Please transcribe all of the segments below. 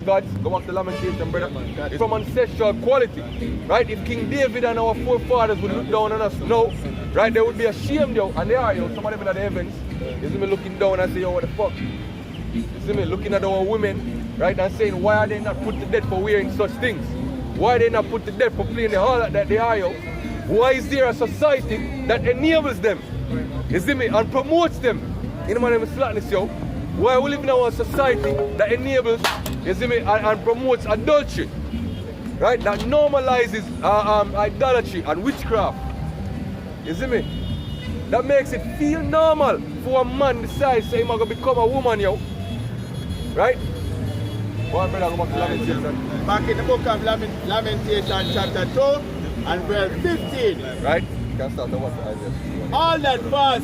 gods, go back to lamentation, brother. It's from ancestral quality, right? If King David and our forefathers would look down on us now, right, they would be ashamed, yo, and they are, yo, some of them in the heavens, you see me looking down and say, yo, what the fuck? You see me looking at our women, right, and saying, why are they not put to death for wearing such things? Why are they not put to death for playing the harlot that they are, yo? Why is there a society that enables them, you see me, and promotes them? You know my name is slackness, yo. Why we live in our society that enables, you see me, and promotes adultery, right? That normalizes idolatry and witchcraft, you see me? That makes it feel normal for a man decide say he's going to become a woman, yo, right? Go on, brother, go back to Lamentation. Back in the book of Lamentation, chapter 2 and verse 15. Right? You can start the one Isaiah. All that pass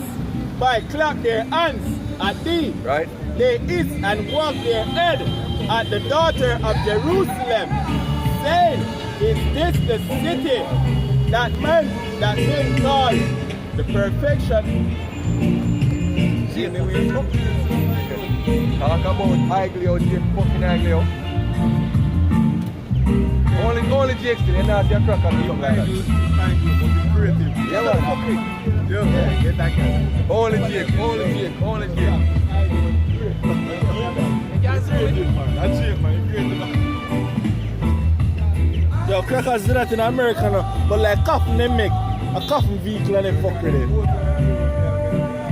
by clap their hands at thee. Right? They eat and walk their head at the daughter of Jerusalem, saying, is this the city that men call the perfection? See me way up. Talk about Igleo, Jake, fucking Igleo. Only Jake still, and not your crack on the young guy. Thank you, but be creative. Yeah, man. Yeah, get that guy. Only Jake. That's it, man. Yo, crackers do that in America now, but like coffin they make a coffin vehicle and they fuck with it.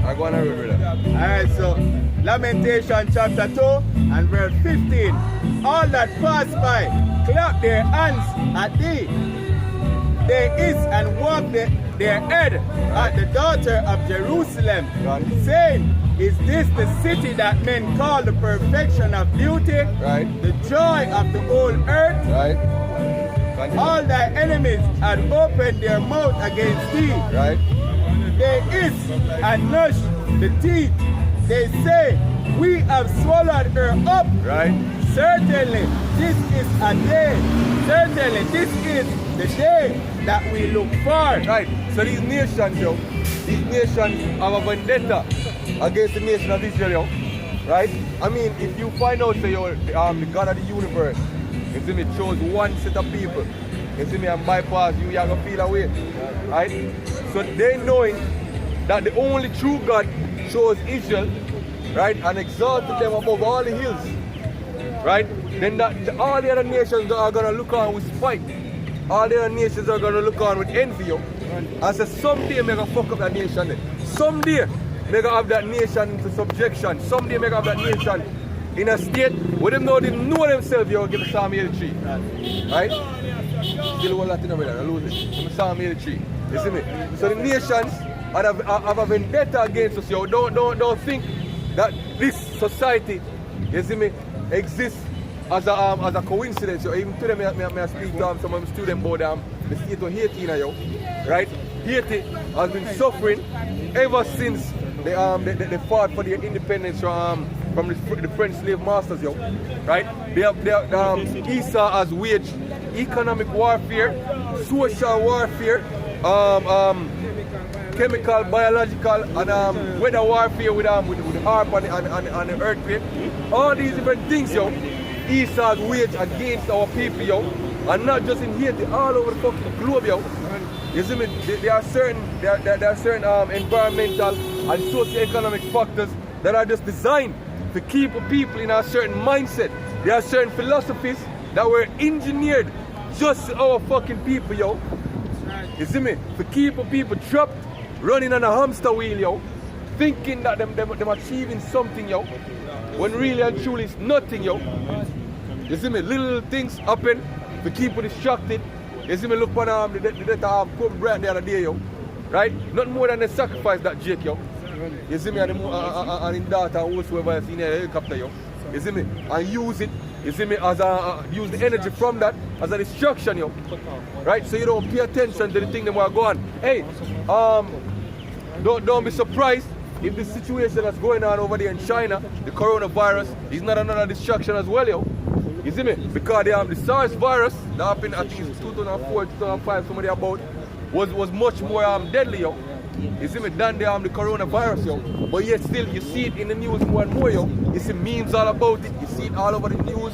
I go on a road with that. Alright, so Lamentation chapter 2 and verse 15. All that pass by clap their hands at thee. They eat and walk their head at the daughter of Jerusalem, saying, is this the city that men call the perfection of beauty? Right. The joy of the whole earth? Right. All thy enemies had opened their mouth against thee. Right. They eat and gnash the teeth. They say, we have swallowed her up. Right. Certainly, this is a day. Certainly, this is the day that we look for. Right. So these nations, yo, have a vendetta against the nation of Israel, yo. Right? I mean, if you find out, say, yo, the God of the universe, you see me, chose one set of people, you see me, and bypass you, you're gonna feel away. Right? So they knowing that the only true God chose Israel, right, and exalted them above all the hills, right, then all the other nations are gonna look on with spite. All the other nations are gonna look on with envy, yo. And say someday I'm gonna fuck up that nation then. Someday I'm gonna have that nation into subjection. Someday I'm gonna have that nation in a state where them know themselves, yo, give a Psalm 83. Right? Still one Latin over there, I lose it. Give a Psalm 83. You see me? So the nations have a vendetta against us, yo. Don't think that this society, you see me, exists as a coincidence, yo. Even today, I speak to some of the students about the state of Haiti, yo. Right? Haiti has been suffering ever since they fought for their independence from the French slave masters, yo. Right? Esau has waged economic warfare, social warfare, chemical, biological, and weather warfare with the harp and the earthquake. All these different things, yo, Esau has waged against our people, yo, and not just in Haiti, all over the fucking globe, yo. You see me? There are certain environmental and socio-economic factors that are just designed to keep people in a certain mindset. There are certain philosophies that were engineered just to our fucking people, yo. You see me? To keep people trapped, running on a hamster wheel, yo, thinking that them achieving something, yo, when really and truly it's nothing, yo. You see me? Little things happen to keep people distracted. You see me look on the Kobe Bryant the other day, yo. Right? Nothing more than the sacrifice that Jake, yo. You see me, and in daughter and whosoever else in the helicopter, yo. You see me? And use it, you see me, as use the energy from that as a distraction, yo. Right? So you don't pay attention to the thing that are going. Hey, don't be surprised if the situation that's going on over there in China, the coronavirus, is not another distraction as well, yo. You see me? Because the SARS virus that happened, I think it's 2004, 2005, somebody about, was much more deadly, yo. You see me? Than the coronavirus, yo. But yet still, you see it in the news more and more, yo. You see memes all about it. You see it all over the news.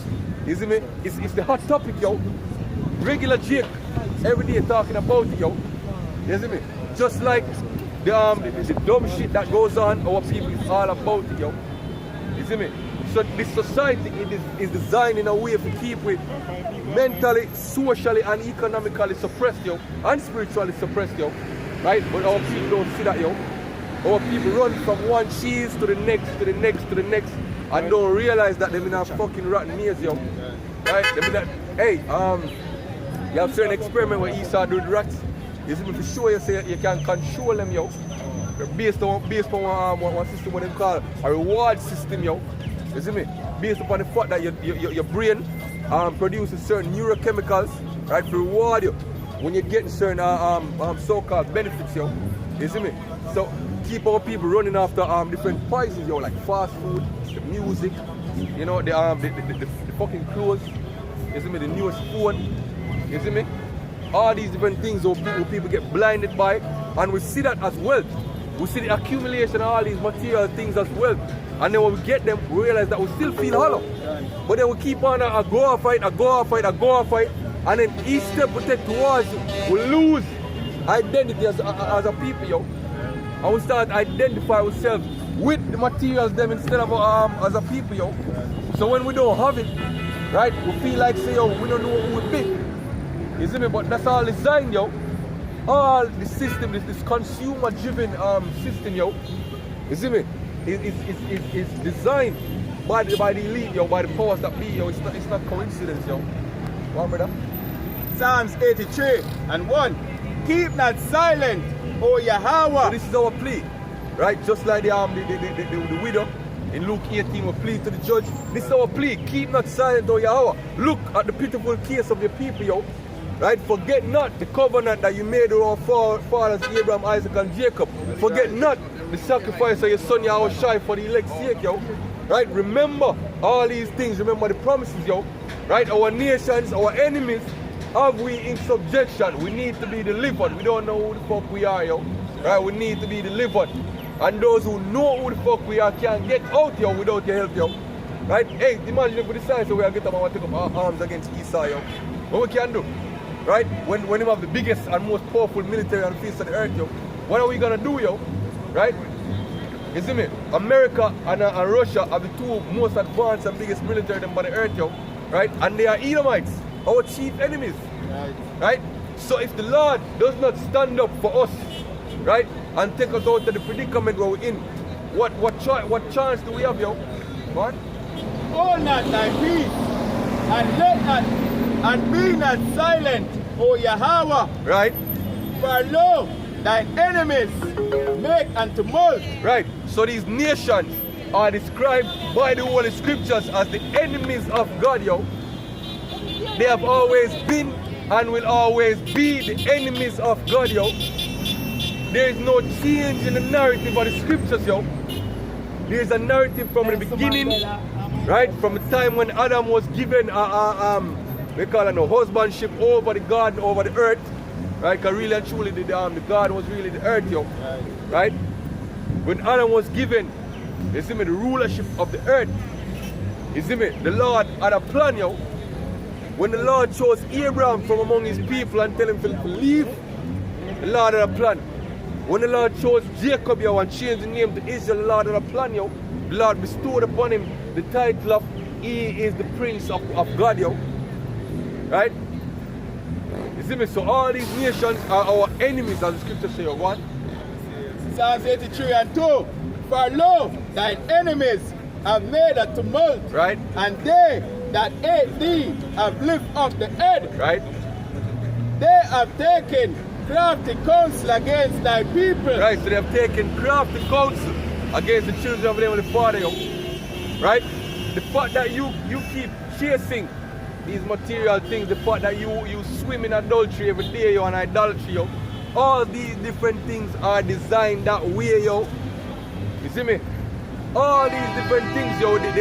You see me? It's the hot topic, yo. Regular Jake, every day talking about it, yo. You see me? Just like the dumb shit that goes on, our people is all about it, yo. You see me? So this society is designed in a way to keep it mentally, socially, and economically suppressed, yo, and spiritually suppressed, yo. Right? But our people don't see that, yo. Our people run from one cheese to the next, to the next, to the next, and don't realize that they're in a fucking rotten maze, yo. Right? They mean that, hey, you have certain experiment where Esau do the rats. You see me, to show you say you can control them, yo. Based on one system what they call a reward system, yo. You see me? Based upon the fact that your brain produces certain neurochemicals, right, to reward you when you're getting certain so-called benefits, yo. You see me? So keep our people running after different prices, yo, like fast food, the music, you know, the fucking clothes. You see me? The newest phone. You see me? All these different things people get blinded by, and we see that as wealth. We see the accumulation of all these material things as wealth. And then when we get them, we realize that we still feel hollow. But then we keep on a go and fight, and then each step we take towards it, we lose identity as a people, yo. And we start identify ourselves with the materials them instead of as a people, yo. So when we don't have it, right, we feel like say, yo, we don't know who we be. You see me? But that's all designed, yo. All the system, this consumer-driven system, yo. You see me? It's designed by the elite, yo, by the powers that be, yo. It's not coincidence, yo. One brother. Psalms 83:1. Keep not silent, O Yahweh. So this is our plea, right? Just like the widow in Luke 18 will plead to the judge. This is our plea. Keep not silent, O Yahweh. Look at the pitiful case of your people, yo. Right? Forget not the covenant that you made with our fathers Abraham, Isaac, and Jacob. Forget not the sacrifice of your son Yahushua for the elect's sake, yo. Right? Remember all these things. Remember the promises, yo. Right? Our nations, our enemies, have we in subjection. We need to be delivered. We don't know who the fuck we are, yo. Right? We need to be delivered. And those who know who the fuck we are can't get out, yo, without your help, yo. Right? Hey, imagine if we decide so we are getting up and take up our arms against Esau, yo. What we can do? Right? When we have the biggest and most powerful military on the face of the earth, yo, what are we gonna do, yo? Right? You see me? America and Russia are the two most advanced and biggest military on the earth, yo. Right? And they are Edomites, our chief enemies. Right? So if the Lord does not stand up for us, right, and take us out of the predicament where we're in, what chance do we have, yo? What? Hold not thy peace, and let not, and be not silent, O Yahweh. Right? For lo, thy enemies make and tumult. Right. So these nations are described by the Holy Scriptures as the enemies of God, yo. They have always been and will always be the enemies of God, yo. There is no change in the narrative of the Scriptures, yo. There is a narrative from the beginning, right? From the time when Adam was given we call it husbandship over the garden, over the earth, right? Because really and truly the garden was really the earth, yo. Right? When Adam was given, you see me, the rulership of the earth, you see me, the Lord had a plan, yo. When the Lord chose Abraham from among his people and tell him to leave, the Lord had a plan. When the Lord chose Jacob, yo, and changed the name to Israel, the Lord had a plan, yo. The Lord bestowed upon him the title of he is the Prince of God, yo. Right? You see me? So all these nations are our enemies, as the scripture say, yo. What? Psalms 83:2. For lo, thine enemies have made a tumult. Right? And they that hate thee have lifted up the head. Right? They have taken crafty counsel against thy people. Right, so they have taken crafty counsel against the children of the Heavenly Father, yo. Right? The fact that you keep chasing these material things, the fact that you swim in adultery every day, yo, and idolatry, yo. All these different things are designed that way, yo. You see me? All these different things, yo, the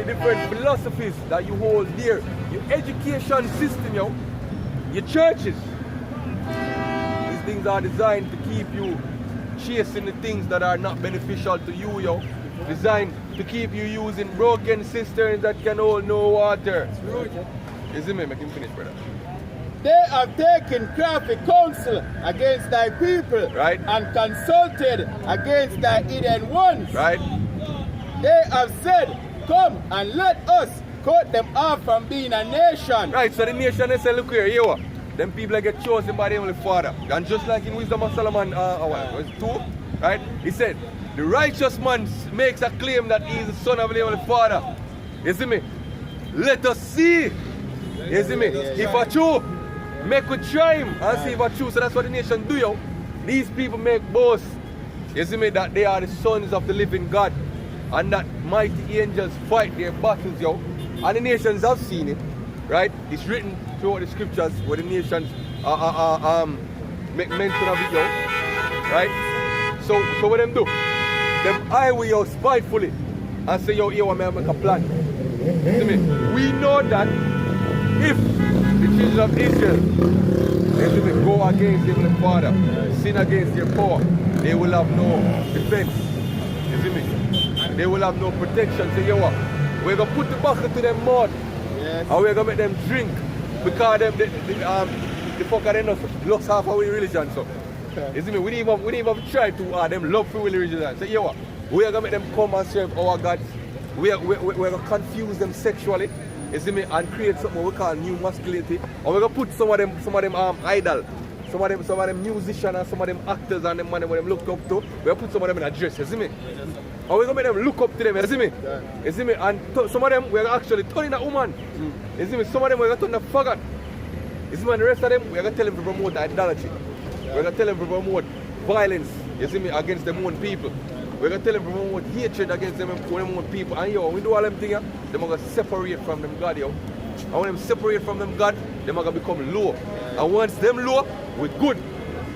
different philosophies that you hold dear, your education system, yo, your churches. These things are designed to keep you chasing the things that are not beneficial to you, yo. Designed to keep you using broken cisterns that can hold no water. You see me? Make him finish, brother. They have taken crafty counsel against thy people, Right. and consulted against thy hidden ones. Right? They have said, come and let us cut them off from being a nation. Right, so the nation they say, look here, you what? Them people that get chosen by the Heavenly Father. And just like in Wisdom of Solomon, was 2, right? He said, the righteous man makes a claim that he is the son of the Heavenly Father. You see me? Let us see. You see me? If I true, make we try him and see if I true. So that's what the nation do, yo. These people make boast. You see me? That they are the sons of the living God. And that mighty angels fight their battles, yo. And the nations have seen it, right? It's written throughout the scriptures where the nations make mention of it, yo. Right? So what them do? Them highway yo spitefully and say, yo, here I make a plan. See me? We know that if the children of Israel they go against the Heavenly Father, sin against their power, they will have no defense. You see me? They will have no protection. So you know what? We're gonna put the bucket to them mud. Yes. And we're gonna make them drink. Because them the fucker they not lost half of our religion. So you see me? We didn't even try to them love for religion. So you know what? We're gonna make them come and serve our gods. We're gonna confuse them sexually. You see me? And create something we call new masculinity. And we're gonna put some of them idol. Some of them musicians and some of them actors and them man where them look up to. We're gonna put some of them in a dress, you see me? And we're gonna make them look up to them, you see me? Yeah. You see me? And some of them we're actually turning a woman. You see me? Some of them we're gonna turn a faggot. You see me? And the rest of them we're gonna tell them to promote idolatry. We're gonna tell them to promote violence, you see me, against them own people. We're gonna tell them to promote hatred against them own people. And yo, we do all them things, they're gonna separate from them God, yo. And when them separate from them God, they're gonna become low. And once them low, we're good.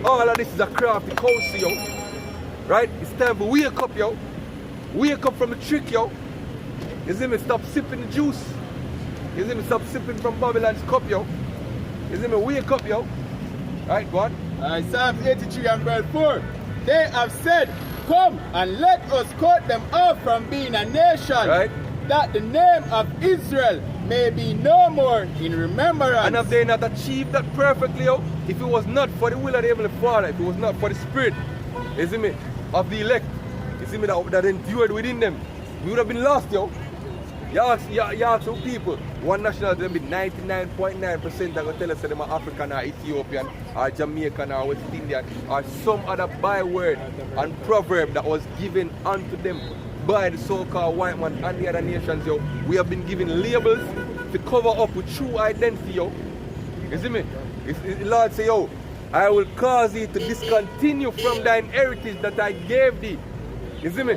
All of this is a crafty counsel, yo. Right? It's time to wake up, yo. Wake up from the trick, yo. You see me? Stop sipping the juice. You see me? Stop sipping from Babylon's cup, yo. You see me? Wake up, yo. Right, go on. Psalms 83 and verse 4. They have said, come and let us cut them off from being a nation, Right. that the name of Israel may be no more in remembrance. And have they not achieved that perfectly, yo? If it was not for the will of the Heavenly Father, if it was not for the Spirit, you see me, of the elect, you see me, that endured within them, we would have been lost, yo. You ask some people, one nationality, them be 99.9% that will tell us that they are African or Ethiopian or Jamaican or West Indian or some other byword and proverb that was given unto them by the so-called white man and the other nations, yo. We have been given labels to cover up with true identity, yo. You see me? The Lord say, yo, I will cause thee to discontinue from thine heritage that I gave thee. You see me?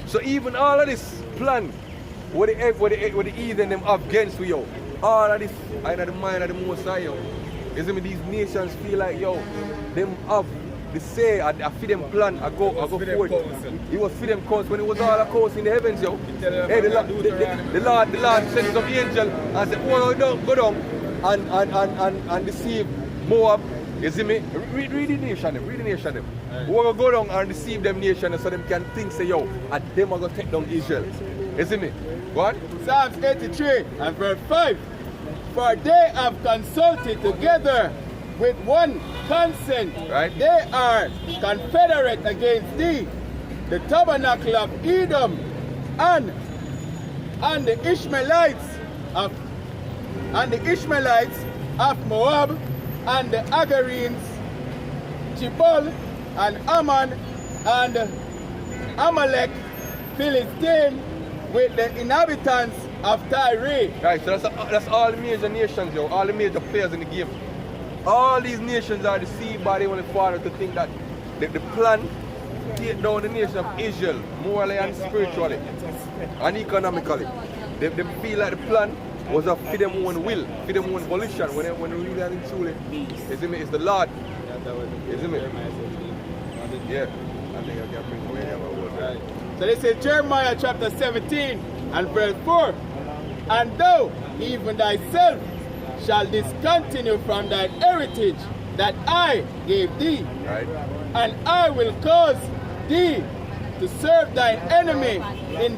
So even all of this plan, what the heathen them have against we, yo, all of this in the mind of the Most High, yo. You see me? These nations feel like, yo, them have the say, I feed them plan, I go forward. It was feed them cause when it was all a cause in the heavens, yo. Hey, the Lord sent some angel and said, go down and deceive Moab. You see me? Read the nation them. Right. We're going to go down and deceive them nation so them can think, say, yo, and them are going to take down Israel. You see me? Go on. Psalms 83 and verse 5. For they have consulted together with one consent. Right. They are confederate against thee, the tabernacle of Edom, and the Ishmaelites of Moab, and the Agarenes, Jebul, and Ammon, and Amalek, Philistine, with the inhabitants of Tyre. Right, so that's all the major nations, yo, all the major players in the game. All these nations are deceived by the Heavenly Father to think that the plan to take down the nation of Israel, morally and spiritually and economically. They feel like the plan was a for them own will, for them own volition, when we really and truly, you see me, it's the Lord. You see me? Yeah, I think I can bring away our word. Right. So this is Jeremiah chapter 17 and verse 4. And thou, even thyself, shall discontinue from thy heritage that I gave thee. Right. And I will cause thee to serve thine enemy in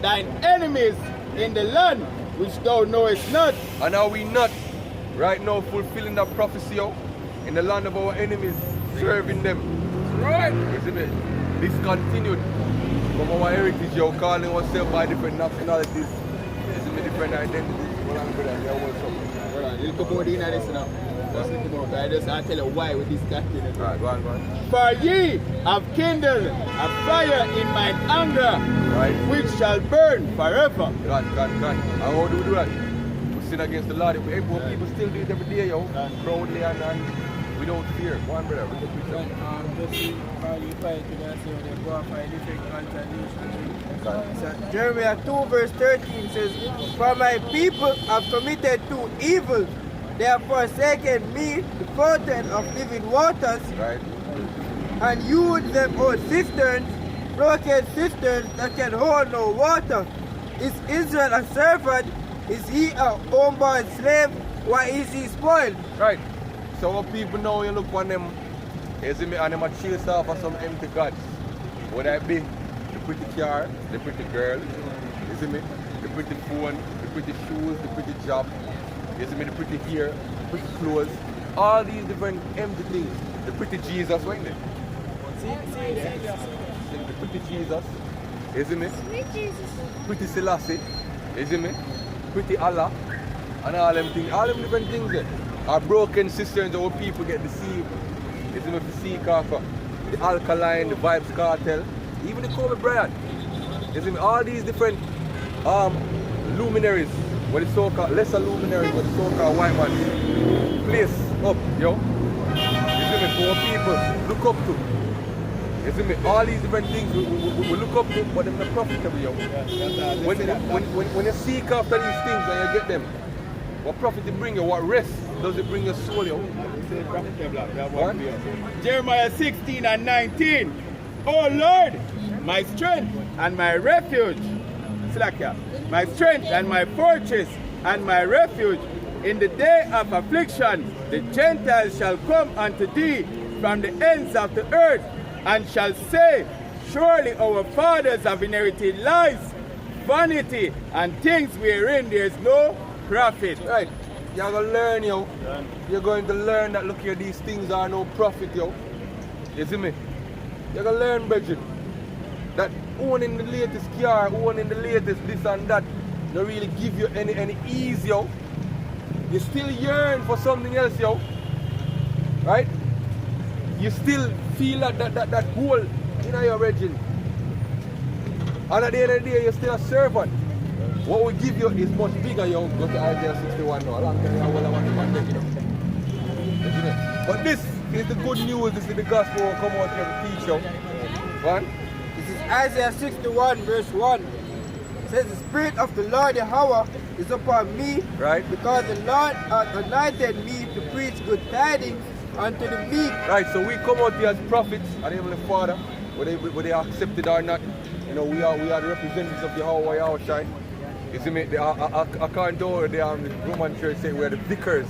thine enemies in the land which thou knowest not. And are we not right now fulfilling that prophecy yo, in the land of our enemies, serving them? Right. Isn't it? Discontinued from our heritage, yo, calling ourselves by different nationalities, isn't it, different identities. Well, I'm good at that. What's up? Hold on, little come out in this now. Just little more, I'll tell you why with this discontinue. Alright, go on, go on. For ye have kindled a fire in mine anger, Right. which shall burn forever. Go on. And how do we do that? We sin against the Lord. People still do it every day, yo. Proudly and without fear. Go on, brother. Read the picture. Just how you fight with us, they go and find different contradictions. So Jeremiah 2 verse 13 says, For my people have committed two evils. They have forsaken me, the fountain of living waters, Right. and used them old cisterns, broken cisterns that can hold no water. Is Israel a servant? Is he a homeborn slave? Why is he spoiled? Right. So what people know, you look on them, isn't it, and them a chase off of some empty gods. Would that be the pretty car, the pretty girl, isn't it? The pretty phone, the pretty shoes, the pretty job, isn't it? The pretty hair, the pretty clothes, all these different empty things. The pretty Jesus, wasn't it? The pretty Jesus, isn't it? Pretty Selassie, isn't it? Pretty Allah, and all them things, all them different things there. Are broken cisterns where people get deceived. Isn't it? The sea copper, the alkaline, the vibes cartel, even the Kobe Bryant. Isn't it? All these different luminaries, what the so-called lesser luminaries, what the so-called white man place up, yo. Isn't it? For people look up to. Isn't it? All these different things we look up to, but they're not profitable, yo. When you seek after these things and you get them, what profit it bring you? What rest does it bring your soul, yo? What? Jeremiah 16 and 19. O Lord, my strength and my refuge. Slacker. My strength and my fortress and my refuge. In the day of affliction, the Gentiles shall come unto thee from the ends of the earth, and shall say, Surely our fathers have inherited lies, vanity, and things wherein there is no profit. Right. You're going to learn, yo. You're going to learn that, look here, these things are no profit, yo. You see me? You're going to learn, Bridget, that owning the latest car, owning the latest this and that, don't really give you any ease, yo. You still yearn for something else, yo. Right? You still feel that hole in your region. And at the end of the day, you're still a servant. What we give you is much bigger, yo. Go to Isaiah 61 now. Long time I want to contact, you know. But this is the good news. This is the gospel will come out here to teach you. One. This is Isaiah 61 verse 1. It says, The Spirit of the Lord Yahweh is upon me, Right. because the Lord hath anointed me to preach good tidings unto the meek. Right, so we come out here as prophets and Heavenly Father, whether they accept it or not. You know, we are the representatives of Yahweh Yahushai. You see me? According to the Roman church say we are the vicars.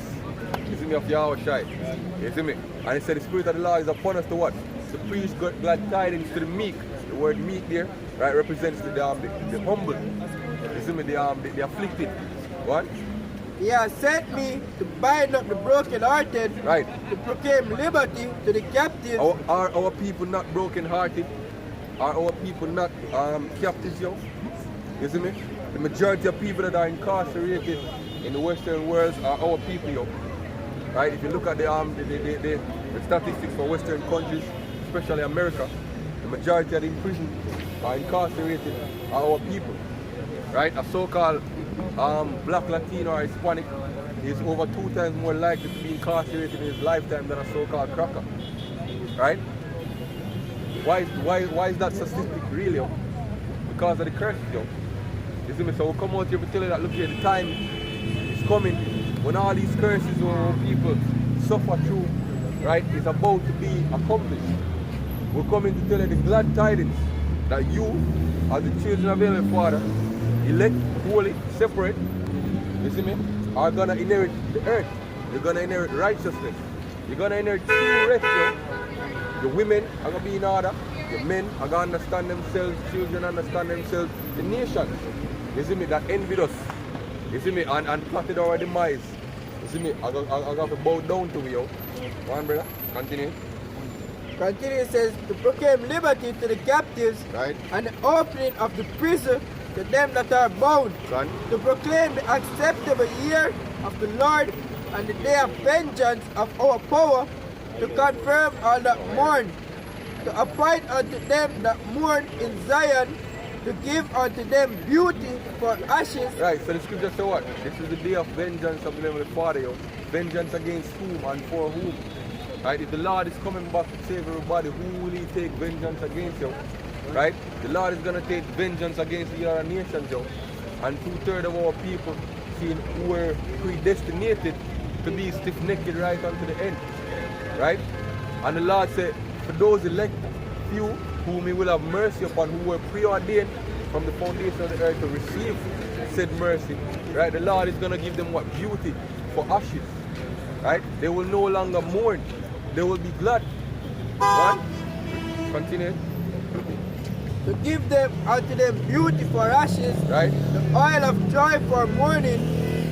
You see me, of Yahushai. You see me? And it said the Spirit of the Lord is upon us to what? To preach glad tidings to the meek. The word meek there, right, represents the humble. You see me? The afflicted. What? He has sent me to bind up the brokenhearted, Right. to proclaim liberty to the captives. Are our people not broken-hearted? Are our people not captives, yo? You see me? The majority of people that are incarcerated in the Western world are our people, yo. Right? If you look at the statistics for Western countries, especially America, the majority of the imprisoned are incarcerated are our people. Right? A so-called black, Latino, or Hispanic is over 2 times more likely to be incarcerated in his lifetime than a so-called cracker. Right? Why is that statistic real, yo? Because of the curses, yo. You see me? So we'll come out here to tell you that, look here, the time is coming when all these curses when people suffer through, right, is about to be accomplished. We're coming to tell you the glad tidings that you, as the children of Heavenly Father, elect, holy, separate, you see me, are going to inherit the earth. You're going to inherit righteousness. You're going to inherit true rest, yo. The women are going to be in order. the men are going to understand themselves, children understand themselves, the nations, you see me, that envied us, you see me, and plotted our demise. You see me, I got to bow down to you. Go on, brother, continue. Continue, it says, to proclaim liberty to the captives, Right. and the opening of the prison to them that are bound, Son. to proclaim the acceptable year of the Lord and the day of vengeance of our power, to confirm all that mourn, to appoint unto them that mourn in Zion, to give unto them beauty for ashes. Right, so the scripture say what? This is the day of vengeance of the Heavenly Father, yo. Vengeance against whom and for whom? Right, if the Lord is coming back to save everybody, who will he take vengeance against, yo? Right? The Lord is going to take vengeance against the other nations, yo. And 2/3 of our people, seeing who were predestinated to be stiff-necked right unto the end. Right? And the Lord said, for those elect few whom he will have mercy upon, who were preordained from the foundation of the earth to receive said mercy. Right? The Lord is going to give them what? Beauty for ashes. Right? They will no longer mourn. They will be glad. What? Continue. To give them unto them beauty for ashes, Right? the oil of joy for mourning,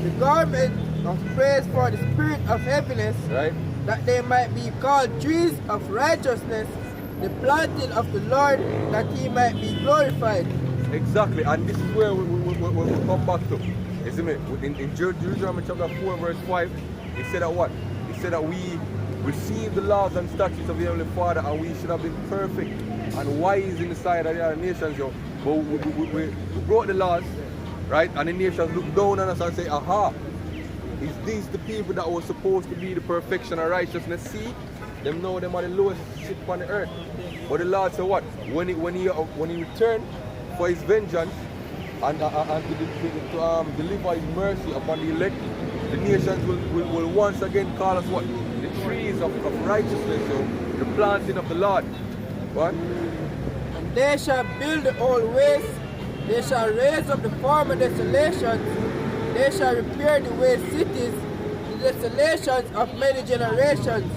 the garment of praise for the spirit of heaviness, Right? that they might be called trees of righteousness, the planting of the Lord, that he might be glorified. Exactly, and this is where we'll come back to. You see me? In Deuteronomy chapter 4, verse 5, he said that what? He said that we received the laws and statutes of the Heavenly Father, and we should have been perfect and wise in the sight of the other nations, yo. But we brought the laws, right? And the nations look down on us and say, aha, is these the people that were supposed to be the perfection and righteousness? See, them know them are the lowest shit on the earth. But the Lord said what? When he returned for his vengeance and to deliver his mercy upon the elect, the nations will once again call us what? The trees of righteousness, so the planting of the Lord. What? And they shall build the old ways, they shall raise up the former desolations, they shall repair the waste cities, the desolations of many generations.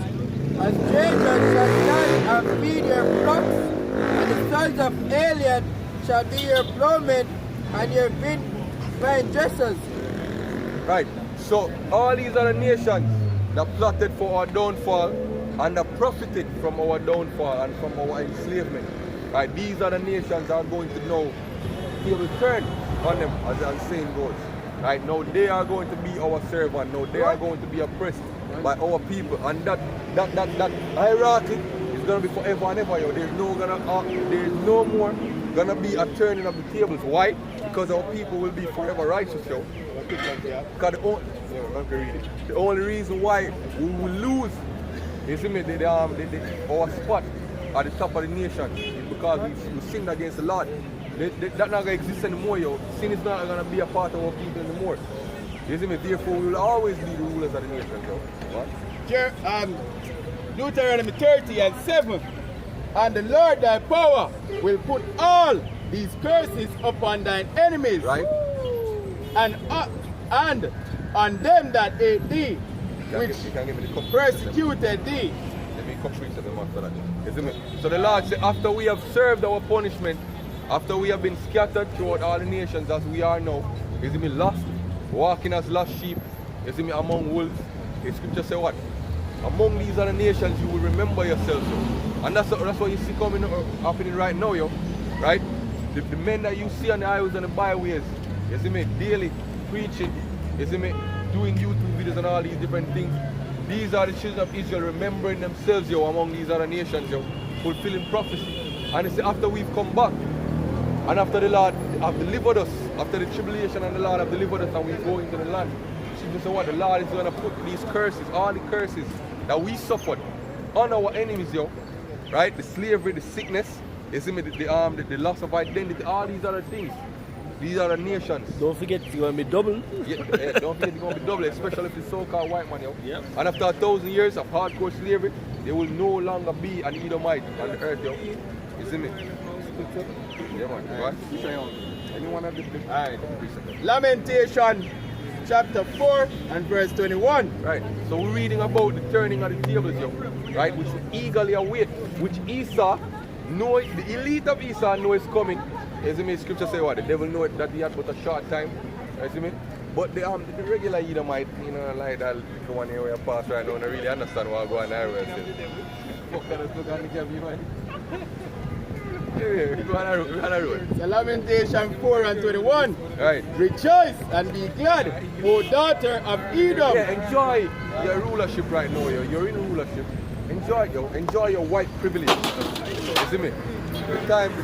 And strangers shall stand and feed your flocks, and the sons of alien shall be your plowmen and your vine dressers. Right. So all these other nations that plotted for our downfall and that profited from our downfall and from our enslavement, right? These other nations are going to know he will turn on them, as the saying goes. Right? Now they are going to be our servant. Now they are going to be oppressed by our people, and that hierarchy is gonna be forever and ever, yo. There's no more gonna be a turning of the tables. Why? Because our people will be forever righteous, yo. Because the only reason why we will lose, you see me, our spot at the top of the nation is because we sinned against the Lord. That not gonna exist anymore, yo. Sin is not gonna be a part of our people anymore. You see me? Therefore, we will always be the rulers of the nation, yo. What? Deuteronomy 30:7. And the Lord thy power will put all these curses upon thine enemies, Right? and on them that hate thee, which You can give me the cup. persecuted thee. Let me complete them after that. You see me? So the Lord said, after we have served our punishment, after we have been scattered throughout all the nations as we are now, you see me, lost, walking as lost sheep, you see me, among wolves. The scripture say what? Among these other nations you will remember yourself, yo. And that's what you see happening right now, yo. Right? The men that you see on the highways and the byways, you see me, daily preaching, you see me, doing YouTube videos and all these different things. These are the children of Israel remembering themselves, yo, among these other nations, yo, fulfilling prophecy. And you see, after we've come back, and after the Lord have delivered us, after the tribulation and the Lord have delivered us and we go into the land, you say what? The Lord is going to put these curses, all the curses that we suffered on our enemies, yo. Right? The slavery, the sickness, you see me, the loss of identity, all these other things. These are the nations. Don't forget it's going to be double. Yeah, don't forget it's going to be double, especially if the so-called white man, yo. Yep. And after 1,000 years of hardcore slavery, there will no longer be an Edomite on the earth, yo. You see me? Yeah, man. What? Anyone have the Alright. Lamentation chapter 4 and verse 21. Right. So we're reading about the turning of the tables, yo. Right? Which we eagerly await, which Esau know it, the elite of Esau know it's coming. You see me? Scripture say what? The devil know it that he had but a short time. You see me? But the regular Edomite, you know, like that little one here where I pass right now, don't really understand what's going on there. Fuck that, let's look at the cabin, man. Yeah, go on a road. So Lamentation 4:21. Right. Rejoice and be glad, O daughter of Edom. Yeah, enjoy your rulership right now, yo. You're in rulership. Enjoy it, yo. Enjoy your white privilege. You see me? The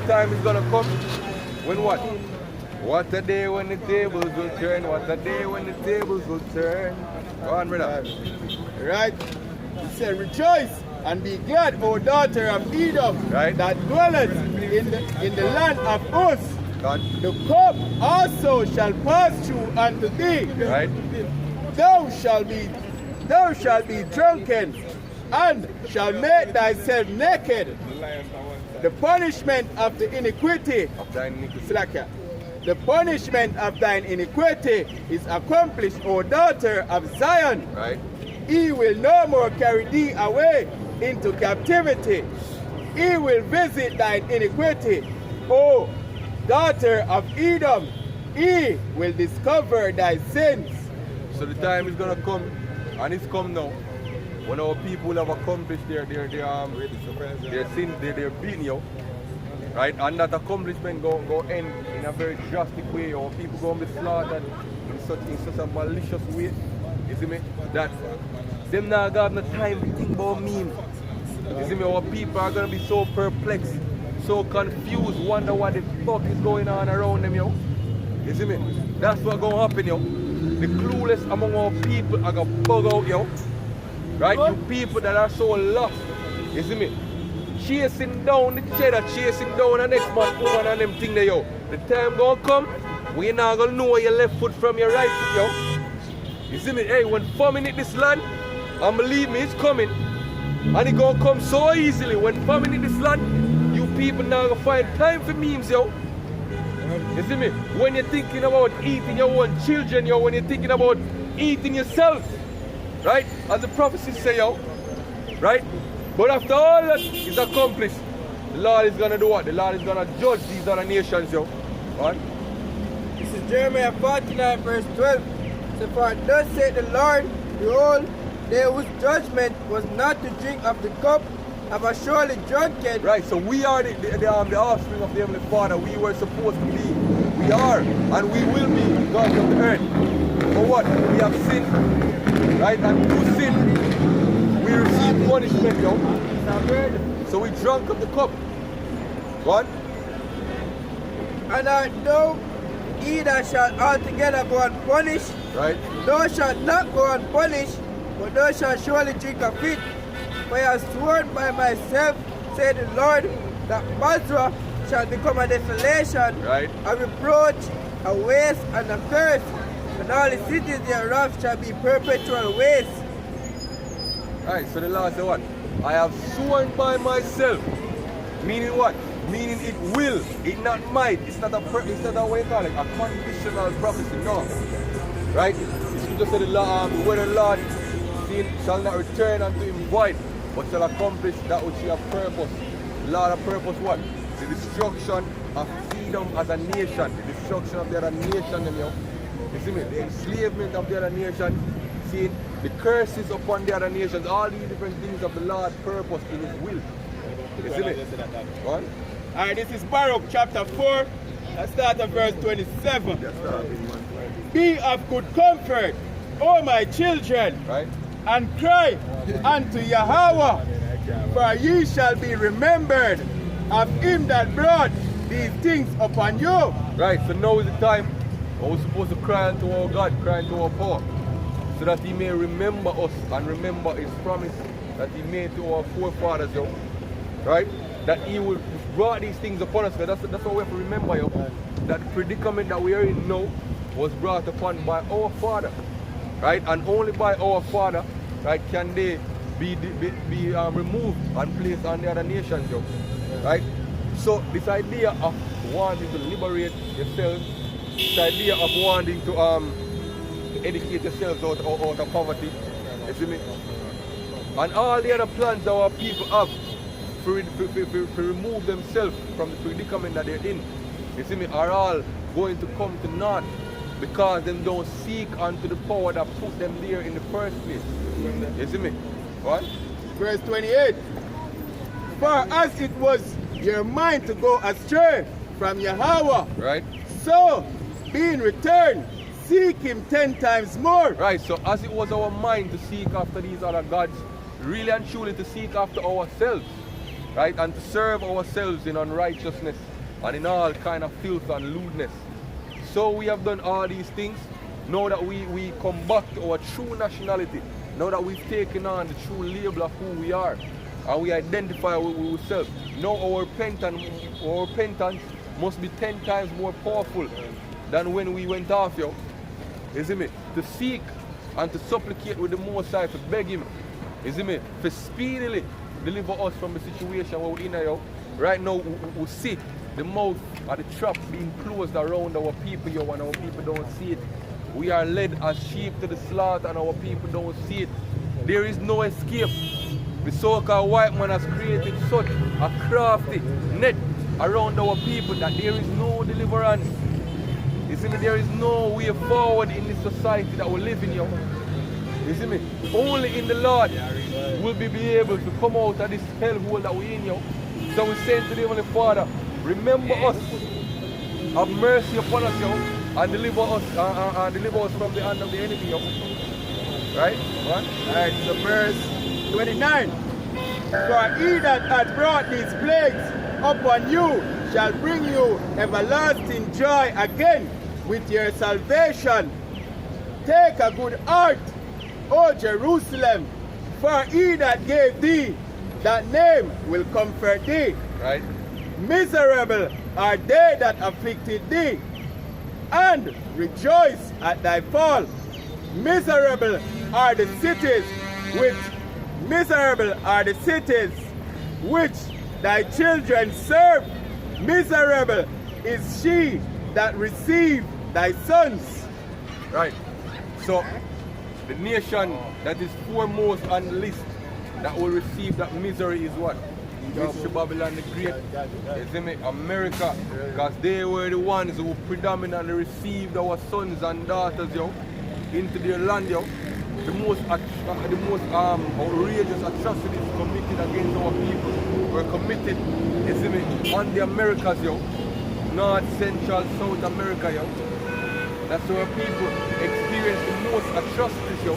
time is gonna come when what? What a day when the tables will turn. What a day when the tables will turn. Go on, brother. Right? He said, rejoice and be glad, O daughter of Edom, Right. that dwelleth in the land of Uz. God. The cup also shall pass through unto thee. Right? Thou shalt be drunken, and shall make thyself naked. The punishment of the iniquity, Thine iniquity. Slacker. The punishment of thine iniquity is accomplished, O daughter of Zion. Right? He will no more carry thee away into captivity. He will visit thine iniquity, O daughter of Edom. He will discover thy sins. So the time is gonna come, and it's come now, when our people have accomplished their sin, their beating you, right? And that accomplishment go end in a very drastic way. Our people gonna be slaughtered in such a malicious way. You see me? That them not got no time to think about memes. You see me? Our people are gonna be so perplexed, so confused, wonder what the fuck is going on around them, yo. You see me? That's what gonna happen, yo. The clueless among our people are gonna bug out, yo. Right? You people that are so lost. You see me? Chasing down the cheddar, chasing down the next man woman and them thing there, yo. The time gonna come, we not gonna know your left foot from your right foot, yo. You see me? Hey, when famine hit this land, and believe me, it's coming. And it gonna come so easily. When famine hit this land, you people now gonna find time for memes, yo. You see me? When you're thinking about eating your own children, yo, when you're thinking about eating yourself, right? As the prophecies say, yo, right? But after all that is accomplished, the Lord is gonna do what? The Lord is gonna judge these other nations, yo. Right? This is Jeremiah 49 verse 12. So for thus saith the Lord, behold, they whose judgment was not to drink of the cup of a surely drunken. Right, so we are the offspring of the Heavenly Father. We were supposed to be. We are, and we will be gods of the earth. For what? We have sinned, right? And through sin, we receive punishment, yo. So we drank of the cup. What? And art thou he that shall altogether go unpunished? Right? Thou shalt not go unpunished, but thou shalt surely drink of it. For I have sworn by myself, said the Lord, that Basra shall become a desolation, Right? a reproach, a waste, and a curse, and all the cities thereof shall be perpetual waste. Right, so the Lord said what? I have sworn by myself. Meaning what? Meaning it will, it not might. It's not a what you call it, a conditional prophecy, no. Right? The scripture said the word of the Lord shall not return unto him void, but shall accomplish that which he have purpose. The Lord have purpose what? The destruction of freedom as a nation, the destruction of the other nation, you know. You see me? The enslavement of the other nation, seeing the curses upon the other nations, all these different things of the Lord's purpose in his will. You see me? What? Alright, this is Baruch chapter 4. Let's start at verse 27. Be of good comfort, O my children, Right? and cry unto Yahweh, for ye shall be remembered of him that brought these things upon you. Right, so now is the time when we're supposed to cry unto our God, cry unto our power, so that he may remember us and remember his promise that he made to our forefathers, yo. Right? That he will brought these things upon us. That's what we have to remember, yo. That the predicament that we are in now was brought upon by our Father. Right? And only by our Father, right, can they be removed and placed on the other nations, yo. Right? So this idea of wanting to liberate yourself, this idea of wanting to educate yourselves out of poverty, you see me? And all the other plans that our people have to remove themselves from the predicament that they're in, you see me, are all going to come to naught because them don't seek unto the power that put them there in the first place. You see me? What? Verse 28. For as it was your mind to go astray from Yahweh, Right? so being returned, seek him 10 times more. Right, so as it was our mind to seek after these other gods, really and truly to seek after ourselves, right? And to serve ourselves in unrighteousness and in all kind of filth and lewdness. So we have done all these things. Now that we come back to our true nationality, now that we've taken on the true label of who we are, and we identify with ourselves, now our repentance must be 10 times more powerful than when we went off, yo. You see me? To seek and to supplicate with the Most High, to beg him, you see me? To speedily deliver us from the situation where we're in, yo. Right now, we see the mouth of the trap being closed around our people, yo, and our people don't see it. We are led as sheep to the slaughter and our people don't see it. There is no escape. The so-called white man has created such a crafty net around our people that there is no deliverance. You see me, there is no way forward in this society that we live in, yo. You see me? Only in the Lord will we be able to come out of this hellhole that we're in, yo. So we say to the Heavenly Father, remember us, have mercy upon us, yo, and deliver us from the hand of the enemy, yo. Right? What? Alright, so verse 29. For he that hath brought these plagues upon you shall bring you everlasting joy again with your salvation. Take a good heart, O Jerusalem, for he that gave thee that name will comfort thee. Right? Miserable are they that afflicted thee, and rejoice at thy fall. Miserable are the cities which thy children serve. Miserable is she that received thy sons. Right. So the nation that is foremost on the list that will receive that misery is what? It's Babylon the Great. You see me? America. Because they were the ones who predominantly received our sons and daughters, yo, into their land, yo. The most outrageous atrocities committed against our people were committed, you see me, on the Americas, yo. North, Central, South America, yo. That's where people experience the most atrocities, yo.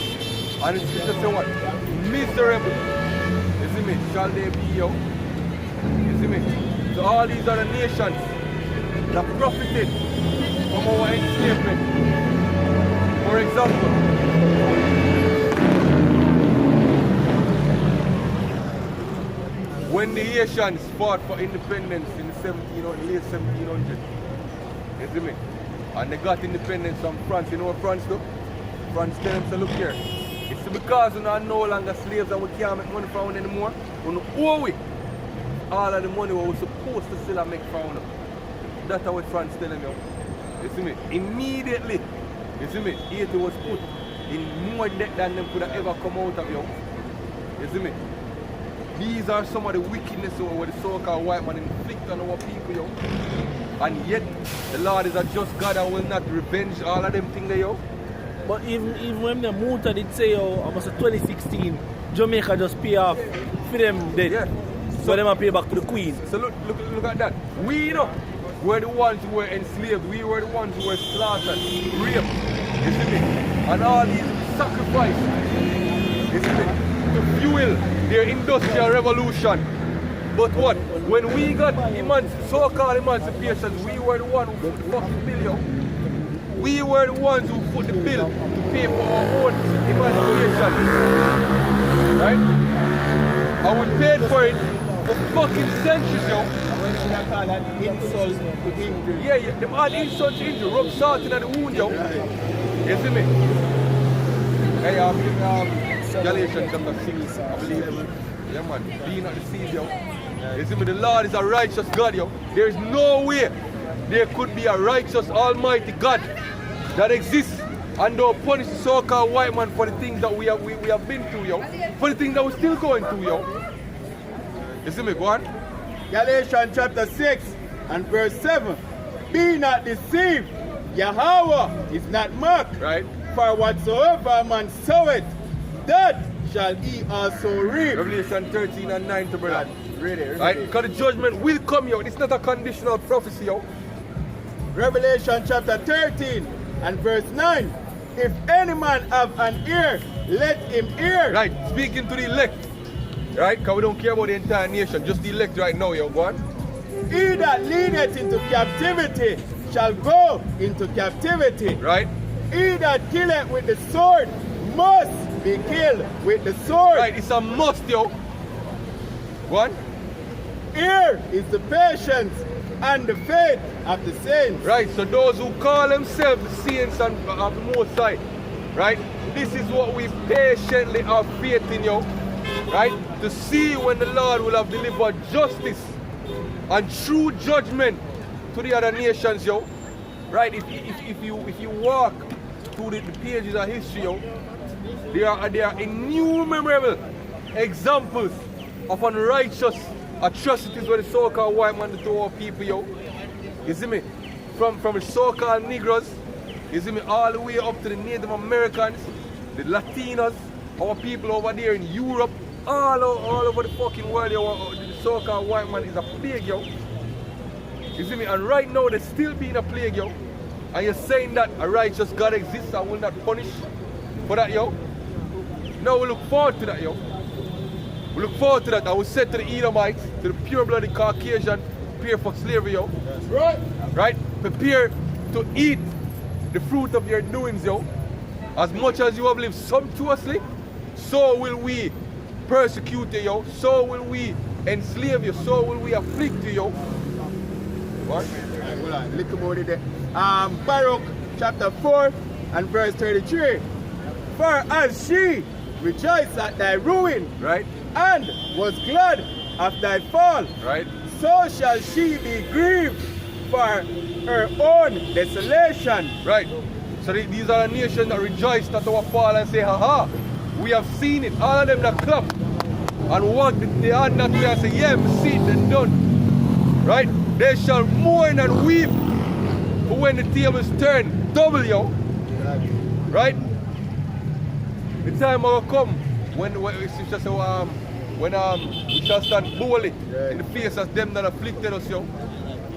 And it's just say what? Miserable. You see me? Shall they be, yo? You see me? So all these other nations that profited from our enslavement. For example, when the Haitians fought for independence in the late 1700s, you see me? And they got independence from France. You know what France do? France tell them to look here. It's because we are no longer slaves and we can't make money from them anymore. We don't owe it all of the money we were supposed to still make from them. That's what France tell them, yo. You see me? Immediately, you see me? Haiti was put in more debt than them could have ever come out of, yo. You see me? These are some of the wickedness where the so-called white man inflict on our people, yo. And yet, the Lord is a just God and will not revenge all of them things, yo. But even when the Muta did say, yo, almost 2016, Jamaica just pay off for them dead. Yeah. So them pay back to the Queen. So look at that. We, you know, were the ones who were enslaved. We were the ones who were slaughtered, raped, you see me? And all these sacrifices, you see me, to fuel their industrial revolution. But what? When we got so-called emancipation, we were the ones who put the fucking bill, yo. We were the ones who put the bill to pay for our own emancipation. Right? And we paid for it for fucking centuries, yo. Insult to injury. Yeah, them all insult to injury, rub salt in the wound, yo. You see me? Hey, Galatians chapter 6, I believe. Yeah, man, be not deceived, yo. You see me? The Lord is a righteous God, yo. There is no way there could be a righteous, almighty God that exists and don't punish the so-called white man for the things that we have been through, yo. For the things that we're still going through, yo. You see me, go on? Galatians chapter 6 and verse 7. Be not deceived, Yahweh is not mocked. Right? For whatsoever a man soweth, that shall he also reap. Revelation 13 and 9 to brother. Read it. Right? Because the judgment will come, yo. It's not a conditional prophecy, yo. Revelation chapter 13 and verse 9. If any man have an ear, let him hear. Right? Speaking to the elect. Right? Because we don't care about the entire nation. Just the elect right now, yo. Go on. He that leadeth into captivity shall go into captivity. Right? He that killeth with the sword must be killed with the sword. Right? It's a must, yo. Go on. Here is the patience and the faith of the saints. Right? So those who call themselves the saints of the Most High, right? This is what we patiently have faith in, yo. Right? To see when the Lord will have delivered justice and true judgment to the other nations, yo. Right? If you walk through the pages of history, yo, there are innumerable examples of unrighteous atrocities where the so-called white man do to our people, yo. You see me? From the so-called Negroes, you see me, all the way up to the Native Americans, the Latinos, our people over there in Europe, all over the fucking world, yo, the so-called white man is a plague, yo. You see me? And right now, there's still being a plague, yo. And you're saying that a righteous God exists and will not punish for that, yo? No, we look forward to that, yo. We look forward to that. I will say to the Edomites, to the pure-blooded Caucasian, prepare for slavery, yo. That's right. Right? Prepare to eat the fruit of your doings, yo. As much as you have lived sumptuously, so will we persecute you, yo. So will we enslave you. So will we afflict you, yo. What? Right, hold on. Look about it there. Baruch chapter 4 and verse 33. For as she rejoiced at thy ruin, Right? and was glad of thy fall, Right? so shall she be grieved for her own desolation. Right. So these are the nations that rejoice at our fall and say, haha, we have seen it. All of them that clap and walk the hand that way and say, yeah, we see it and done. Right? They shall mourn and weep for when the tables turn double, yo. Right? The time will come when we shall stand boldly in the face of them that afflicted us, yo.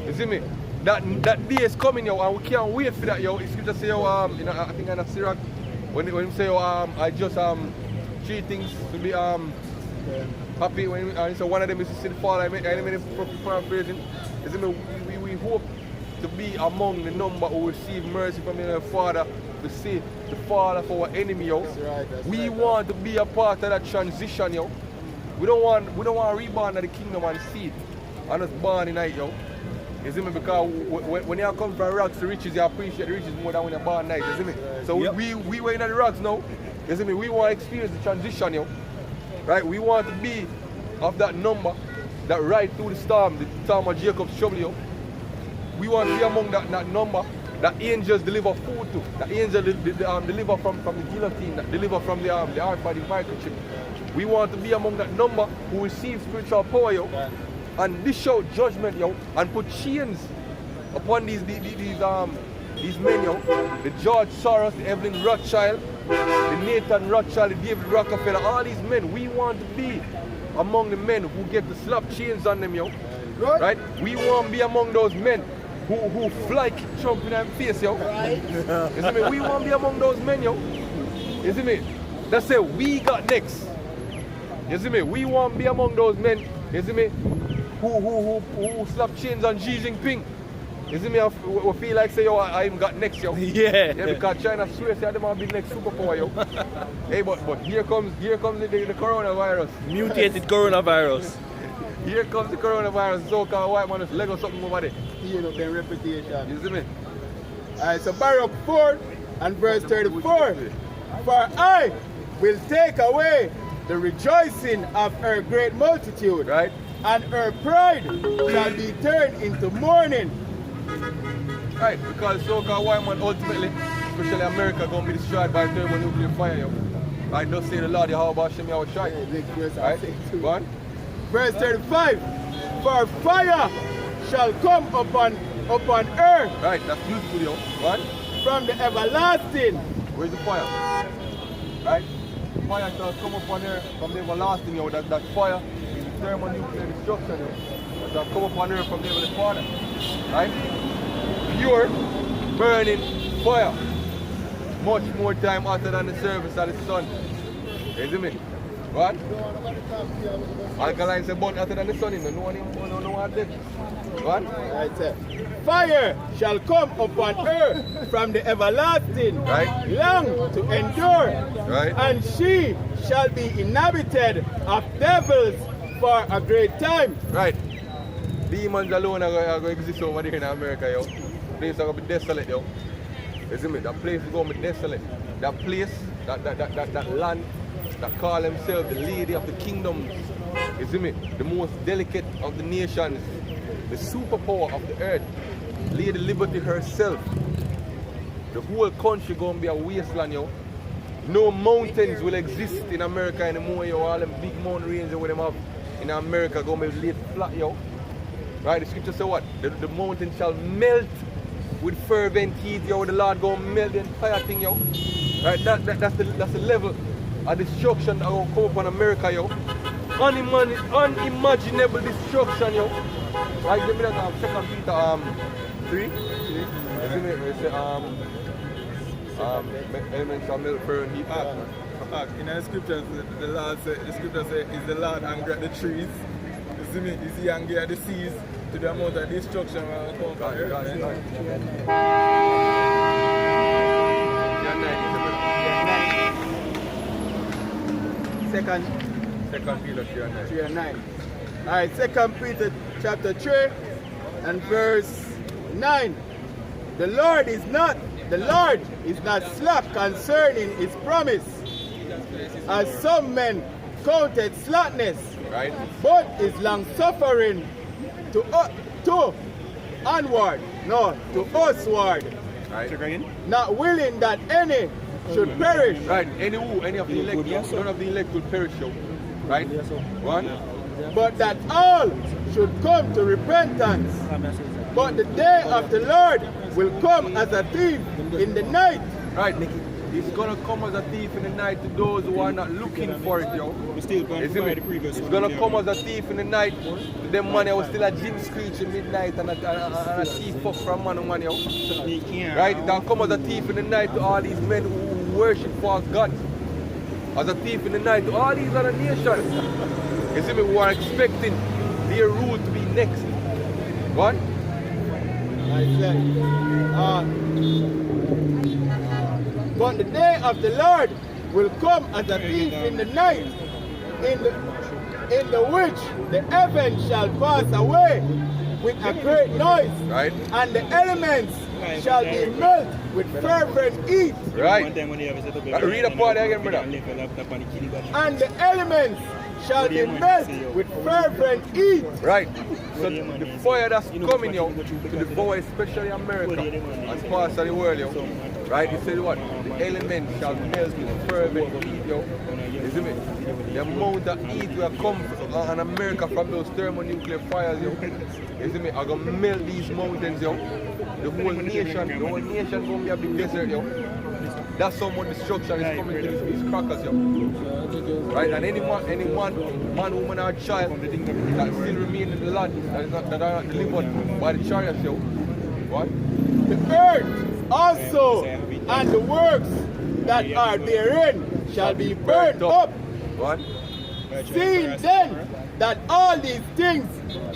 You see me? That day is coming, yo, and we can't wait for that, yo. It's scripture say, yo, you know, I think in Sirach, when you say, yo, I just three things to be happy. When so one of them is to see the fall. I made paraphrasing. You see me? We hope to be among the number who receive mercy from the Father to see the fall of our enemy, yo. We want to be a part of that transition, yo. We don't want to reborn of the kingdom and seed and us born in it, yo. You see me? Because when you come from rocks to riches, you appreciate the riches more than when you're born night, you see me? So Yep. we were in the rocks now, you see me? We want to experience the transition, yo. Right? We want to be of that number that ride through the storm of Jacob's trouble, yo. We want to be among that number that angels deliver food to, that angels deliver from the guillotine, that deliver from the RFID microchip. We want to be among that number who receive spiritual power, yo, and dish out judgment, yo, and put chains upon these men, yo. The George Soros, the Evelyn Rothschild, the Nathan Rothschild, the David Rockefeller, all these men. We want to be among the men who get the slap chains on them, yo. Right? We want to be among those men who fly kick Trump in their face, yo. Right. You see me? We want to be among those men, yo. You see me? That's it. We got next. You see me? We want to be among those men. You see me? Who slap chains on Xi Jinping. You see me? I feel like say, yo, I even got next, yo. Yeah. Yeah, because China swears they want to be next superpower, yo. Hey, but here comes the coronavirus. Mutated coronavirus. Here comes the coronavirus, so-called white man, just Lego something over there. Heal up their reputation. You see me? Alright, so Baruch 4 and verse 34. For I will take away the rejoicing of her great multitude, Right? and her pride shall be turned into mourning. Right, because so-called white man ultimately, especially America, going to be destroyed by thermonuclear fire, yo. Right, just say the Lord, how about Shem Yahweh Shai. Right? Go on. Verse 35. For fire shall come upon earth Right, that's beautiful, yo. What? from the everlasting. Where's the fire? Right? Fire shall come upon earth from the everlasting, yo. That fire is thermonuclear destruction, yo. That shall come upon earth from the heavenly Father. Right? Pure, burning fire. Much more time hotter than the surface of the sun. You see me? What? Alkaline say burn hotter than the sun, you know what that? What? Right there. Fire shall come upon earth from the everlasting, Right. long to endure, Right. and she shall be inhabited of devils for a great time. Right. Demons alone are going to exist over there in America, yo. The place is going to be desolate, yo. You see me? That place is going to be desolate. That place, that land, that call themselves the lady of the kingdoms. You see me? The most delicate of the nations. The superpower of the earth. Lady Liberty herself. The whole country going to be a wasteland, yo. No mountains will exist in America anymore, yo. All them big mountain ranges that them have in America going to be laid flat, yo. Right? The scripture say what? The mountain shall melt with fervent heat, yo. The Lord going to melt the entire thing, yo. Right? That's the level of destruction that will come upon America, yo. Unimaginable destruction, yo. Right? Let me have 2 Peter 3. You see me? It say elements shall melt fervent heat. In the scriptures, the scripture says, is the Lord angry at the trees? You see me? Is he angry at the seas to the amount of destruction will come from earth? Second Peter 3 and 9. 3 and 9. Alright, 2 Peter chapter 3 and verse 9. The Lord is not slack concerning his promise, as some men counted slackness, Right? but is long suffering to usward, Right? not willing that any should perish, Right. Any of the elect, none of the elect will perish, yo. Right? One. but that all should come to repentance. But the day of the Lord will come as a thief in the night. Right. It's gonna come as a thief in the night to those who are not looking for it, yo. You see me? It's gonna come as a thief in the night to them man who still a gym screech in midnight and a thief fuck from man to man, yo. Right? It'll come as a thief in the night to all these men who worship false gods. As a thief in the night to all these other nations. You see me? Who are expecting their rule to be next. What? But the day of the Lord will come as a thief in the night, in the which the heavens shall pass away with a great noise, Right? and the elements shall be melted with fervent heat. Right. Read the part again, brother. And the elements shall be melted with fervent heat. Right. So the fire that's coming, yo, to devour especially America and parts of the world, yo. Right? It says what? The elements shall melt with fervent heat, yo. You see me? The amount of heat will come on America from those thermonuclear fires, yo. You see me? I'm gonna melt these mountains, yo. The whole nation gonna be a big desert, yo. That's how much destruction is coming to these crackers, yo. Right? And any man, woman, or child that still remain in the land, that are not delivered by the chariots, yo. What? The earth also and the works that are therein shall be burnt up. What? Seeing then that all these things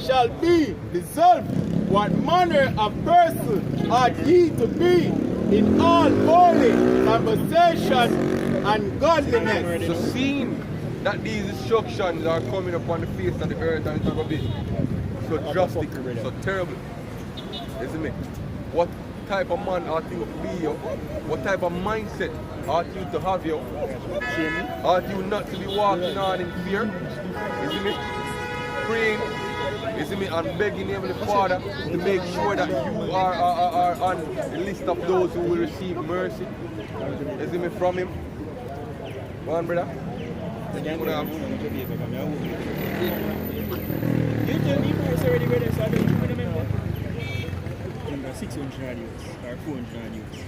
shall be dissolved, what manner of person ought ye to be in all holy conversation and godliness? So seeing that these destructions are coming upon the face of the earth and it's going to be so drastic, so terrible, isn't it? What type of man ought you to be, yo? What type of mindset ought you to have, yo? Ought you not to be walking on in fear, isn't it? Praying, isn't it? And begging the Heavenly Father to make sure that you are on the list of those who will receive mercy, isn't it, from Him? Go on, brother. You tell me first already, brother, so I don't remember. 600 youths or 400 youths.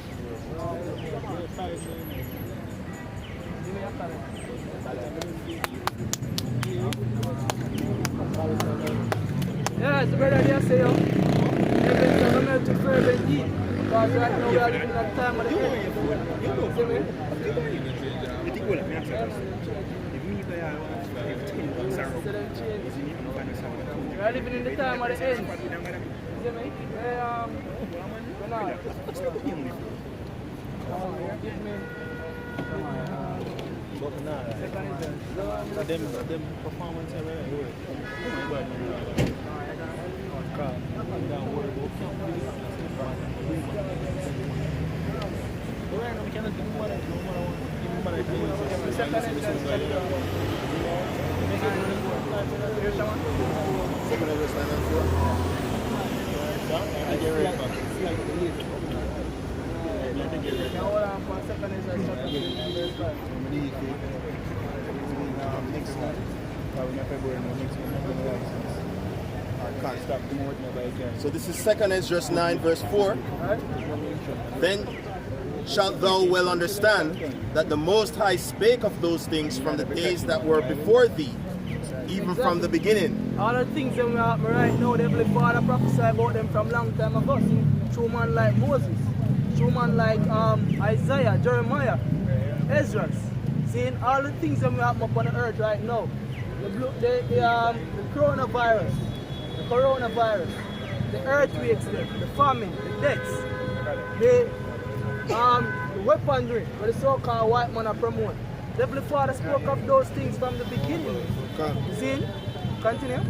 Yeah, it's better than say, I'm not too fervent deep. Because right now we are living at time of the end. See me? We are living in the time of the end. See me? Them performance So this is 2nd Ezra 9 verse 4. Then shalt thou well understand that the Most High spake of those things from the days that were before thee, even from the beginning. All the things that we are right now, the Heavenly Father prophesied about them from long time ago. Through man like Moses, through man like Isaiah, Jeremiah, Ezra. Seeing all the things that we have up on the earth right now. The coronavirus, the earthquakes, the famine, the deaths, the weaponry, where the so-called white man are promoting. The Heavenly Father spoke of those things from the beginning. See? Continue.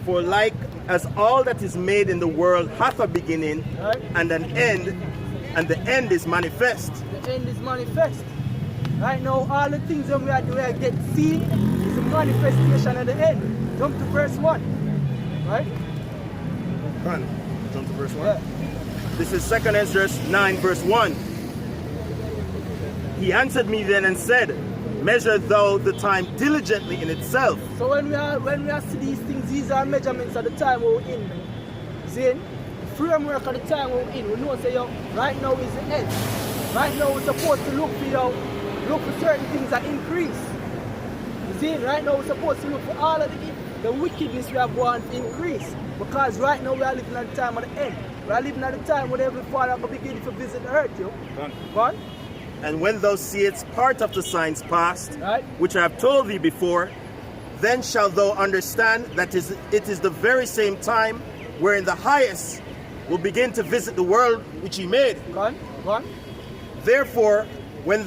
For like as all that is made in the world hath a beginning, Right. and an end, and the end is manifest. The end is manifest. Right now, all the things that we are get seen is a manifestation of the end. Jump to verse 1. Right? Jump to verse 1. Yeah. This is 2nd Ezra 9 verse 1. He answered me then and said, measure thou the time diligently in itself. So when we are see these things, these are measurements of the time we're in. See? The framework of the time we're in. We know say right now is the end. Right now we're supposed to look for certain things that increase. You see? Right now we're supposed to look for all of the wickedness we have going to increase. Because right now we are living at the time of the end. We are living at the time when every father will begin to visit the earth. Go on. And when thou seest part of the signs past, Right. which I have told thee before, then shalt thou understand that it is the very same time wherein the highest will begin to visit the world which he made. Go on. Go on. Therefore, where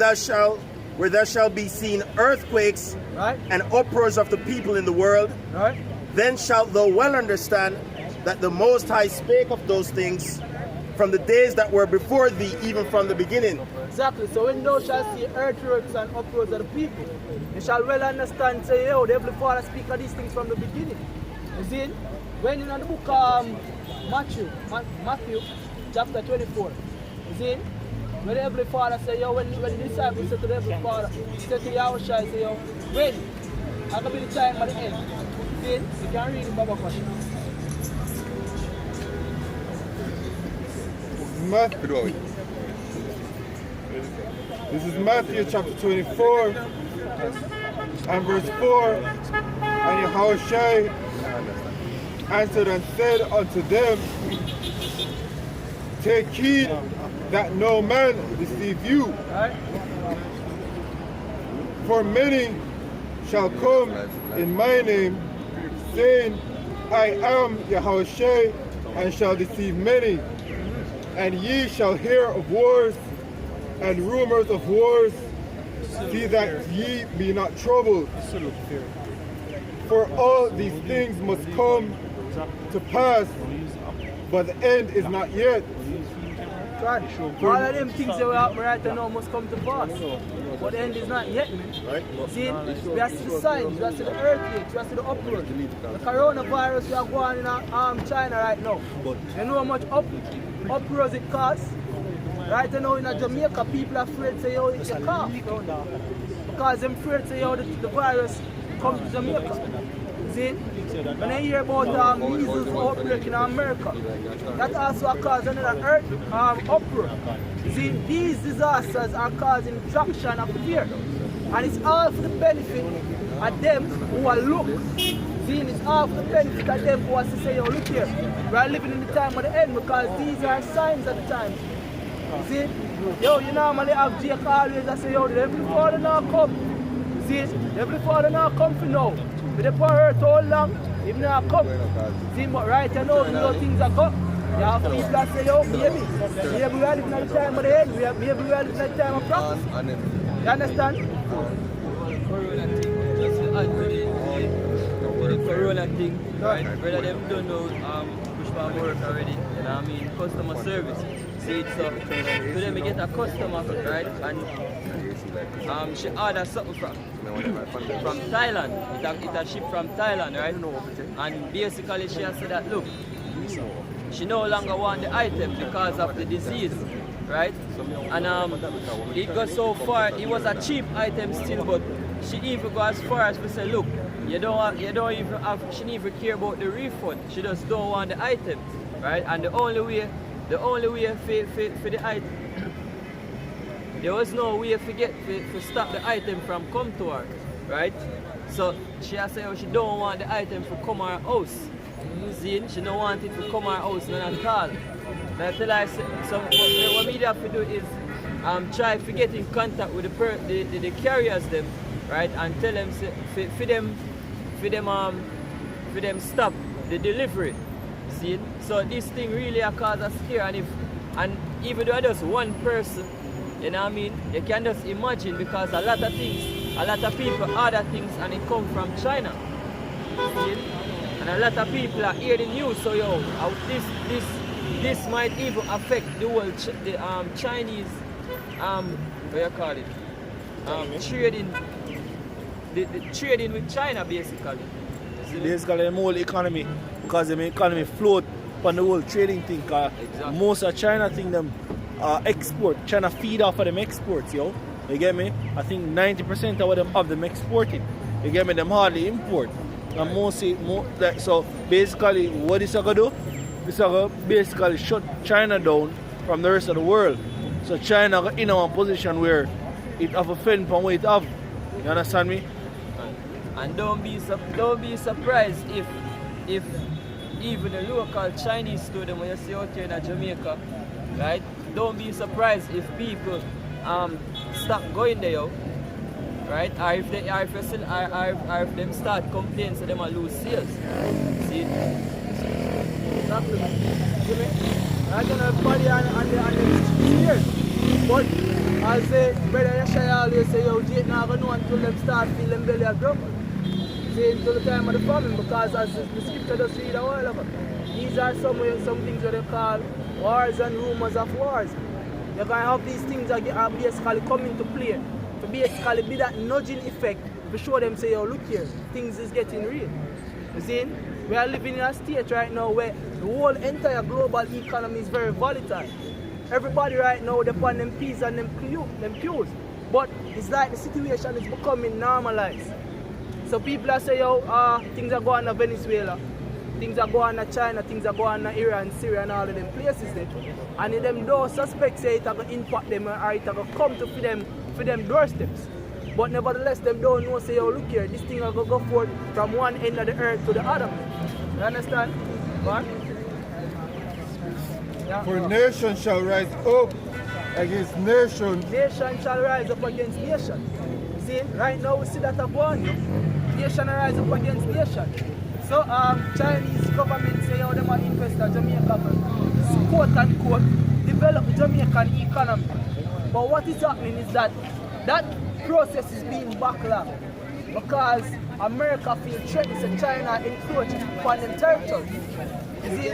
there shall be seen earthquakes Right. and uproars of the people in the world, Right. then shalt thou well understand that the Most High spake of those things from the days that were before thee, even from the beginning. Exactly. So when thou shalt see earthquakes and uproars of the people, you shall well understand, say, the Heavenly Father speak of these things from the beginning. You see? When in the book of Matthew chapter 24, you see? When the Heavenly Father say, when the disciples said to the Heavenly Father, said to Yahushua, say, when? I'm going to be the time at the end. You see? You can read in Baba question. This is Matthew chapter 24 and verse 4. And Yahushua answered and said unto them, take heed that no man deceive you. Right? For many shall come in my name, saying, I am Yahushua, and shall deceive many. And ye shall hear of wars and rumors of wars. See that ye be not troubled. For all these things must come to pass, but the end is not yet. God, all of them things that we have right now must come to pass. But the end is not yet, man. Right? See, we have to see the signs, we have to see the earthquakes, we have to see the uproar. The coronavirus we are going in China right now. You know how much uproars it causes? Right now in Jamaica, people are afraid to say, it's a cough down there. Because they're afraid to say, the virus comes to Jamaica. See, when I hear about measles outbreak in America, that also causes another earth uproar. See, these disasters are causing destruction of fear. And it's all for the benefit of them who are look. See, it's all for the benefit of them who are to say, yo, look here, we are living in the time of the end because these are signs of the times. See, yo, you normally have Jake always I say, yo, the Heavenly Father now come. See, the Heavenly Father now come for now. With the power earth all long, he now come. See, but right now, you know things are come. You have people that say, yo, maybe we are living at the time of the end, maybe we are living at the time of practice. You understand? Corona thing, right? Brother, them don't know push for work already. You know what I mean? Customer service. See it so them we get a customer, right? And she ordered something from Thailand. It a ship from Thailand, right? And basically she has said that look, she no longer want the item because of the disease, right? And it got so far, it was a cheap item still, but she even go as far as to say, look, you don't even have, she didn't even care about the refund. She just don't want the item, right? And the only way for the item, there was no way to stop the item from come to her, right? So she has said, oh, she don't want the item to come to her house. See, she don't want it to come to her house, none at all. And I tell her, so what we have to do is try to get in contact with the carriers them, right, and tell them for them stop the delivery. See, so this thing really causes a scare, and even though just one person, you know what I mean, you can just imagine because a lot of people order things and it come from China. See? And a lot of people are hearing the news, so yo, this might even affect the whole Chinese what you call it? Trading the trading with China basically. Basically the whole economy, because the economy float on the whole trading thing. Exactly. Most of China thing them export. China feed off of them exports, yo. You get me? I think 90% of them exporting. You get me? Them hardly import. And so basically what is going to do? It's going to basically shut China down from the rest of the world. So China in a position where it have a fend from what it have. You understand me? And don't be surprised if even the local Chinese student when you see out here in Jamaica, right? Don't be surprised if people stop going there, right? Or if them start complaining, so they might lose sales. See? Exactly. I don't know everybody on the stairs. But as Brother Yeshaya always say, yo, Jake not going to know until them start feeling belly a grumble. See, until the time of the famine, because as the scripture does read a while ago, these are some things that they call wars and rumors of wars. You're going to have these things that are basically come into play to basically be that nudging effect to show them, say, yo, look here, things is getting real. You see, we are living in a state right now where the whole entire global economy is very volatile. Everybody right now, they're on them P's and them Q's. But it's like the situation is becoming normalized. So people are saying, yo, things are going to Venezuela, things are going to China, things are going to Iran, Syria, and all of them places there. And if them don't suspect say it's going to impact them or it's going to come to for them doorsteps. But nevertheless, them don't know, say, yo, look here, this thing is going to go forward from one end of the earth to the other. You understand? What? Yeah. For nation shall rise up against nation. Nation shall rise up against nation. See, right now we see that going. Nation rise up against nation. So Chinese government say how they might invest in Jamaica, quote unquote, develop the Jamaican economy. But what is happening is that process is being backlogged because America feels threatened to China encroaching upon them territory. You see?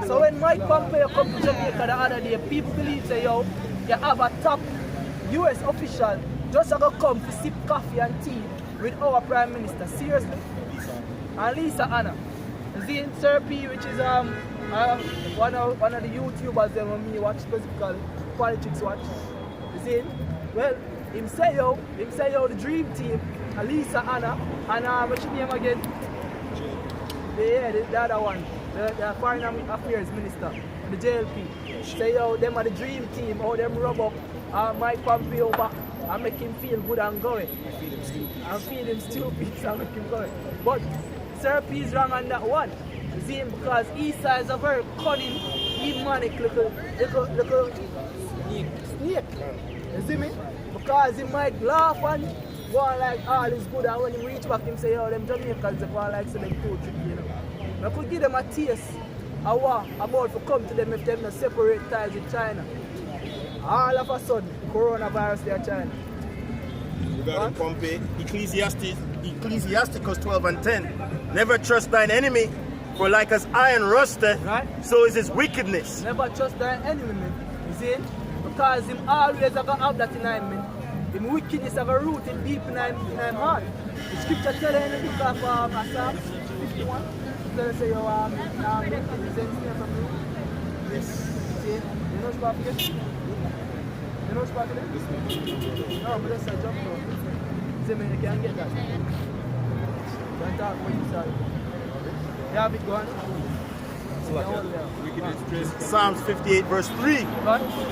So when Mike Pompeo come to Jamaica the other day, people believe say, yo, you have a top US official just to come to sip coffee and tea with our Prime Minister. Seriously? And Lisa Anna. You see, Sir P, which is one of the YouTubers that me watch specifically, Politics Watch. You see? Well, him say yo, the dream team, Lisa Anna, and what's your name again? Yeah, the other one, the Foreign Affairs Minister, the JLP. Say, yo, them are the dream team, how them rub up Mike Pompeo back and make him feel good and going. And feel him stupid and make him going. But Sir P is wrong on that one. You see him, because Esau is a very cunning, demonic little snake. You see me? Because he might laugh and go on like all is good, and when he reach back him say, yo, them Jamaicans they go on like so them too tricky, you know. I could give them a taste of what about to come to them if them not separate ties with China. All of a sudden, coronavirus there China. Regarding Pompey, Ecclesiasticus 12 and 10. Never trust thine enemy, for like as iron rusteth, right, so is his wickedness. Never trust thine enemy, man. You see? Because him always have that in him, man. Him wickedness have a root in deep in him heart. The scripture tell you in the book of Psalm 51. Tell us say you wickedness and sin from you. Yes. See? You know what's about to get? You know what's about to get? No, but that's a jump now. See me, you can't get that. Don't talk what you say. You have it going? Psalms 58 verse 3.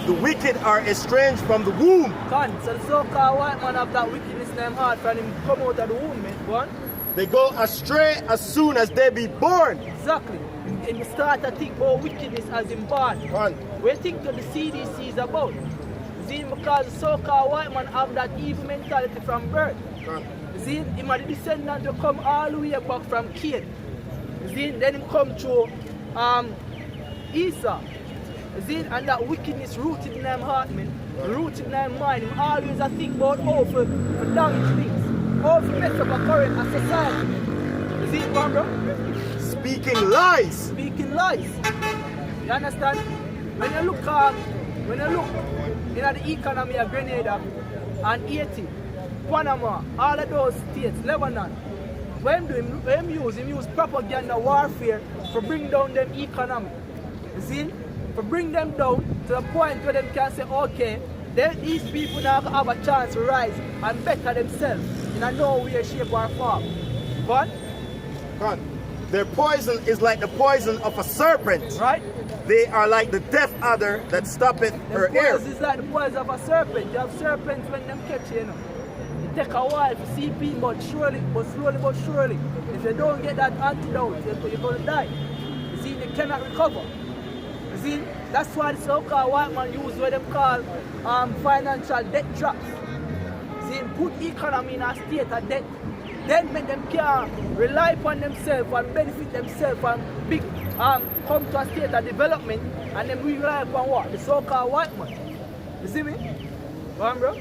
The wicked are estranged from the womb. So the so-called white man have that wickedness in them heart from him come out of the womb, man. Go on. They go astray as soon as they be born. Exactly. In the start, I think about wickedness as in born. We think that the CDC is about. See, because the so-called white man have that evil mentality from birth. See, him are the descendant to come all the way back from Cain. See, then him come to Esau. See, and that wickedness rooted in them heart, man. Rooted in them mind. Him always a think about how for damage things. How to mess up a current society. See it, bro? Speaking lies. Speaking lies. You understand? When you look in the economy of Grenada and Haiti, Panama, all of those states, Lebanon, when him use propaganda warfare to bring down them economy. You see? To bring them down to the point where they can say, okay, these people now have a chance to rise and better themselves in a no way, shape or form. But their poison is like the poison of a serpent. Right? They are like the deaf adder that stoppeth her ear. It's like the poison of a serpent. You have serpents when them catch you, you know. It take a while to see people, but slowly but surely, if you don't get that antidote, you're going to die. You see, they cannot recover. You see, that's why the so-called white man use what them call financial debt traps. See, put economy in a state of debt. Then make them can rely upon themselves and benefit themselves and big come to a state of development, and then we rely upon what? The so-called white man. You see me? Go on, bro.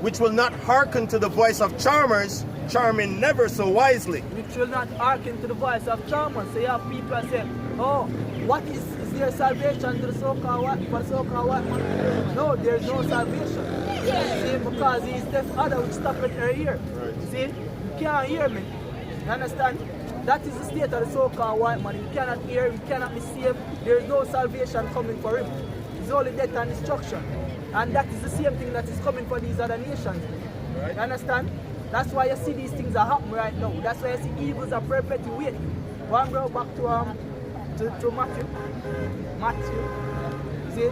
Which will not hearken to the voice of charmers, charming never so wisely. Which will not hearken to the voice of charmers. So you have people that say, oh, what is there salvation to the so-called white man? No, there is no salvation. See, because he is deaf other which stop at her ear. Right. See, you can't hear me. You understand? That is the state of the so-called white man. You cannot hear him, you cannot be saved. There is no salvation coming for him. It's only death and destruction. And that is the same thing that is coming for these other nations. Right. You understand? That's why you see these things are happening right now. That's why you see evils are perpetuating. One bro, back to Matthew. See?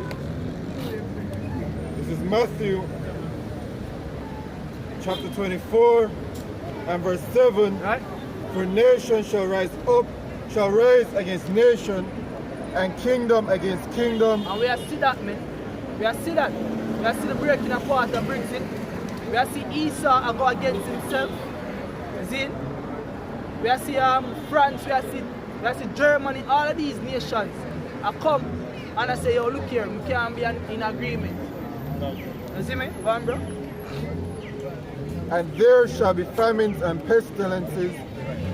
This is Matthew chapter 24 and verse 7. Right. For nation shall rise against nation, and kingdom against kingdom. And we have see that, man. We have see that. We have see the breaking apart of Brexit. We have see Esau go against himself. You see? We have see France, we have see Germany, all of these nations are come and I say, yo, look here, we can't be in agreement. You see me? Go on, bro. And there shall be famines and pestilences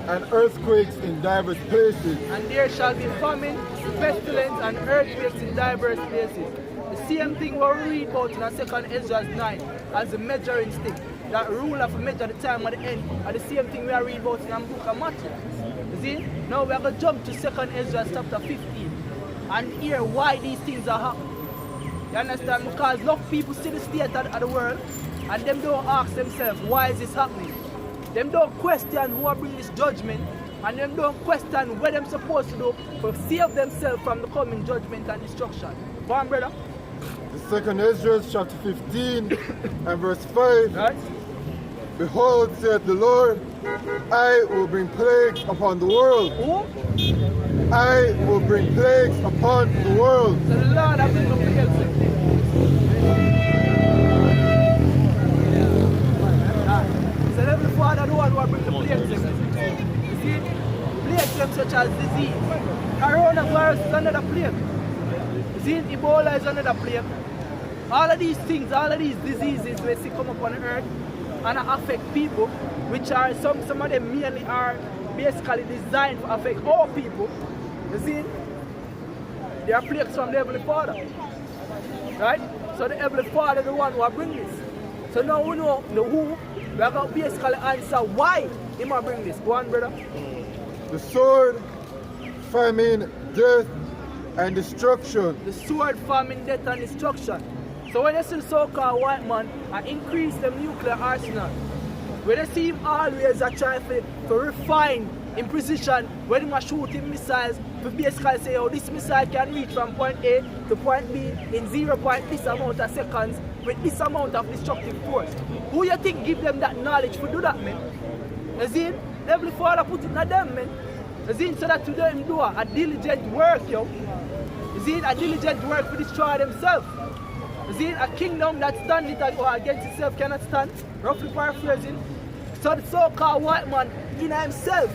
and earthquakes in diverse places. And there shall be famine, pestilence, and earthquakes in diverse places. The same thing we read about in 2 Ezra 9 as the measuring stick. That rule of measure the time at the end. And the same thing we are reading about in the book of Matthew. You see? Now we are going to jump to 2 Ezra chapter 15 and hear why these things are happening. You understand? Because look, people see the state of the world and them don't ask themselves, why is this happening? them don't question who are bring this judgment, and them don't question what them supposed to do to save themselves from the coming judgment and destruction. Go on, brother. The second Ezra chapter 15 and verse 5. Right? Behold, saith the Lord, I will bring plagues upon the world. Who? I will bring plagues upon the world. So the Lord has been looking at So Heavenly Father, the one who will bring the plagues. You see, plagues such as disease. Coronavirus is another plague. You see, Ebola is another plague. All of these things, all of these diseases we see come upon earth and affect people, which are some of them mainly are basically designed to affect all people. You see, they are plagues from the Heavenly Father. Right? So the Heavenly Father is the one who will bring this. So now we know the who, we are going to basically answer why he might bring this. Go on, brother. The sword, famine, death, and destruction. The sword, famine, death, and destruction. So when you see the so-called white man increase the nuclear arsenal, when you see him always try to refine in precision, when he shoot him missiles, to basically say, oh, this missile can reach from point A to point B in 0. This amount of seconds with this amount of destructive force. Who you think give them that knowledge to do that, man? You see, the Heavenly Father put it in them, man. You see, so that to them do a diligent work, yo. You see, a diligent work to destroy themselves. You see, a kingdom that stands against itself cannot stand. Roughly paraphrasing. So the so-called white man in himself,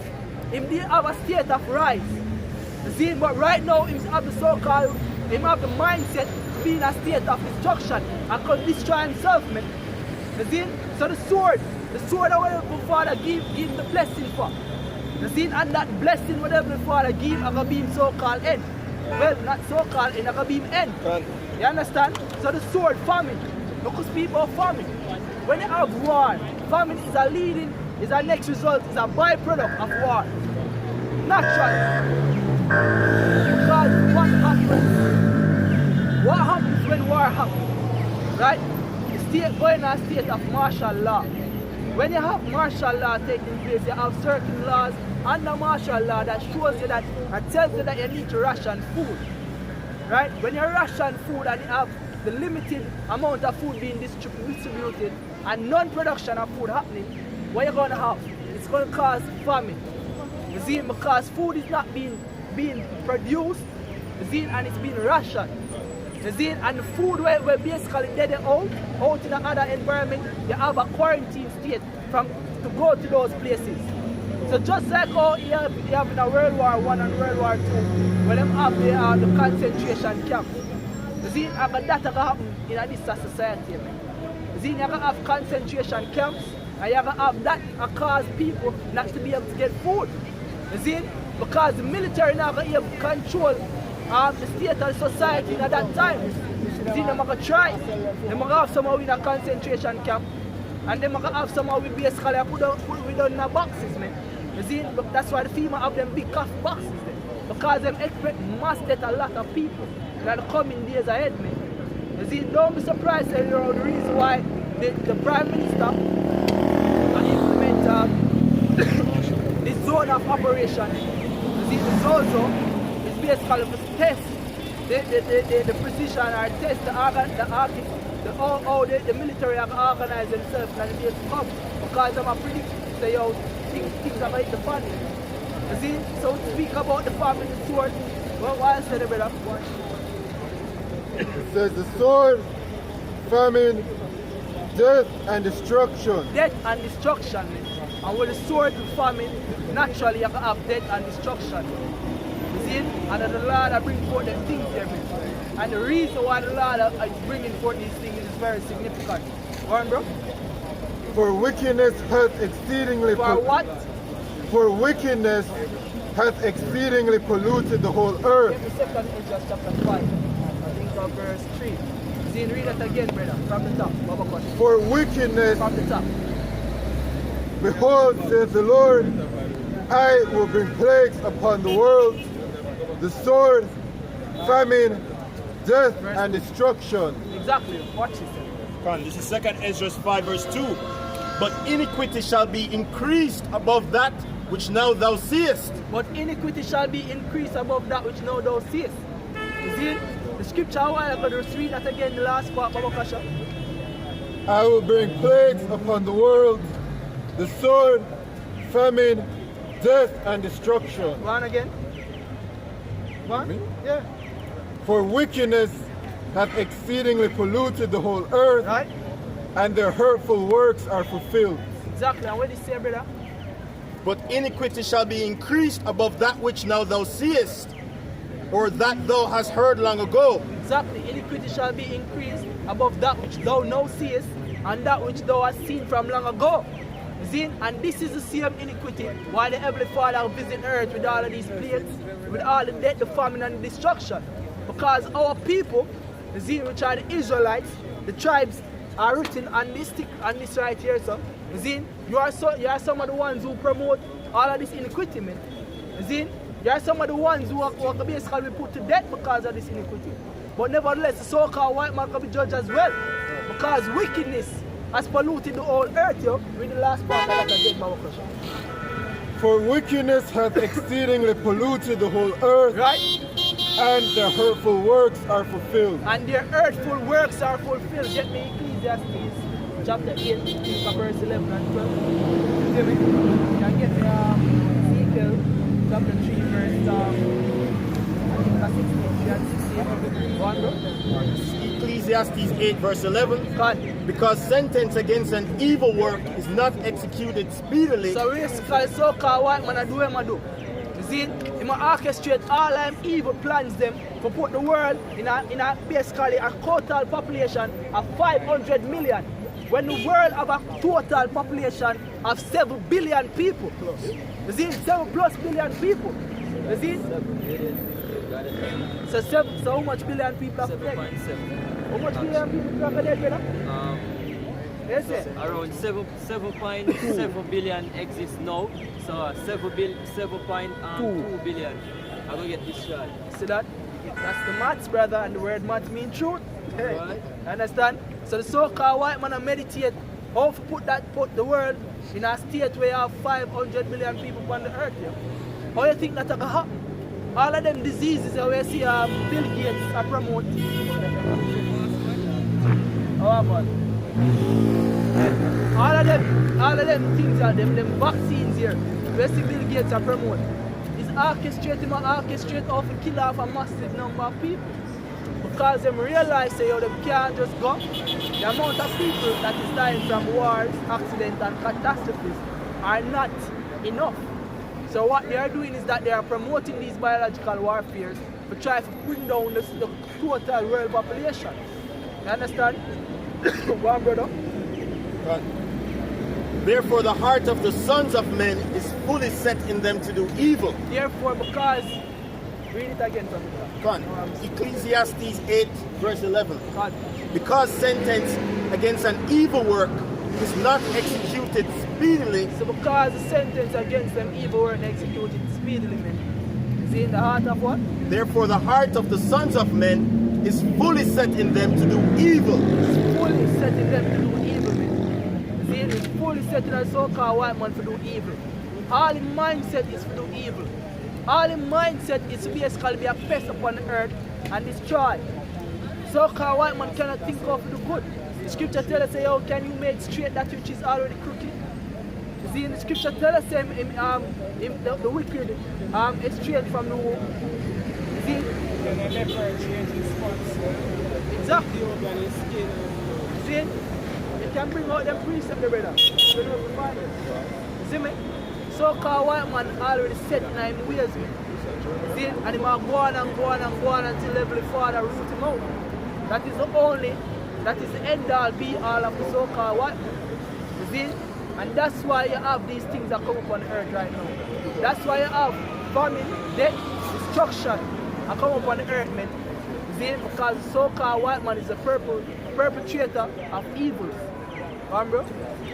him did have a state of rise. You see, but right now him have the so-called, him have the mindset to be in a state of destruction and could destroy himself, man. You see? So the sword that whatever Father give him the blessing for. You see, and that blessing whatever Father give are gonna be him so-called end. Well, not so-called end, are gonna be him end. You understand? So the sword, famine. Because people are famine. When you have war, famine is a next result, is a byproduct of war. Naturally. Because what happens when war happens? Right? The state going in a state of martial law. When you have martial law taking place, you have certain laws under martial law that shows you that and tells you that you need to ration food. Right? When you ration food and you have the limited amount of food being distributed and non-production of food happening, what you're going to have? It's going to cause famine. You see, because food is not being produced, you see, and it's being rationed. You see, and the food we're basically dead out in another environment, you have a quarantine state to go to those places. So just like how you have in a World War I and World War II, when them have the concentration camps. You see, that will happen in this society. You see, you have concentration camps, and you have that cause people not to be able to get food. You see, because the military now going to control the state and society at that time. You see, they're going to try. They're going to have someone in a concentration camp, and they're going to have someone we basically put down in the boxes, man. You see, that's why the FEMA have them big cough boxes there. Because they expect mass death a lot of people in the coming days ahead, man. You see, don't be surprised that the reason why the Prime Minister implement this zone of operation. You see, the zone is basically to test the precision or test how the military have organized themselves and the days to come. Because I'm predict say yo, things are going to fun. You see, so to speak about the farm and the sword, well, what else said it, brother? It says the sword, famine, death and destruction. Death and destruction. And with the sword and famine, naturally you can have death and destruction. You see? And the Lord will bring forth them things there. And the reason why the Lord is bringing forth these things is very significant. Warren, bro? For wickedness hath exceedingly For wickedness hath exceedingly polluted the whole earth. Get the 2 Ezra chapter 5. I think of verse 3. See, read that again, brother, from the top. For wickedness, from the top. Behold, says the Lord, I will bring plagues upon the world, the sword, famine, death, and destruction. Exactly. Watch this. This is 2 Ezra 5 verse 2. But iniquity shall be increased above that which now thou seest. But iniquity shall be increased above that which now thou seest. You see, the scripture a while ago, just read that again, the last part, Baba Kasha. I will bring plagues upon the world, the sword, famine, death, and destruction. Go on again. Go on? Me? Yeah. For wickedness hath exceedingly polluted the whole earth, Right? and their hurtful works are fulfilled. Exactly. And what did he say, brother? But iniquity shall be increased above that which now thou seest, or that thou hast heard long ago. Exactly. Iniquity shall be increased above that which thou now seest, and that which thou hast seen from long ago. You see? And this is the same iniquity why the Heavenly Father visit earth with all of these plagues, with all the death, the famine, and the destruction. Because our people, you see, which are the Israelites, the tribes, are written on this stick, on this right here, so. You see? You are some of the ones who promote all of this iniquity, man. You see? You are some of the ones who are basically be put to death because of this iniquity. But nevertheless, the so-called white man can be judged as well. Because wickedness has polluted the whole earth, yo. Read the last part of that again, Baba Kasha. For wickedness hath exceedingly polluted the whole earth, Right? and their hurtful works are fulfilled. And their earthful works are fulfilled. Get me Ecclesiastes chapter 8, verse 11 and 12. You see me? You can get me Ezekiel chapter 3, verse I think 16 and 16. Go on, bro. Ecclesiastes 8 verse 11. God. Because sentence against an evil work is not executed speedily. So basically, so-called white man, I do him, I do. You see, he might orchestrate all them evil plans them to put the world in a basically a total population of 500 million. When the world have a total population of 7 billion people. You see, 7+ billion people. You see? So how much billion people are dead? 7.7. How much billion people are dead, brother? Yes, sir. Around 7.7 billion exists now. So 7.2 billion. I'm going to get destroyed. See that? That's the maths, brother, and the word maths means truth. Right. Understand? So the so-called white man meditate how to put the world in a state where you have 500 million people on the earth. Yeah? How you think that can happen? All of them diseases that we see Bill Gates are promote. Oh man. All of them things are them vaccines here. We see Bill Gates are promote. He's orchestrating how to kill off a massive number of people. Because them realize that them can't just go. The amount of people that is dying from wars, accidents and catastrophes are not enough. So what they are doing is that they are promoting these biological warfares to try to bring down the total world population. You understand? Go on, brother. Therefore the heart of the sons of men is fully set in them to do evil. Therefore, because... Read it again from the Come on. Ecclesiastes 8 verse 11. God. Because sentence against an evil work is not executed speedily. So because the sentence against them evil were executed speedily, man. Is it in the heart of what? Therefore the heart of the sons of men is fully set in them to do evil. It's fully set in them to do evil, man. See, it's fully set in a so-called white man to do evil. All in mindset is to do evil. All in mindset is to basically be a pest upon the earth and destroy. So-called white man cannot think of the good. The scripture tells us, yo, can you make straight that which is already crooked? You see, in the scripture tells us the wicked is straight from the womb. You see? Exactly. You see? You can bring out them precepts, brother. You know, you see me? So-called white man already set in him ways, man. See? And he might go on until Heavenly Father root him out. That is the end all be all of the so-called white man. You see? And that's why you have these things that come up on earth right now. That's why you have famine, death, destruction that come up on earth, man. You see? Because the so-called white man is a perpetrator of evils. Remember?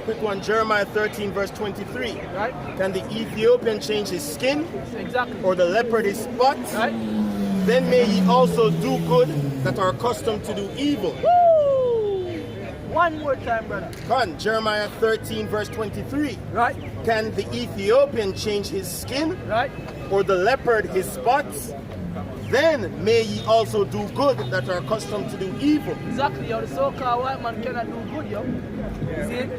Quick one, Jeremiah 13 verse 23. Right? Can the Ethiopian change his skin? Exactly. Or the leopard his spots? Right? Then may ye also do good that are accustomed to do evil. Woo! One more time, brother. Con, Jeremiah 13 verse 23. Right? Can the Ethiopian change his skin? Right? Or the leopard his spots? Then may ye also do good that are accustomed to do evil. Exactly, yo. The so-called white man cannot do good, yo. See?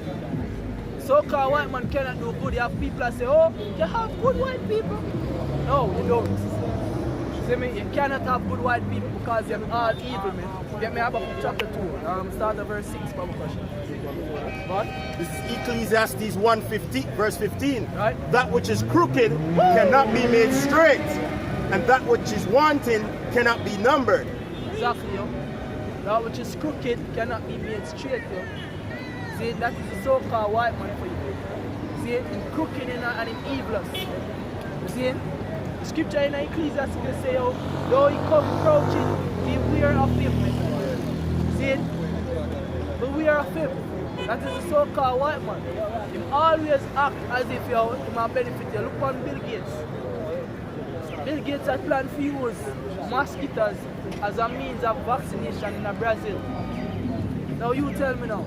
So-called white man cannot do good. You have people that say, oh, you have good white people. No, you don't. See me? You cannot have good white people because they're all evil, man. Get me Habakkuk chapter 2. Start at verse 6, Bible question. What? This is Ecclesiastes 1:15, verse 15. Right. That which is crooked cannot be made straight, and that which is wanting cannot be numbered. Exactly, yo. That which is crooked cannot be made straight, yo. See, that is the so-called white man for you. See, in crooked and in evilness. You see? The scripture in Ecclesiastes will say, yo, though he come crouching, beware of him. See? Beware of him. That is the so-called white man. He always act as if he might benefit you. Look on Bill Gates. Bill Gates had planned to use mosquitoes as a means of vaccination in Brazil. Now you tell me now,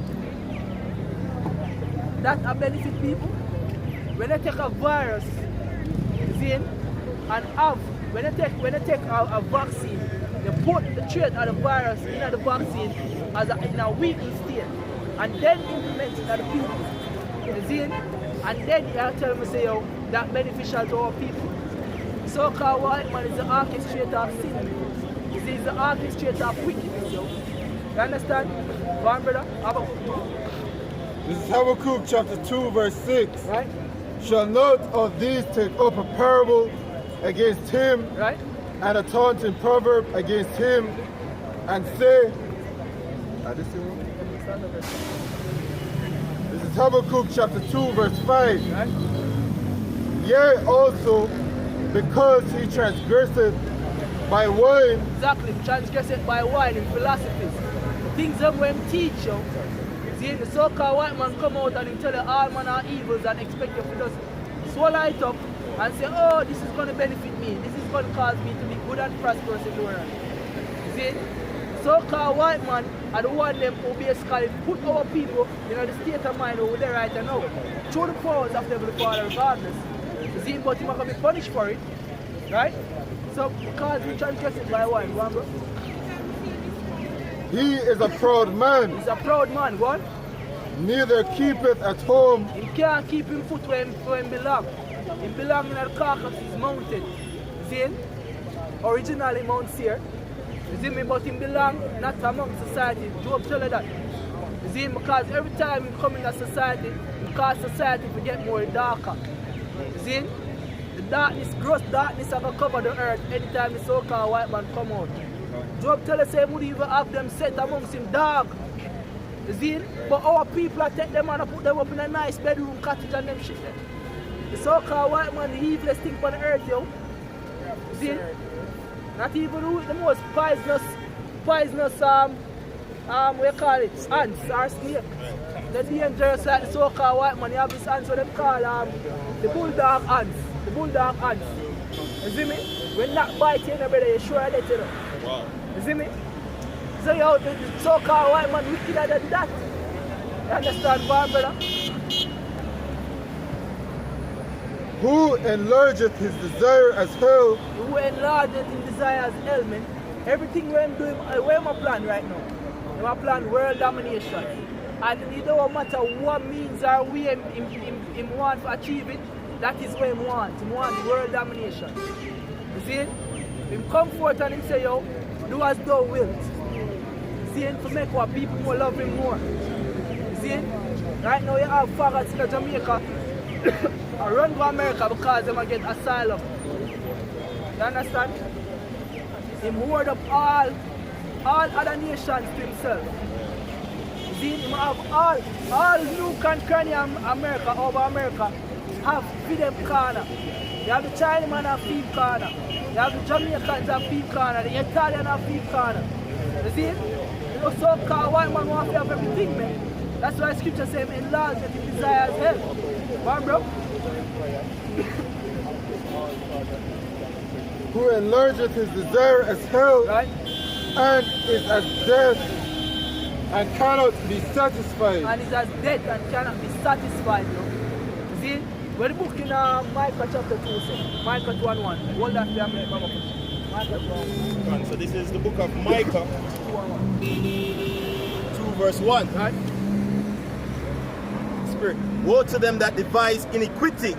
that a benefit people? When they take a virus, see, and have, when they take a vaccine, they put the trait of the virus in the vaccine as in a weakened state, and then implement it at the people. You see? And then you tell me, say, yo, that beneficial to our people. So-called white man is the orchestrator of sin. You see, he's the orchestrator of wickedness, yo. You understand? Go on, brother. This is Habakkuk chapter 2 verse 6. Right? Shall not of these take up a parable against him, right? And a taunting proverb against him, and say, this is Habakkuk chapter 2 verse 5. Right? Yea, also, because he transgresseth by wine. Exactly, transgresseth by wine in philosophies. The things that when teach you. See, the so-called white man come out and he tell you all manner of evils and expect you to just swallow it up and say, oh, this is going to benefit me. This is going to cause me to be good and prosperous in the world. See, the so-called white man are the one them who basically put our people in the state of mind over there right now. Through the powers of the Heavenly Father regardless. See, but he's not going to be punished for it. Right? So, because we transgress it by wine, go on, bro. He is a proud man. He's a proud man, go on. Neither keepeth at home. He can't keep him foot where he belong. He belong in the Caucasus mountain. See? Originally Mount Seir. You see me? But he belong not among society. Job tell you that. You see? Because every time he come in a society, he cause society to get more darker. You see? The darkness, gross darkness are going to cover the earth anytime the so-called white man come out. Job tell us he would even have them set amongst him dog. You see? But our people are take them and put them up in a nice bedroom cottage and them shit. The so-called white man, the evilest thing on the earth, yo. You see? Not even the most poisonous, what you call it, ants or snake. They're dangerous like the so-called white man. You have this ants what them call the bulldog ants. The bulldog ants. You see me? When that bite you, brother, you sure that you know. Wow. You see me? So yo, the so-called white man wickeder than that. You understand, brother? Who enlargeth his desire as hell. Who enlargeth his desire as hell, man. Everything we're doing, where am I plan right now? I'm plan world domination. And it don't matter what means or way him want to achieve it, that is what he wants. He wants world domination. You see? Him come forth and him say, yo, do as thou wilt. See, to make our people more love him more. You see? Right now you have faggots in Jamaica I run to America because they get asylum. You understand? He hoard up all other nations to himself. You see, him have all nook and cranny America over America have freedom corner. You have the Chinaman have feed corner. You have the Jamaicans have feed corner. The Italian have feed corner. You see? You know, so-called white man want to have everything, man. That's why scripture says him enlarge that he desires hell. One, bro? Who enlargeth his desire as hell, right? And is as death and cannot be satisfied. And is as dead and cannot be satisfied. You see? When the book in Micah chapter 2 says, Micah 2:1. Hold that there, Micah 2:1. So this is the book of Micah 2 verse 1. Right? Spirit. Woe to them that devise iniquity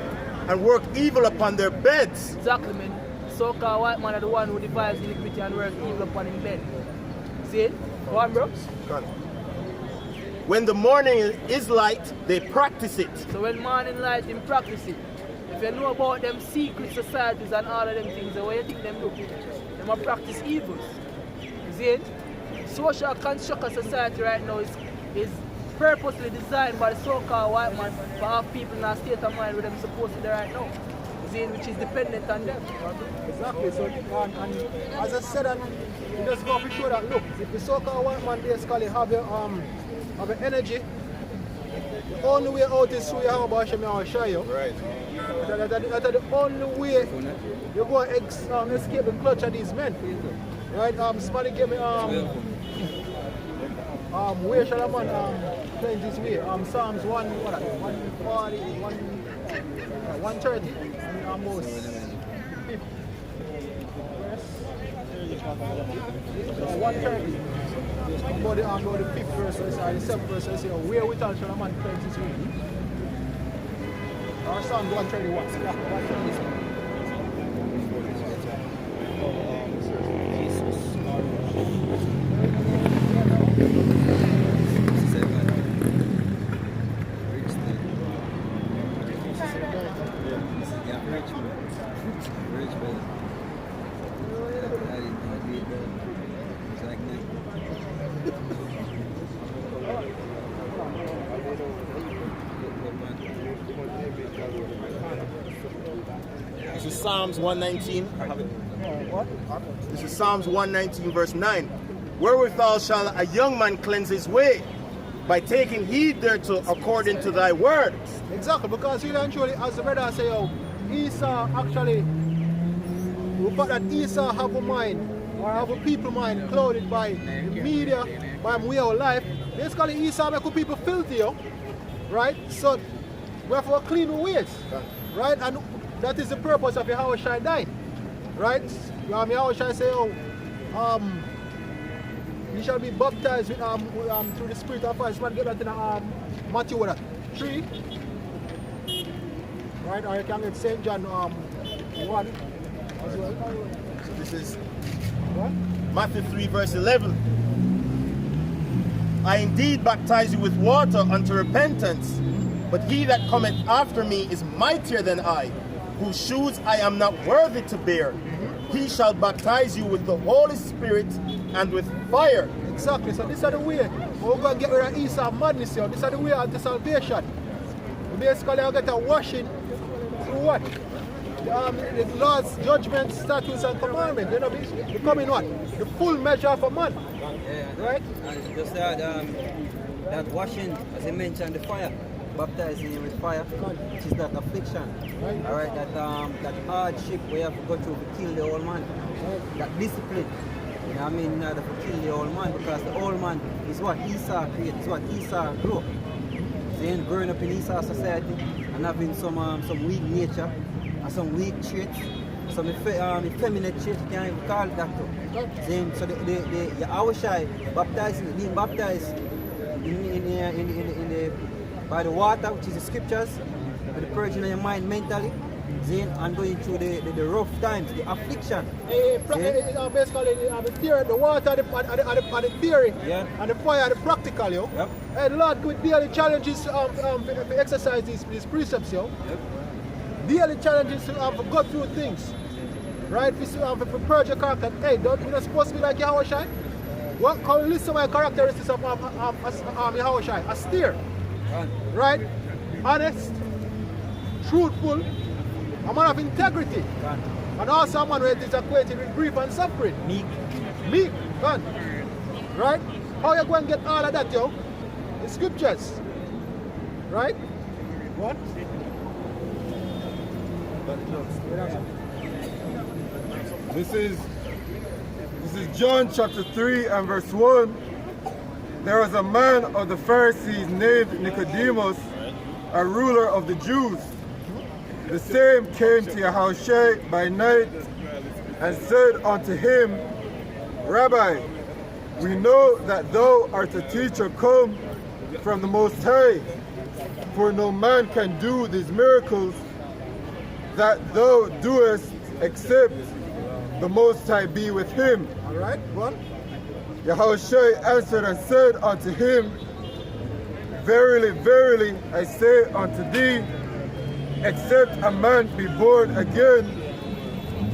and work evil upon their beds. Exactly, man. So-called white man are the one who devises iniquity and works evil upon his bed. See it? Go on, bro. When the morning is light, they practice it. So when morning light, them practice it. If you know about them secret societies and all of them things, the way you think them do, them are practice evils. You see it? Social construct of society right now is purposely designed by the so-called white man for have people in a state of mind where them supposed to be right now. You see, which is dependent on them. Exactly. So and as I said, and it just go to show that look, if the so-called white man basically have your have an energy, the only way out is through your about Hashem and show you. Right. That's the only way you go escape the clutch of these men. Right? Somebody gave me where shall a man playing this way? Psalms 140, 130, and almost 50. 130. About the 5th verse, or the 7th verse, I say, where we shall a man playing this way? Or Psalms 131. Yeah, 131. This is Psalms 119. This is Psalms 119 verse 9. Wherewithal shall a young man cleanse his way? By taking heed thereto according to thy word. Exactly, because eventually, as the brother say, Esau actually, the fact that Esau have a mind, or have a people mind clouded by the media, by way of life, basically Esau make people filthy, right? So we have to clean the ways, right? And that is the purpose of Yahushua dying, right? Yahushua say, you shall be baptized with, through the Spirit of fire. Somebody get that in Matthew 3. Right, or you can get St. John 1 as well. So this is What? Matthew 3 verse 11. I indeed baptize you with water unto repentance, but he that cometh after me is mightier than I, whose shoes I am not worthy to bear. He shall baptize you with the Holy Spirit and with fire. Exactly, so this is the way we're going to get rid of Esau madness here. This is the way unto salvation. We basically get a washing through what? The Lord's judgment, statutes and commandments. You know, becoming what? The full measure of a man. Yeah. Right? And just that washing, as I mentioned, the fire. Baptizing you with fire, which is that affliction. Right. Alright, that hardship we have to go through to kill the old man. That discipline. You know what I mean? In order to kill the old man, because the old man is what Esau created, is what Esau grew. Then growing up in Esau society and having some weak nature and some weak traits, some effeminate traits, you can't even call it that too. Then so the Yahushua baptizing, being baptized by the water, which is the scriptures, with the purging of your mind mentally, then and going through the rough times, the affliction. Basically, the theory, the water, the theory, yeah, and the fire, the practical, yo. Yep. And Lord, with daily challenges to exercise these precepts, yo. Yep. Daily challenges to go through things, right? To purge your character. Hey, we're not supposed to be like Yahushua. What can we list some of the characteristics of Yahushua? A steer. Right? Honest, truthful, a man of integrity, and also a man who is acquainted with grief and suffering. Meek, God. Right? How you going to get all of that, yo? The scriptures. Right? What? This is John chapter 3 and verse 1. there was a man of the Pharisees named Nicodemus, a ruler of the Jews. The same came to Yahushua by night and said unto him, Rabbi, we know that thou art a teacher come from the Most High, for no man can do these miracles that thou doest except the Most High be with him. All right, go on. Yahushua answered and said unto him, Verily, verily, I say unto thee, except a man be born again,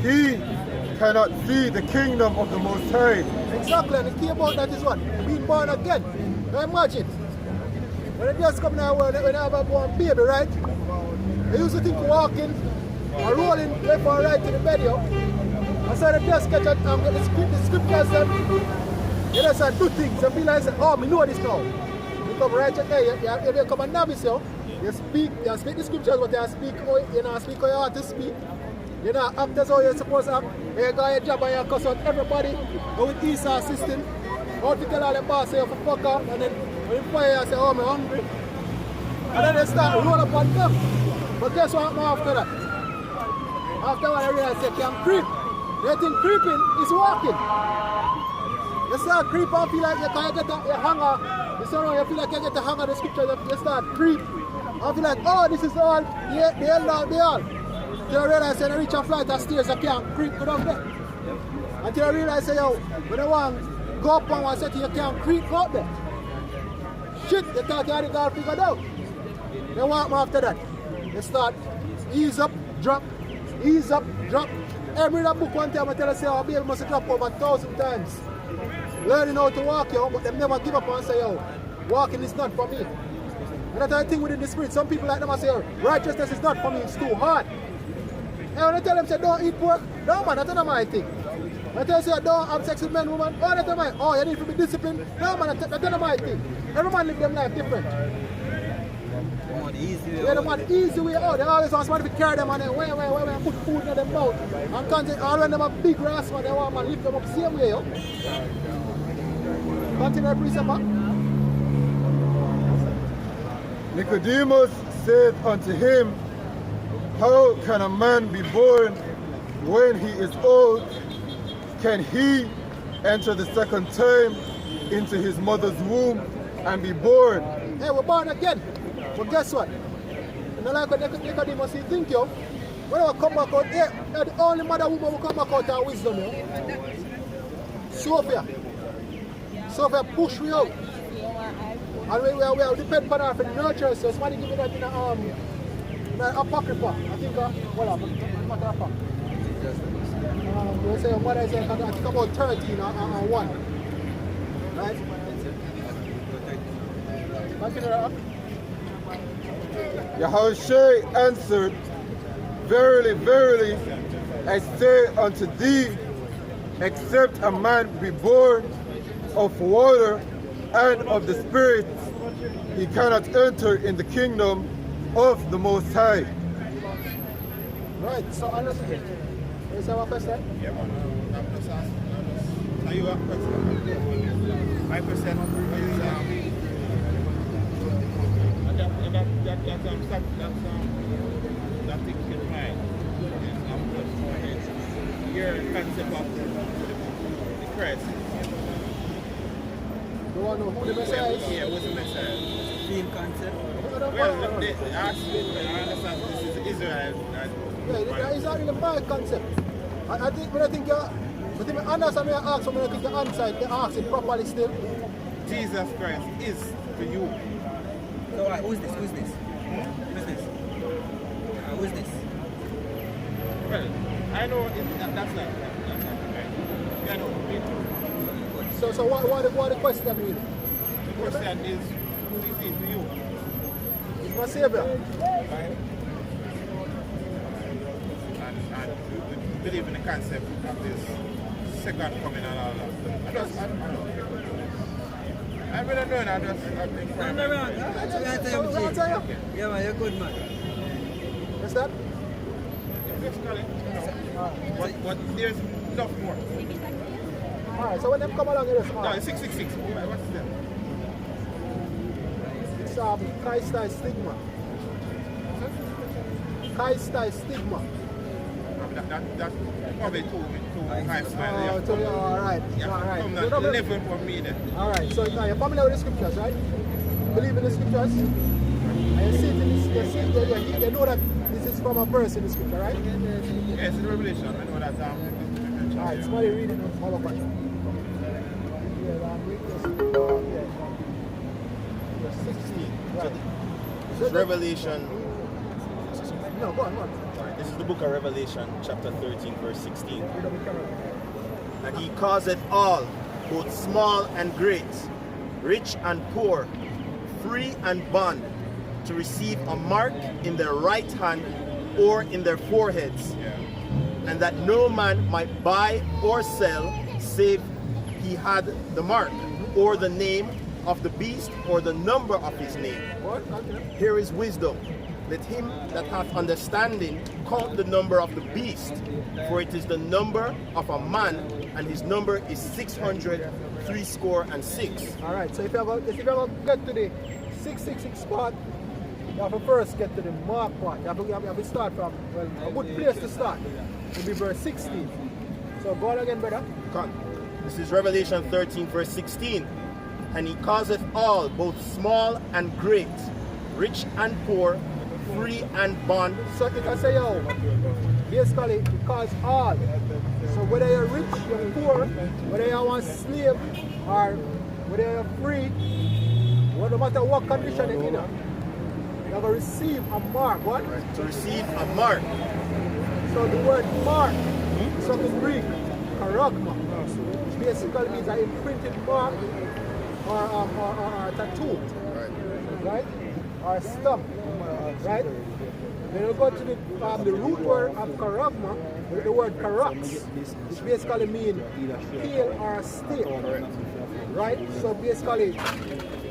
he cannot see the kingdom of the Most High. Exactly, and the key about that is what? Being born again. Now imagine, when it just come in our world, when I have a born baby, right? They used to think walking or rolling left or right to the bed, yo. And so they just catch and get the scriptures them. You just do things and feel like, oh, me know this now. You come right there, you come a novice, yo. You speak the scriptures, but you speak how you want to speak. You know, act as how you're supposed to act. You got your job and you cuss out everybody. Go with Esau system. How to tell all the boss say you for fuck up, and then when you fire you say, oh, I'm hungry. And then they start roll up on them. But guess what happened after that? After what I realized they can creep. They think creeping is walking. You start creep and feel like you can't get a hanger. You feel like you get a hanger of the scripture, you start creep. I feel like, oh, this is all, they all. Until I realize when I reach a flight of stairs, I can't creep go down there. Until I realize, yo, when I want to go up on one setting, you can't creep go up there. Shit, you thought you had it all figured out. They walk me after that. They start ease up, drop, ease up, drop. Every that book one time I tell you, say, oh, baby must drop over 1,000 times. Learning how to walk, yo, but they never give up and say, yo, walking is not for me. And that's the thing within the spirit. Some people like them and say, oh, righteousness is not for me, it's too hard. And when I tell them, say, don't eat pork, no man, that's not my thing. When I tell them, say, don't have sex with men, woman, oh, that's not my, oh, you need to be disciplined, no man, that's not my thing. Every man live their life different. They don't want the easy way out. They always want somebody to carry them and then when put food in their mouth. And content, all when them a big grass man, they want man lift them up the same way, yo. Continue to precept. Nicodemus said unto him, How can a man be born when he is old? Can he enter the second time into his mother's womb and be born? Hey, we're born again. But guess what? You know, like what Nicodemus think, yo. When we come back out, yeah, the only mother woman will come back out of wisdom, yo. Sophia push me out. And we depend on her for the nurture, so somebody give me that in a apocrypha. I think, not a fact. We say mother is I think about 13 and 1. Right? Continue. Yahushua answered, Verily, verily, I say unto thee, except a man be born of water and of the Spirit, he cannot enter in the kingdom of the Most High. Right, so understand. Is that a question? Yeah, man. I'm just asking. Are you a question? My question is, that thing in mind. Your concept of the Christ. You want to know who the Messiah is? Yeah, what's the Messiah? Theme concept. Well, they ask me, I understand this is Israel. Yeah, it's not really my concept. I think when I think you understand when I ask someone, I think you answer it, they ask it properly still. Jesus Christ is for you. So who's this? Who's this? Well, I know that's not right. I know. So what the question really? The question is, who is he to you? He's my Savior. Right? And believe in the concept of this second coming and all that. I really know that. Stand around. Yeah, man, you're a good man. What's that? But there's enough more. Alright, so when them come along here, no, it's 666. What's that? is Chi stigma. Chi stigma. That's probably too high smile. All right. Come that level for me then. All right. So now you're familiar with the scriptures, right? Believe in the scriptures. And you see it in this, you know that this is from a verse in the scripture, right? Yes, in Revelation. I know that. All right. Somebody read it. Follow back. Yeah, 16. Right. This is Revelation. No, go on. This is the book of Revelation, chapter 13, verse 16. And he causeth all, both small and great, rich and poor, free and bond, to receive a mark in their right hand or in their foreheads, and that no man might buy or sell save he had the mark, or the name of the beast, or the number of his name. Here is wisdom. Let him that hath understanding count the number of the beast, for it is the number of a man, and his number is 666. All right, so if you ever get to the 666 part, you have to first get to the mark part. You have to start from, well, a good place to start will be verse 16. So go on again, brother. Come. This is Revelation 13, verse 16. And he causeth all, both small and great, rich and poor, free and bond. So it can say, yo, basically it calls all. So whether you're rich, you're poor, whether you want slave, or whether you're free, no matter what condition you're in, you have to receive a mark. What? To receive a mark. So the word mark is from the Greek, karagma, which basically means an imprinted mark or tattoo, right? Or stump, right? Then we go to the root word of karagma, the word karax, which basically means pale or stiff, right? So basically,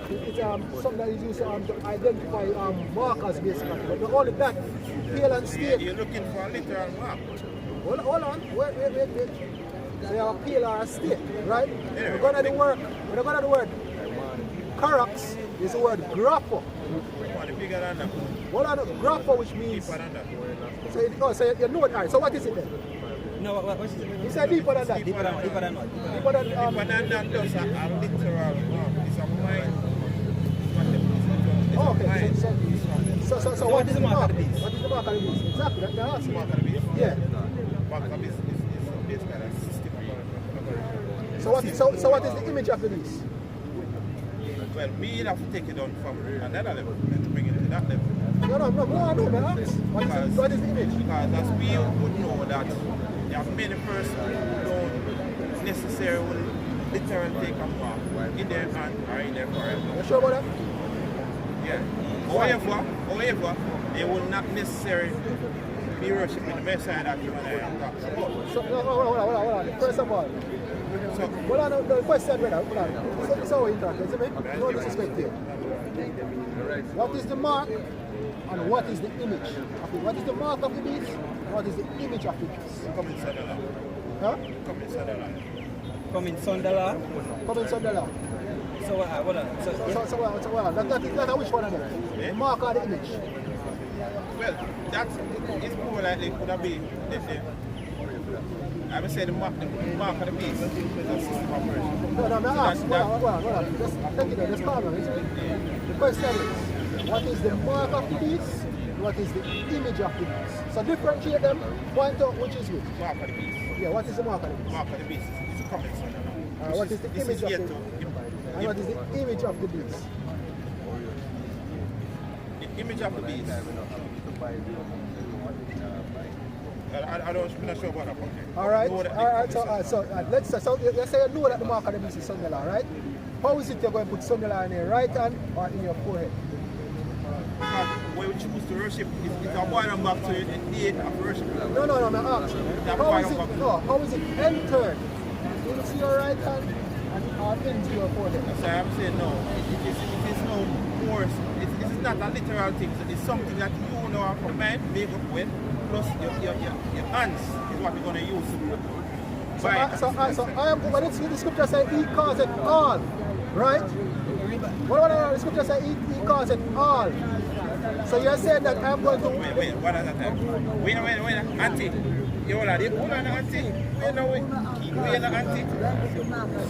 it's something that is used to identify markers, basically. But not only that, pale and stiff. You're looking for a literal mark. Hold on, wait. So you have a pale or a stick, right? We're going to the word karax is the word grapho. Bigger than that. Hold on, grapho, which means. Deeper than that. So you know it. All right, so what is it then? No, what is it? You said deeper than that. Deeper than what? Deeper than Deeper than that, just a literal mark. It's a mind. Okay, so what is the mark of the beast? What is the mark of the beast? Exactly, that's the answer. Mark of the beast? Yeah. Mark of the beast is basically a system. So what is the image of the beast? Well, we have to take it on from another level and bring it to that level. No, man. What is the image? Because as we would know that there are many persons who don't necessarily literally take a mark in their hand or in their forehead. You sure about that? Yeah. However, they will not necessarily be worshiping the Messiah that you and I am talking about. So, hold on. First of all, hold on, the question, brother. Hold on. This is how we interact, isn't it? No disrespect here. What is the mark and what is the image of it? What is the mark of the beast? What is the image of the beast? Come in Sunderland. Huh? Come in Sunderland. Come in Sunderland. Come in Sunderland. So what? That's which one of them? The mark or the image? Well, it's more likely could have been I would say the mark of the beast. That's system of version. No, I'm asking. Hold on. Just take it there. Just calm down. The question is, what is the mark of the beast? What is the image of the beast? So differentiate them. Point out which is which. Mark of the beast. Yeah, what is the mark of the beast? Mark of the beast is a comment. What is the image of the beast? And what is the image of the beast? The image of the beast. I'm not sure about that one. All right. So let's say you know that the mark of the beast is Sunderland, right? How is it you're going to put Sunderland in your right hand or in your forehead? When we choose to worship, it's a boil back to the date of worship. No, I'm asking. How is it entered into your right hand and into your forehead? So I'm saying no. It is no more. It is not a literal thing. It's something that you know of a man make up with. Plus your hands is what we're going to use. So I am, when it's in the scripture says he caused it all, right? The scripture says he calls it all. So you're saying that I'm going to... Wait, what is that time? Wait, auntie. You all are the woman, auntie. Wait, auntie.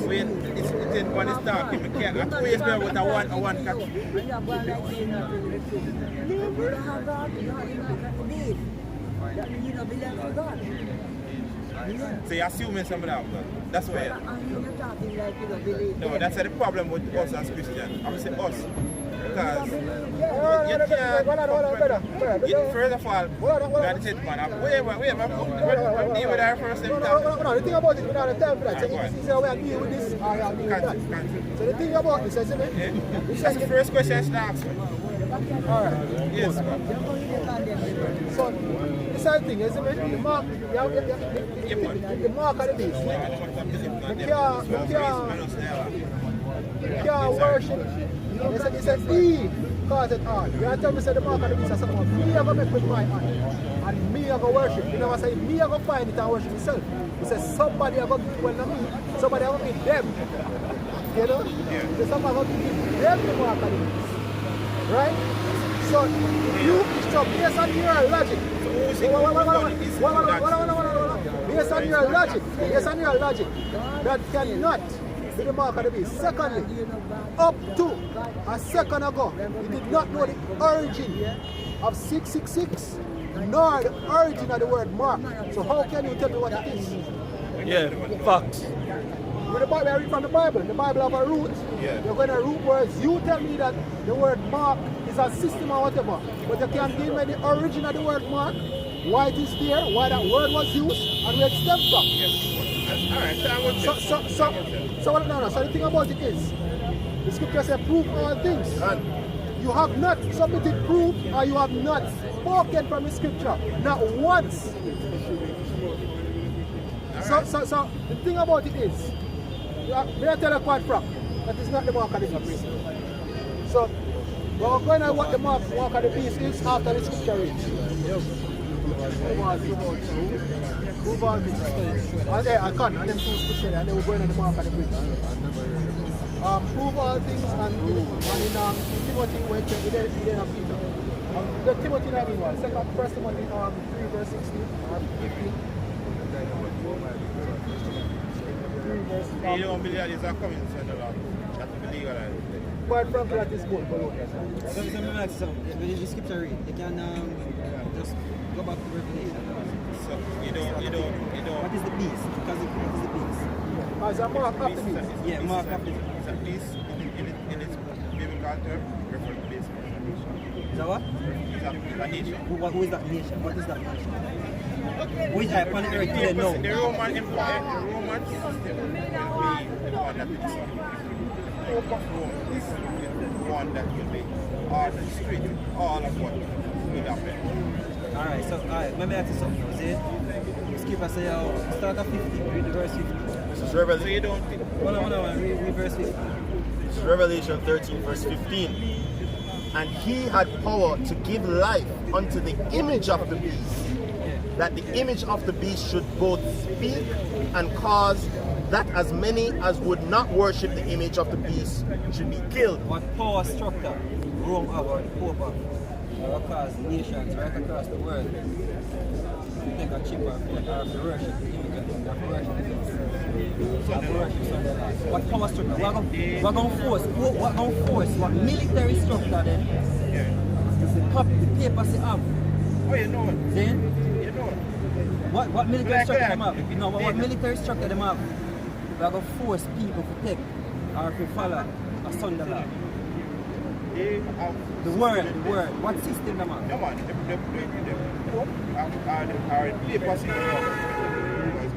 Wait, it's when it's dark, you can't. I told you it's better with a one cat. So you're assuming some of that, God. That's why. No, that's the problem with us as Christians. I'm saying us. Because you can't. First of all, that's it, man. Wait, I'm dealing with our first time. No, the thing about it, we don't have time for that. So you say we are dealing with this, or we are dealing with that. So the thing about this, isn't it? That's the first question I should ask. Alright. Yes. So, the same thing, isn't it? The mark, the mark of the beast. You can't worship. They said, he caused it all. You have to tell me, say the mark of the beast is something. Me, I'm going to make with my hand. And me, I'm going to worship. You never say, me, I'm going to find it and worship myself. You say, somebody I'm going to give well, me. Somebody I'm going to give them. You know? So somebody I'm going to give them the mark of the beast. Right? So, you so based on your logic, based on your logic, that cannot be the mark of the beast. Secondly, up to a second ago, you did not know the origin of 666, nor the origin of the word mark. So how can you tell me what it is? Yeah, facts. With the Bible, I read from the Bible have a root. Yeah. You're going to root words. You tell me that the word mark is a system or whatever, but you can't give me the origin of the word mark, why it is there, why that word was used, and where it stems from. Yes. Alright, so the thing about it is, the scripture says prove all things. You have not submitted proof, or you have not spoken from the scripture, not once. So the thing about it is, I tell you quite frank, that is not the mark of the beast. So we're going to what the mark of the beast is after the scripture reads. Prove all things. I can't, and then two scripture, and then we're going to the mark of the beast. Prove all things, and in Timothy, we didn't have Peter. The Timothy 91, 1 Timothy 3 verse 16 or 15. You don't believe that these are coming to the Lord. That's illegal. Quite frankly, that is good. When the scripture read, you can just go back to Revelation. So you don't. What is the beast? Because it is the beast. As a mark of the beast. Yeah, mark of the beast. It's a beast in its biblical term, refer to beast. Is that what? It's a nation. Who is that nation? What is that nation? Which I upon the earth today know. The Roman Empire, the Roman system will be the one that will be Pope of Rome is the one that will be orchestrating all of what will happen. Alright, so let me ask you something. See? The scripture say start at 50, read the verse 50. This is Revelation. So you don't think. Hold on, read verse 50. This is Revelation 13, verse 15. And he had power to give life unto the image of the beast, that the image of the beast should both speak and cause that as many as would not worship the image of the beast should be killed. What power structure Rome have or the Pope have across nations right across the world to take a chip or to worship the image of the worship the beast. So worship Sunday life. What power structure? We're going to force what military structure then? The papers they have. Oh, you know it. Then what military structure them have? No, what military structure them have? We are going to force people to take or to follow a Sunday law. The word. What system them have? No man, the papers in the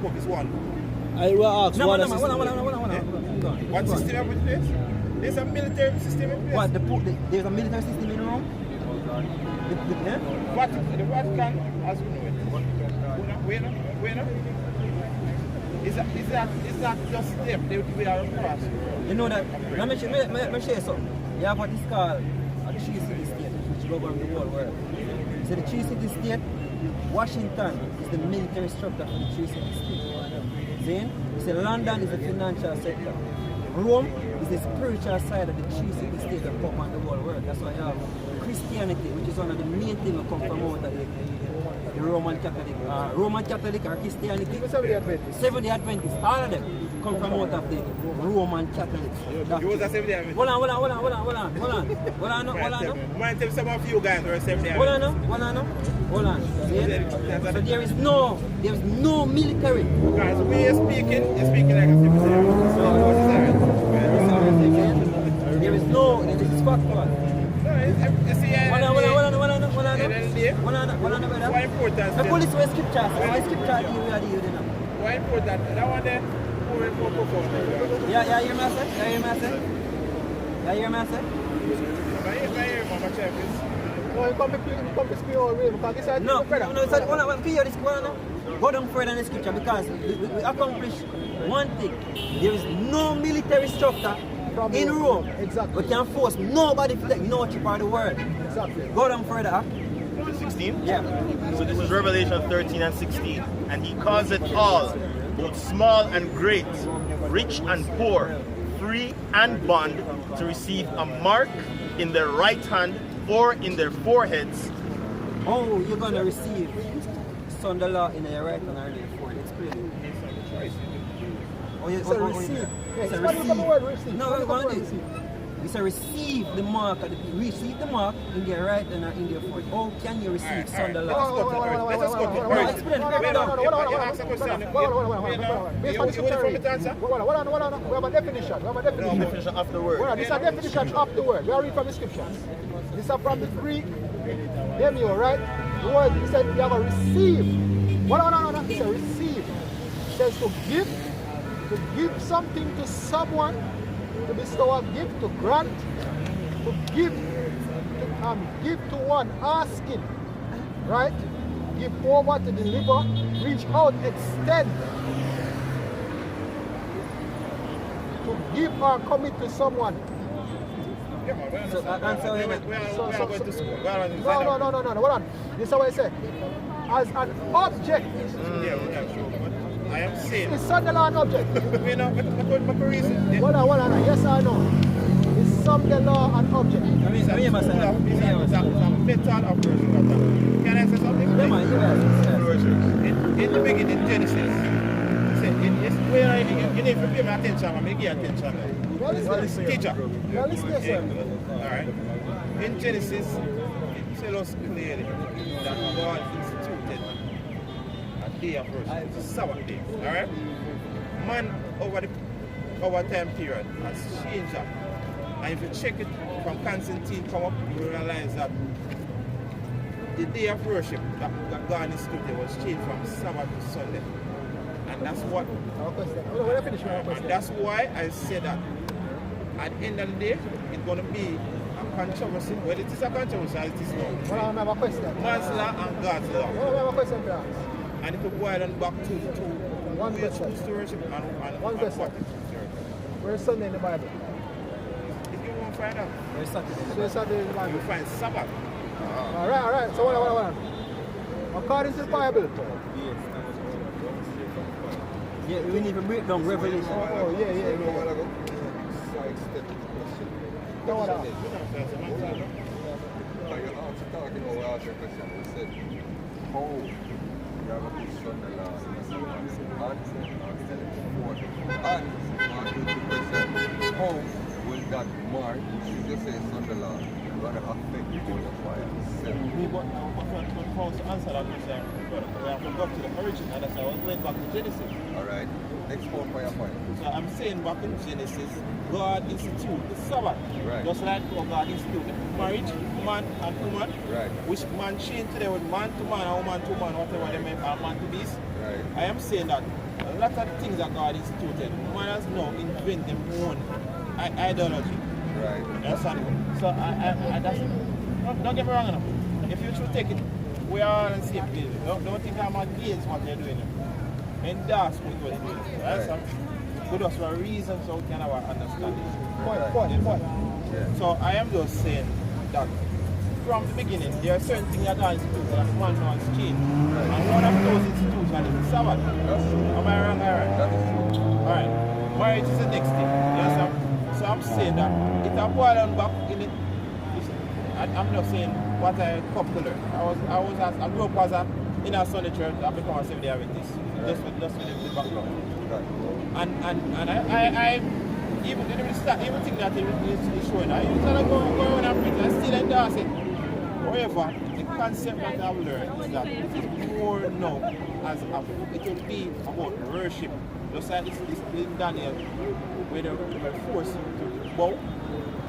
book is one. I will ask No, what hold on. What system have in place? There's a military system in place. What? There's a military system in Rome? The Vatican, as we know it. Wait. Is that just them? They are across. You know that, let me show you something. You have what is called a 3-city state, which governs the whole world. So the 3-city state, Washington is the military structure for the 3-city state. See? So London is the financial sector. Rome is the spiritual side of the three city state that come on the whole world. That's why you have Christianity, which is one of the main things that come from out of the Roman Catholic. Roman Catholic or Christianity, Seventh-day Adventists, all of them come from out of the Roman Catholic. You was a Seventh-day Adventist? Hold on. Mind tell some of you guys were Seventh-day Hold on. Adventists. So there is no military. Guys, when you're speaking like a Seventh-day Adventist. There is no, this is factual. Why important? The police were scriptures. Why scripture we are dealing now? Why important? That one there, more profound. Yeah, you hear me say? No, you come to speak all way because this is No, go down further in the scripture because we accomplish one thing. There is no military structure in Rome. Exactly. We can force nobody to take no chip of the world. Exactly. Go down further. Huh? 16? Yeah. So this is Revelation 13 and 16. And he calls it all, both small and great, rich and poor, free and bond, to receive a mark in their right hand or in their foreheads. Oh, you're going to receive Sunday law in your right hand or in your forehead. Explain it. Oh, It's a receive. It's a What do you call the word receive? No, What do you call the word receive. It's a receive the mark, receive the mark in your right and in your forehead. How can you receive Sunday law? Let us go to No, explain. Break it down. Based on the dictionary. Hold on. We have a definition. Definition of the word. This is a definition of the word. We are reading from the scriptures. This is from the Greek demio, right? The word, he said we have a receive. No. It's a receive. It says to give something to someone, to bestow a gift, to grant, to give to one asking, right? Give over, to deliver, reach out, extend. To give or commit to someone. So, No. Hold on. This is what I said. As an object. I am saying. Is Sunday law an object? Hold on. Yes or no? Is Sunday law an object? It's a method of worship. Can I say something? In the beginning, Genesis, you need to pay me attention and make you attention. Teacher. Alright. In Genesis, it tells us clearly that God instituted a day of worship. It's a Sabbath day. Alright? Man over time period has changed that. And if you check it from Constantine come up, you will realize that the day of worship that God instituted was changed from Sabbath to Sunday. And that's what and that's why I say that at the end of the day it's gonna be a controversy. Well, it is a controversy as it is now. I have a question. Man's law and God's law. I have a question to ask. And if you go ahead and back to one question. To worship and one question. Where's Sunday in the Bible? If you want to find out. Where's Saturday? Where's Saturday in the Bible? You find Sabbath. Alright. So hold on. According to the Bible. Yeah, we need to break down Revelation. Yeah. No, what else? How will that mark, which you just say Sunday law, gonna affect the whole of fire? To answer that question, we have to go to the origin, and that's why I was going back to Genesis. Alright, explain for your point. So I'm saying back in Genesis, God instituted the Sabbath. Right. Just like how God instituted marriage, man and woman. Right. Which man changed today with man to man, or woman to man, whatever they make, or man to beast. Right. I am saying that a lot of things that God instituted, man has now invented their own ideology. Right. You understand? So I that's, don't get me wrong enough. If you should take it, we are all in the same place. Don't think I'm against what they're doing. And that's what they're doing. Right? Good us for a reason so we can have an understanding. Point. Yeah. So I am just saying that from the beginning there are certain things that are instituted that man now has changed. And one of those institutions is the Sabbath. That's true. Am I wrong? Alright. That is true. Alright. Marriage is the next thing. You understand? So I'm saying that it's a boil and back in it. I'm not saying what I come to learn. I grew up as in a Sunday church. I become a Seventh-day Adventist. Just with the background. And I even think that it's showing. I used to go around and preach and still endorse it. However, the concept that I've learned is that it is more now as it will be about worship. Just like it's in Daniel, where they were forced to bow.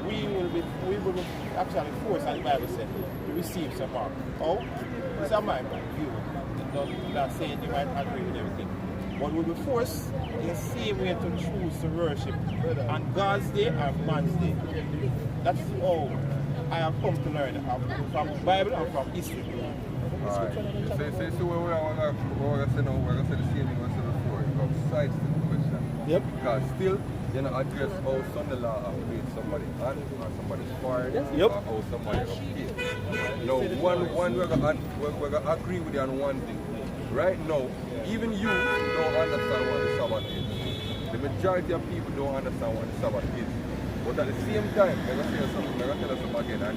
We will be actually forced, as the Bible said, to receive some mark. Oh, this is my view. Not saying you might agree with everything. But we'll be forced in the same way to choose to worship on God's day and man's day. That's all I have come to learn from the Bible and from history. Alright. So we're going to say the same thing we said before. You have sides to the question. Yep. Because still, you know, address how Sunday law affects somebody on or somebody's fired, yep. or how somebody updates. Now, we're going to agree with you on one thing. Right now, even you don't understand what the Sabbath is. The majority of people don't understand what the Sabbath is. But at the same time, I'm going to tell you something again. And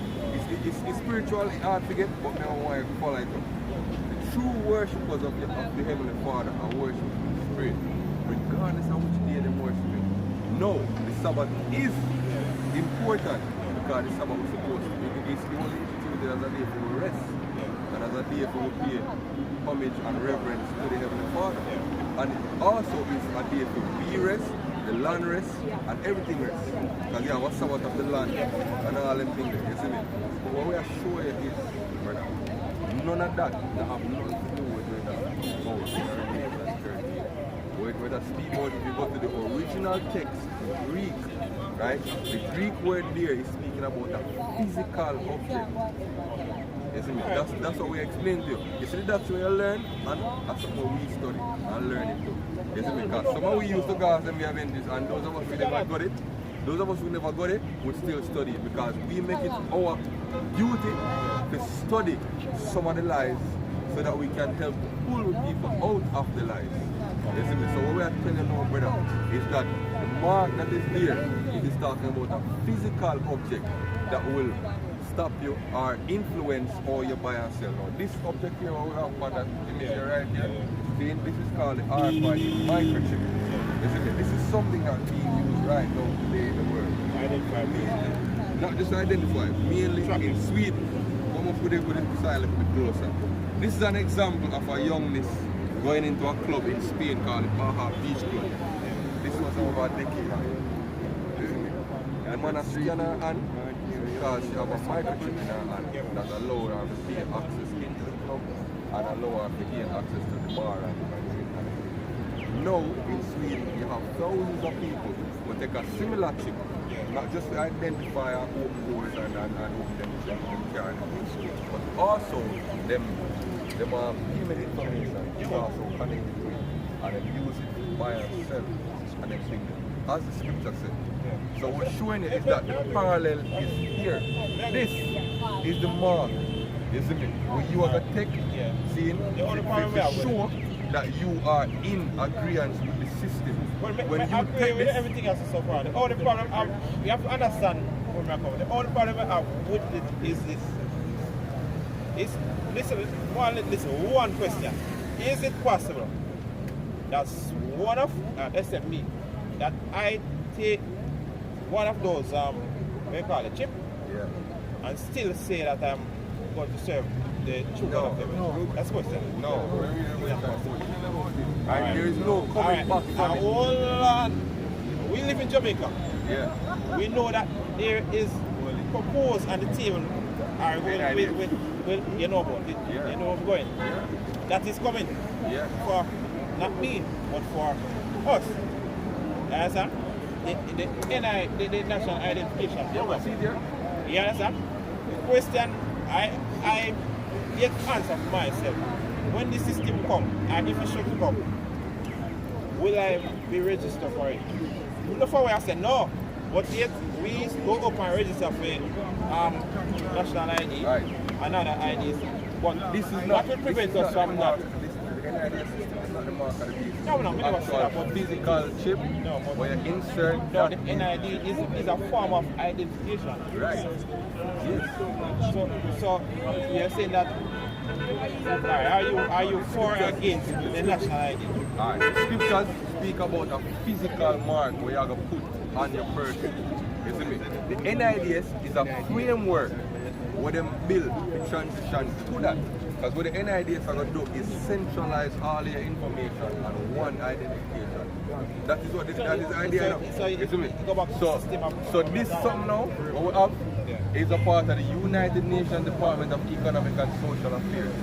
it's spiritually hard to get, but I want to follow it up. The true worshippers of the Heavenly Father are worshiping the Spirit, regardless of which day they worship Him. No, the Sabbath is important because the Sabbath was supposed to be. It's the only instituted as a day for rest and as a day for pay homage and reverence to the Heavenly Father. And it also is a day for we rest, the land rest, and everything rest. Because you have a Sabbath of the land and all them things, you see me? But what we are showing you is, brother, none of that have nothing to do with whether speak about if you go to the original text, the Greek, right? The Greek word there is speaking about a physical object. You see me? That's what we explain to you. You see, that's what you learn, and that's what we study and learn it too. You see me? Because some of we used to go and we have this, and those of us who never got it, those of us who never got it would still study it because we make it our duty to study some of the lies so that we can help pull people out of the lies. You see me? So what we are telling you now, brother, is that the mark that is there, it is talking about a physical object that will stop you or influence how you buy and sell. Now, this object here, what we have on that image right here, this is called the RFID microchip. You see me? This is something that being used right now today in the world. Not just to identify, mainly in Sweden. Come up with it silent a bit closer. This is an example of a youngness going into a club in Spain called the Baja Beach Club. This was over a decade ago. And man has three on her hand because she have a microchip in her hand that allow her to gain access into the club and allow her to gain access to the bar and the Now in Sweden you have thousands of people who take a similar chip, not just to identify and open doors and open them car, but also them payment information is also connected to it and then use it to buy and sell and then think as the scripture said. So what's showing you is that the parallel is here. This is the mark. You see me? When you are a tech scene, to show that you are in agreement with the system. When you agree with everything else so far. The only problem we have to understand where we're coming. The only problem we have with it is this. Listen, one question. Is it possible that one of, except me, that I take one of those, what do you call it, chip? Yeah. And still say that I'm going to serve the children of heaven? No. That's the question. No. And there is no coming back from it. Hold on. We live in Jamaica. Yeah. We know that there is proposed on the table, you know about it. Yeah. You know where I'm going. Yeah. That is coming. Yeah. For not me, but for us. You understand? The national identification. Yeah, see there? You understand? The question I yet answer for myself. When the system come, and if it should come, will I be registered for it? Look for where I said no. But yet we go up and register for national ID, right, and other IDs. But this is what not, will prevent us from that? This the NIDS system is not the mark of the beast. No, we never say that, Actual but physical chip where you insert. No, the NID is a form of identification. Right. Yes. So you're saying that. Are you for or against the national ID? Alright. Scriptures speak about a physical mark where you're going to put on your person. You see me? The NIDS is a framework where they build the transition to that. Because what the NIDS are going to do is centralize all your information on one identification. That is what that is the idea now. You see me? So this something now, what we have, is a part of the United Nations Department of Economic and Social Affairs.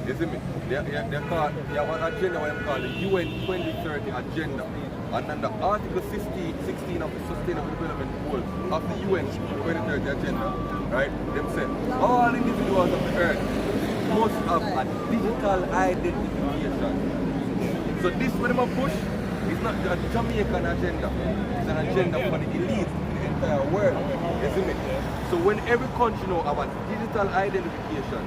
You see me? They have an agenda what they call the UN 2030 agenda. And under Article 16 of the Sustainable Development Goals of the UN 2030 agenda, right? They say all individuals of the earth must have a digital identification. So this what they push is not a Jamaican agenda. It's an agenda for the elite in the entire world. You see me? So when every country now have a digital identification,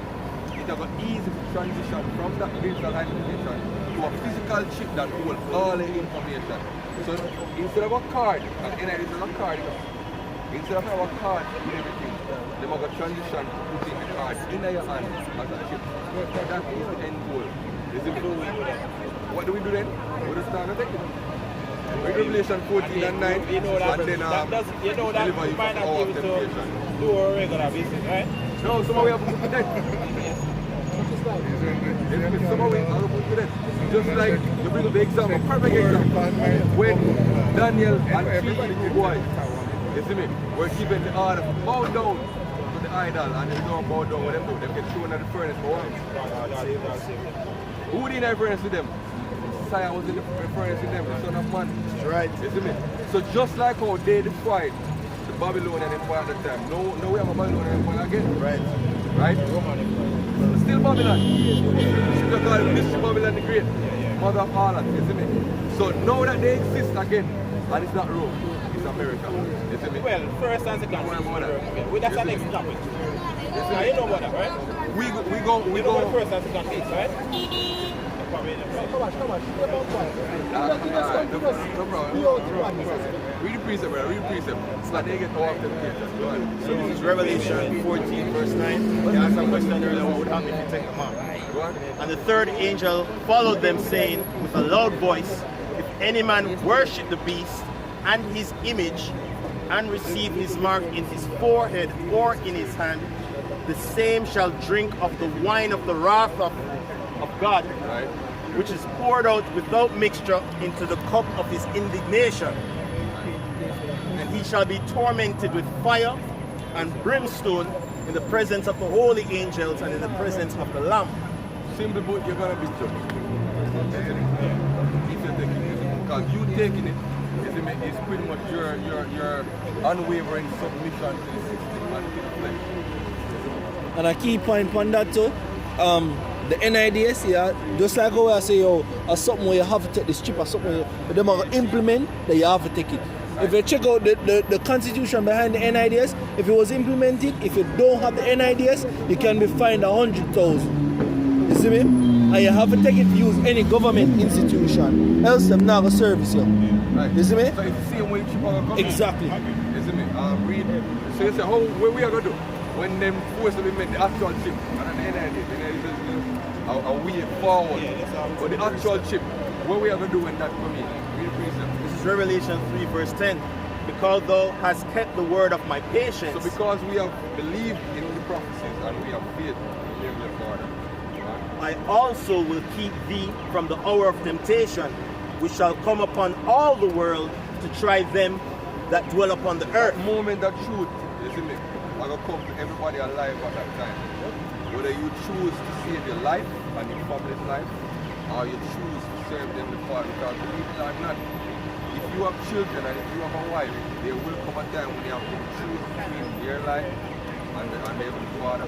it's easy to transition from that digital identification to a physical chip that holds all the information. So instead of a card, and NID is a card, instead of a card with everything, they are going to transition to putting the card in your hand as a chip. That is the end goal. Is it? What do we do then? We just start taking it. Revelation 14 and 9, you know that, and then you know that you might not be able to do a regular business, right? No, somehow we have to put to death. Somehow we have to put to death. Just like you bring up the example, perfect example. When Daniel and three boys, you see me, were given the order to bow down to the idol, and they don't bow down, what them do? They get thrown at the furnace for what? Who didn't have furnace with them? Messiah was in the furnace with them, the son of man. Right. You see me? So just like how they destroyed the Babylonian Empire at the time, now we have a Babylonian Empire again. Right. Right? Still Babylon. They call it Mystery Babylon the Great. Mother of all that, you see me? So now that they exist again, and it's not Rome, it's America. You see me? Well, first and second, that's the next topic. Now you know about that, right? We go first and second piece, right? Read the precept, brother. Read the precept. So that they get off the page. So this is Revelation 14, verse 9. You asked a question earlier, what would happen if you take them out? And the third angel followed them, saying with a loud voice, if any man worship the beast and his image, and receive his mark in his forehead or in his hand, the same shall drink of the wine of the wrath of God, right, which is poured out without mixture into the cup of his indignation. And he shall be tormented with fire and brimstone in the presence of the holy angels and in the presence of the Lamb. Simply put, you're going to be judged. If you're taking it, because you taking it, it's pretty much your unwavering submission to the system and to the flesh. And a key point on that too, the NIDS, yeah, just like how I say, yo, or something where you have to take this chip or something where they are implement, that you have to take it. Right. If you check out the constitution behind the NIDS, if it was implemented, if you don't have the NIDS, you can be fined 100,000. You see me? And you have to take it to use any government institution, else them not going to service you. Right. You see me? So it's the same way chip are going to come. Exactly. You see me? Read. So you say, what we are going to do? When them force to make the actual chip, and then the NIDS is a way forward. But the actual chip, what we are going to do when that comes in? Read the precept. This is Revelation 3, verse 10. Because thou hast kept the word of my patience. So because we have believed in the prophecies and we have faith in the Heavenly Father, I also will keep thee from the hour of temptation, which shall come upon all the world to try them that dwell upon the earth. That moment of truth, you see me, I will come to everybody alive at that time. Whether you choose to save your life and your family's life, or you choose to serve them the Father, because believe it or not, if you have children and if you have a wife, there will come a time when you have to choose between their life and the Heavenly Father.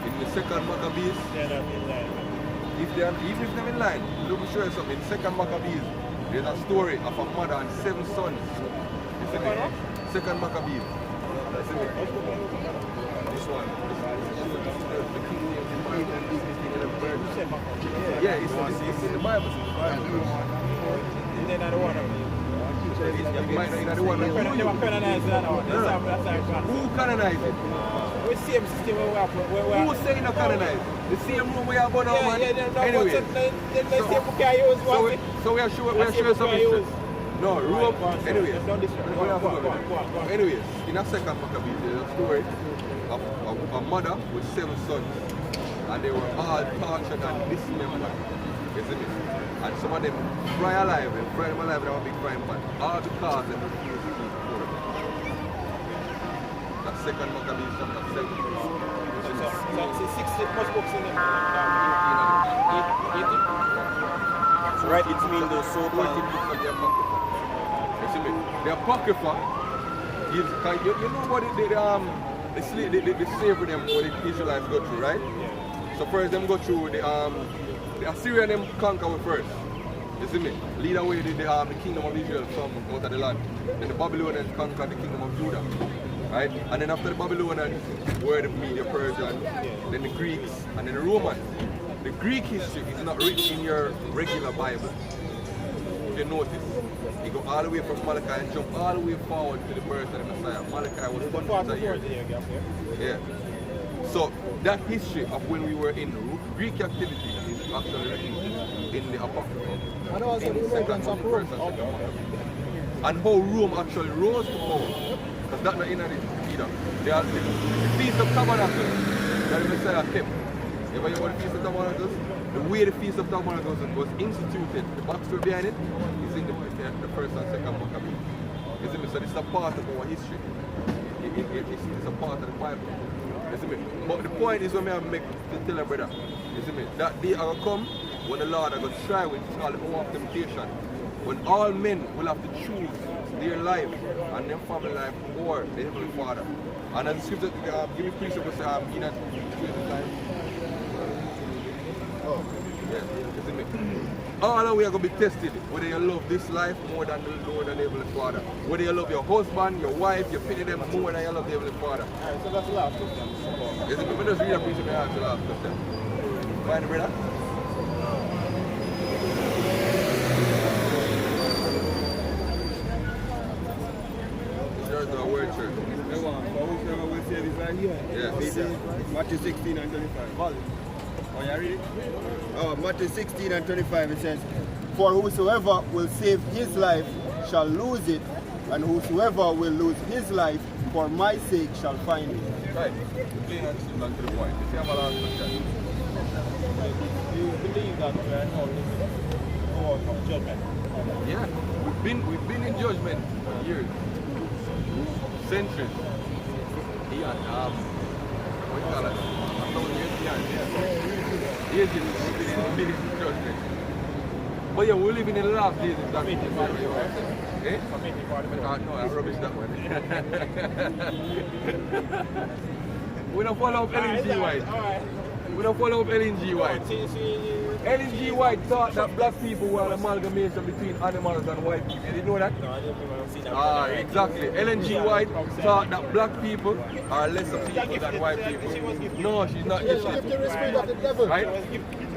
In the second Maccabees, if they are, even if they're in line, let me show you something. In second Maccabees, there's a story of a mother and 7 sons. You see me? Second Maccabees. You see me? This one. The king named the man and this thing and the bird. Yeah, it's It's in the Bible. And then I don't want to be. You might not the one. They were canonized that one. Who canonized it? We same system where we have. Who say no canonized? The same room we have on our man. Anyway. So we are sure some history. No, Rome. Anyways. Anyways, in a second Maccabees, there's a story of a mother with 7 sons. And they were all tortured and dismembered. Isn't it? And some of them fry alive, and fry them alive, they have a big frying pan. All because they refuse to eat pork. That's second Maccabees chapter 7. So 60 most books in them. Right between those so-called books of the Apocrypha. You see me? The Apocrypha gives, you know what the slavery them what the Israelites go through, right? Yeah. So first them go through the Assyrian them conquer we first. You see me? Lead away the kingdom of Israel from out of the land. Then the Babylonians conquer the kingdom of Judah. Right? And then after the Babylonians were the Media Persians, then the Greeks, and then the Romans. The Greek history is not written in your regular Bible. If you notice, you go all the way from Malachi and jump all the way forward to the birth of the Messiah. Malachi was 100 years. Yeah. So that history of when we were in Greek activity is actually written in the Apocrypha. In second and first and second. And how Rome actually rose to power. Because that's not in it either. The Feast of Tabernacles that the Messiah kept. You ever hear about the Feast of Tabernacles? The way the Feast of Tabernacles was instituted, the backstory behind it is in the first and second Maccabees. You see me? So this is a part of our history. It's a part of the Bible. You see me? But the point is when I make to tell a brother, you see me? That day will come when the Lord are going to try with all the hour of temptation. When all men will have to choose their life and their family life or the Heavenly Father. And as the scripture give me principles in that choose his life. Oh, yeah, you see me? All of we are going to be tested, whether you love this life more than the Lord and the Heavenly Father. Whether you love your husband, your wife, you pity them more than you love the Heavenly Father. Alright, so that's the last question. You see me? Let me just read a piece of the answer last question. Find the brother? There's a word church. Yeah. Matthew 16 and 25. Oh, you read it? Oh, Matthew 16 and 25, it says, "For whosoever will save his life shall lose it, and whosoever will lose his life for my sake shall find it." Right. Plain and simple and to the point. If you have a last question. Do you believe that we are now living from judgment? Yeah. We've been in judgment for years. Centuries. Beyond, what do you call it? Years we've been in judgment. But yeah, we're living in the last days if that's what you want to say. Eh? No, I rubbish that one. We don't follow up Ellen G. White. We don't follow up Ellen G. White. Ellen G. White thought that black people were an amalgamation between animals and white people. Did you know that? No, I didn't see that. Exactly. Ellen G. White thought that black people are lesser people than white people. No, she's not. Yes, she's the spirit of the devil. Right?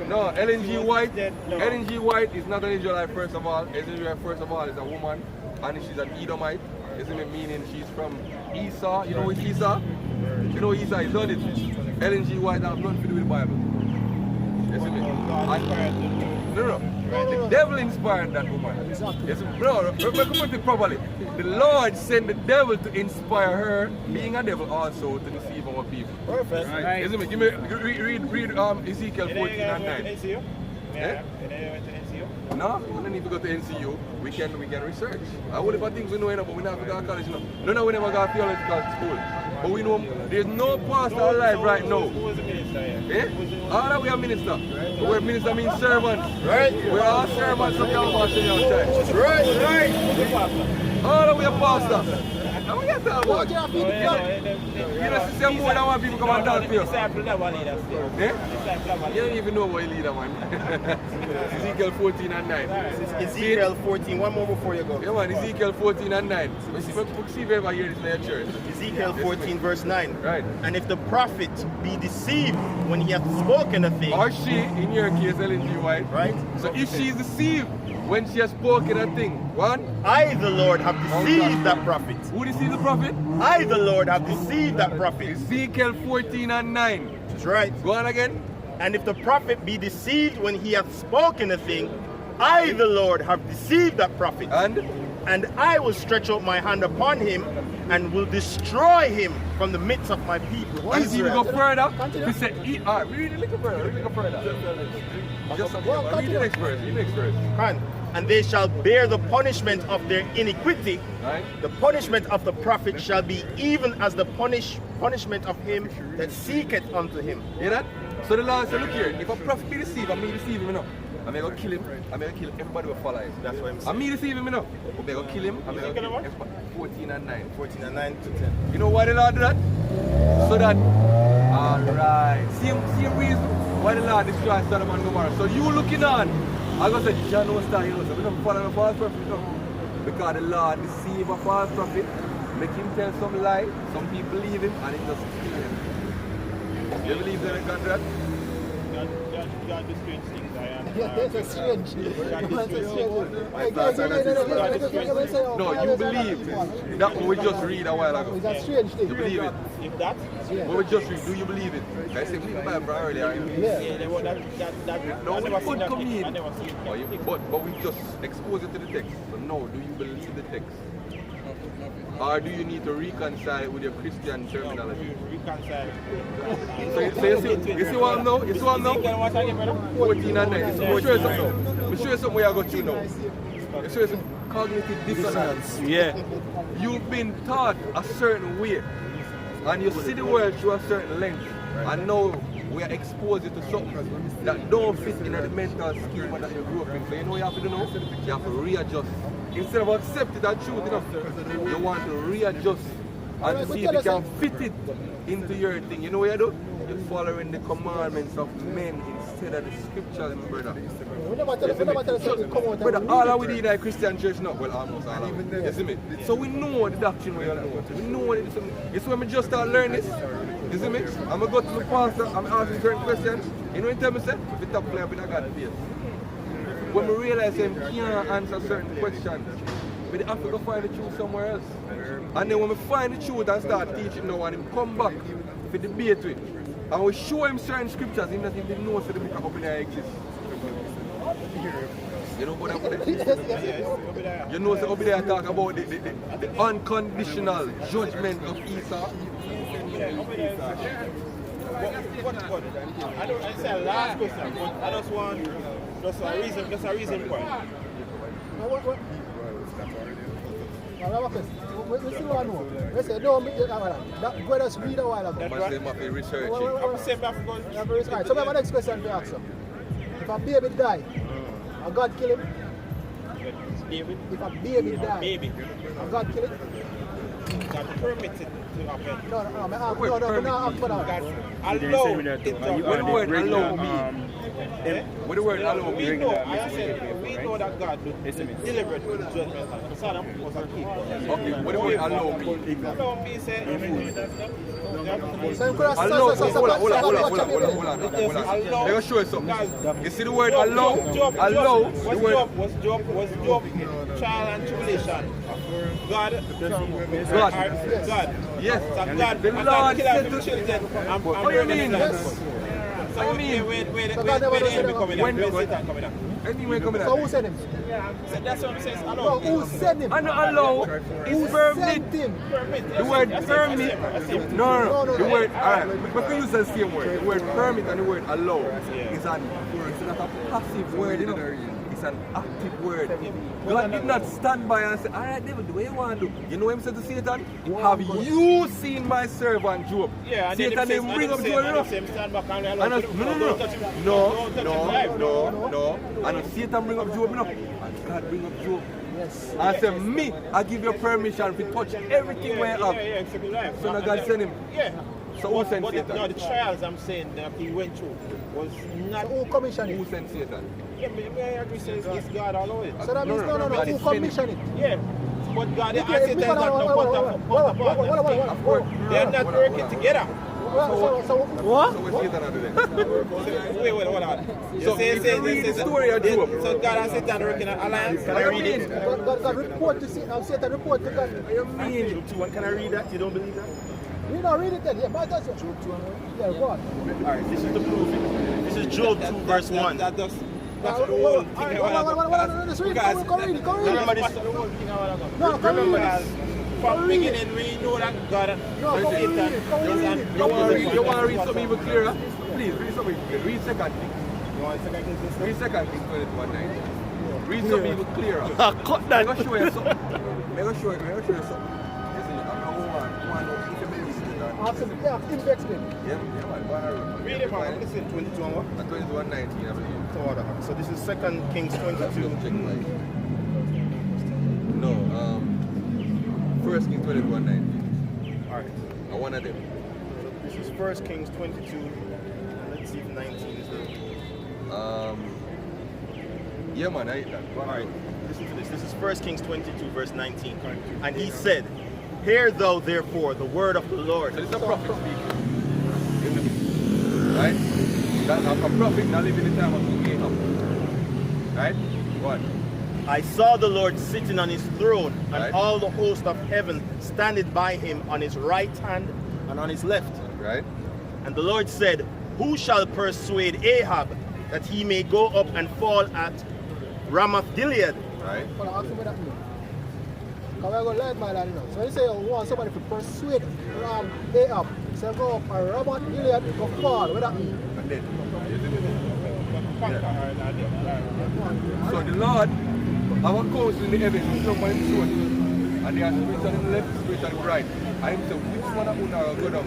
No, Ellen G. White. Ellen G. White is not an Israelite first of all. Israelite first of all is a woman, and she's an Edomite. Isn't it meaning she's from Esau? You know what Esau? You know Esau is done it. Ellen G. White has nothing to do with the Bible. Isn't it? No. The devil inspired that woman. Yes, no, let me put it properly. The Lord sent the devil to inspire her, being a devil also, to deceive our people. Perfect. Right. Isn't it? Give me read Ezekiel 14 and 9. Yeah. No, we don't need to go to NCU. We can research. I would have things we know, but we never go to college. No, we never go to theological school. But we know there's no pastor alive right now. Who was the minister here? All that we are minister. The word minister means servant. Right? We're all servants of the Almighty church. Right. All that we are pastor. Now what you talking about? You know, see some more than one people come and talk to you. Disciple never lead us there. Eh? You don't even know what you leader, man. Ezekiel 14 and 9. Ezekiel 14, one more before you go. Yeah, man, Ezekiel 14 and 9. See if you ever hear this in your church. Ezekiel 14 verse 9. Right. And if the prophet be deceived when he hath spoken a thing. Or she, in your case, Ellen G. White. Right. So if she is deceived when she has spoken a thing, one. I, the Lord, have deceived that prophet. Who deceived the prophet? I, the Lord, have deceived that prophet. Ezekiel 14 and 9. That's right. Go on again. And if the prophet be deceived when he hath spoken a thing, I, the Lord, have deceived that prophet. And I will stretch out my hand upon him and will destroy him from the midst of my people. And if we go further, we say, read a little further, Just read the next verse, read the next verse. And they shall bear the punishment of their iniquity. Right. The punishment of the prophet shall be even as the punishment of him that seeketh unto him. Hear that? So the Lord said, look here, if a prophet be deceived, I'm me deceive him enough. I'm going to kill him. I'm going to kill everybody who follow him. That's what I'm saying. I'm me deceive him enough. I'm going to kill him. I'm going to kill everybody. 14 and 9. 14 and 9 to 10. You know why the Lord do that? So that, alright. Same reason why the Lord destroyed Sodom and Gomorrah. So you looking on, I'm going to say, John no star, you know, so we don't follow the false prophet, no. Because the Lord deceive a false prophet, make him tell some lie, some people believe him, and it just kill him. You believe that God that? God do strange things, I am. That's strange. No, you believe that what we just read a while ago. Is that strange thing? You believe it? If that? What we just read, do you believe it? I said believe the Bible earlier. No, we could come in. I never seen it. But we just expose it to the text. So no, do you believe the text? Or do you need to reconcile it with your Christian terminology? Reconcile. So you see what I'm now? You see what I'm now? 14 and 9. We'll show you something now. We'll show you something where I got you now. We'll show you some cognitive dissonance. Yeah. You've been taught a certain way. And you see the world through a certain length. And now we are exposed to something that don't fit in the mental scheme that you grew up in. So you know what you have to do now? You have to readjust. Instead of accepting that truth enough, you want to readjust and see if you can fit it into your thing. You know what you do? You're following the commandments of men instead of the scriptures, my brother. Brother, all we need in a Christian church now, well, almost all of it. You see me? So we know the doctrine we know. We know it. It's when we just start learning this. You see me? I'm going to go to the pastor, I'm asking certain questions. You know what he tell me, say? If you top player, we don't got the face. When we realize him can't answer certain questions, we have to go find the truth somewhere else. And then when we find the truth and start teaching now and him come back for debate with, and we show him certain scriptures, he doesn't even know that the book of Obadiah exists. You know what I'm saying? You know that Obadiah talk about the unconditional judgment of Esau. I don't say a last question, but I just want just a reason point. We still want to know. We say, no, that go just read a while ago. I'm saying back right. So, my next question to ask you. If a baby die, and God kill him? David? If a baby die, and God kill him? God permits it to happen. No, I'm not asking for that. Allow it to happen. What the word allow mean? What the word allow We mean? know, I said, we know that God delivered with judgment. Sodom was a king. Okay, what the word allow mean? Allow me say, Hold on. Let me show you something. You see the word allow? Was Job trial and tribulation? God. Yes. So God, the Lord said to children. What do you mean? So when the enemy coming out, when Satan coming out. Anyway, coming out. So who sent him? So that's what I'm saying. No, who sent him? I know allow is permit. The word permit. No. The word, alright, we can use the same word. The word permit and the word allow is not a passive word, you know. It's an active word. God did not stand by and say, alright, David, do what you want to do. You know what he said to Satan? Have you seen my servant Job? Yeah, Satan didn't bring up Job enough. No. And Satan bring up Job enough. And God bring up Job. Yes. And say, me, I give you permission to touch everything where I have. Yeah, exactly right. So now God send him. Yeah. So who sent Satan? No, the trials I'm saying that he went through was not. So who commissioned it? Who sent Satan? Yeah, but I agree, says it's God all over it. So that means no, God who is commissioned it? Yeah. But God, Yeah, I say that not Of course. they're not working together. So What? So what's Satan are doing? Wait, hold on. So if you read the story of Job. So God and Satan working an alliance. Can I read it? God report to Satan report to God. What you mean? Job 2:1, can I read that? You don't believe that? You don't read it then. Yeah, but that's it. Yeah, go on. Alright, this is the proof. This is Job 2 verse 1. That's the whole thing. Let's read it. Come read it. Remember this? No, come read it. From beginning, we know that God and Satan. You want to read something even clearer? Please, read something clearer. Read second thing. You want second Kings? Read second thing 21:9. Read something even clearer. Cut that. I'm going to show you something. I'm going to show you something. Yeah, explain. Read it, man. Listen, 22 and what? 21:19, I believe. So this is 2 Kings 22. No, 1 Kings 21:19. Alright. One of them. So this is 1 Kings 22. Let's see if 19 is there. Yeah, man, I hate that. Alright, listen to this. This is 1 Kings 22, verse 19. And he said, Hear thou therefore the word of the Lord. So this is a prophet speaking. Right? That a prophet not living in the time of Ahab. Right? What? I saw the Lord sitting on his throne, and Right. all the host of heaven standing by him on his right hand and on his left. Right? And the Lord said, Who shall persuade Ahab that he may go up and fall at Ramoth Gilead? Right? Well, ask me what that means. Because we're going to learn my lad, you know. So when you say you want somebody to persuade Ahab, so go up and Ramoth Gilead, go fall. What that mean? And then. So the Lord have a council in the heavens, some on his throne. And they are spirit on the left, spirit on the right. And him say, which one of you are going to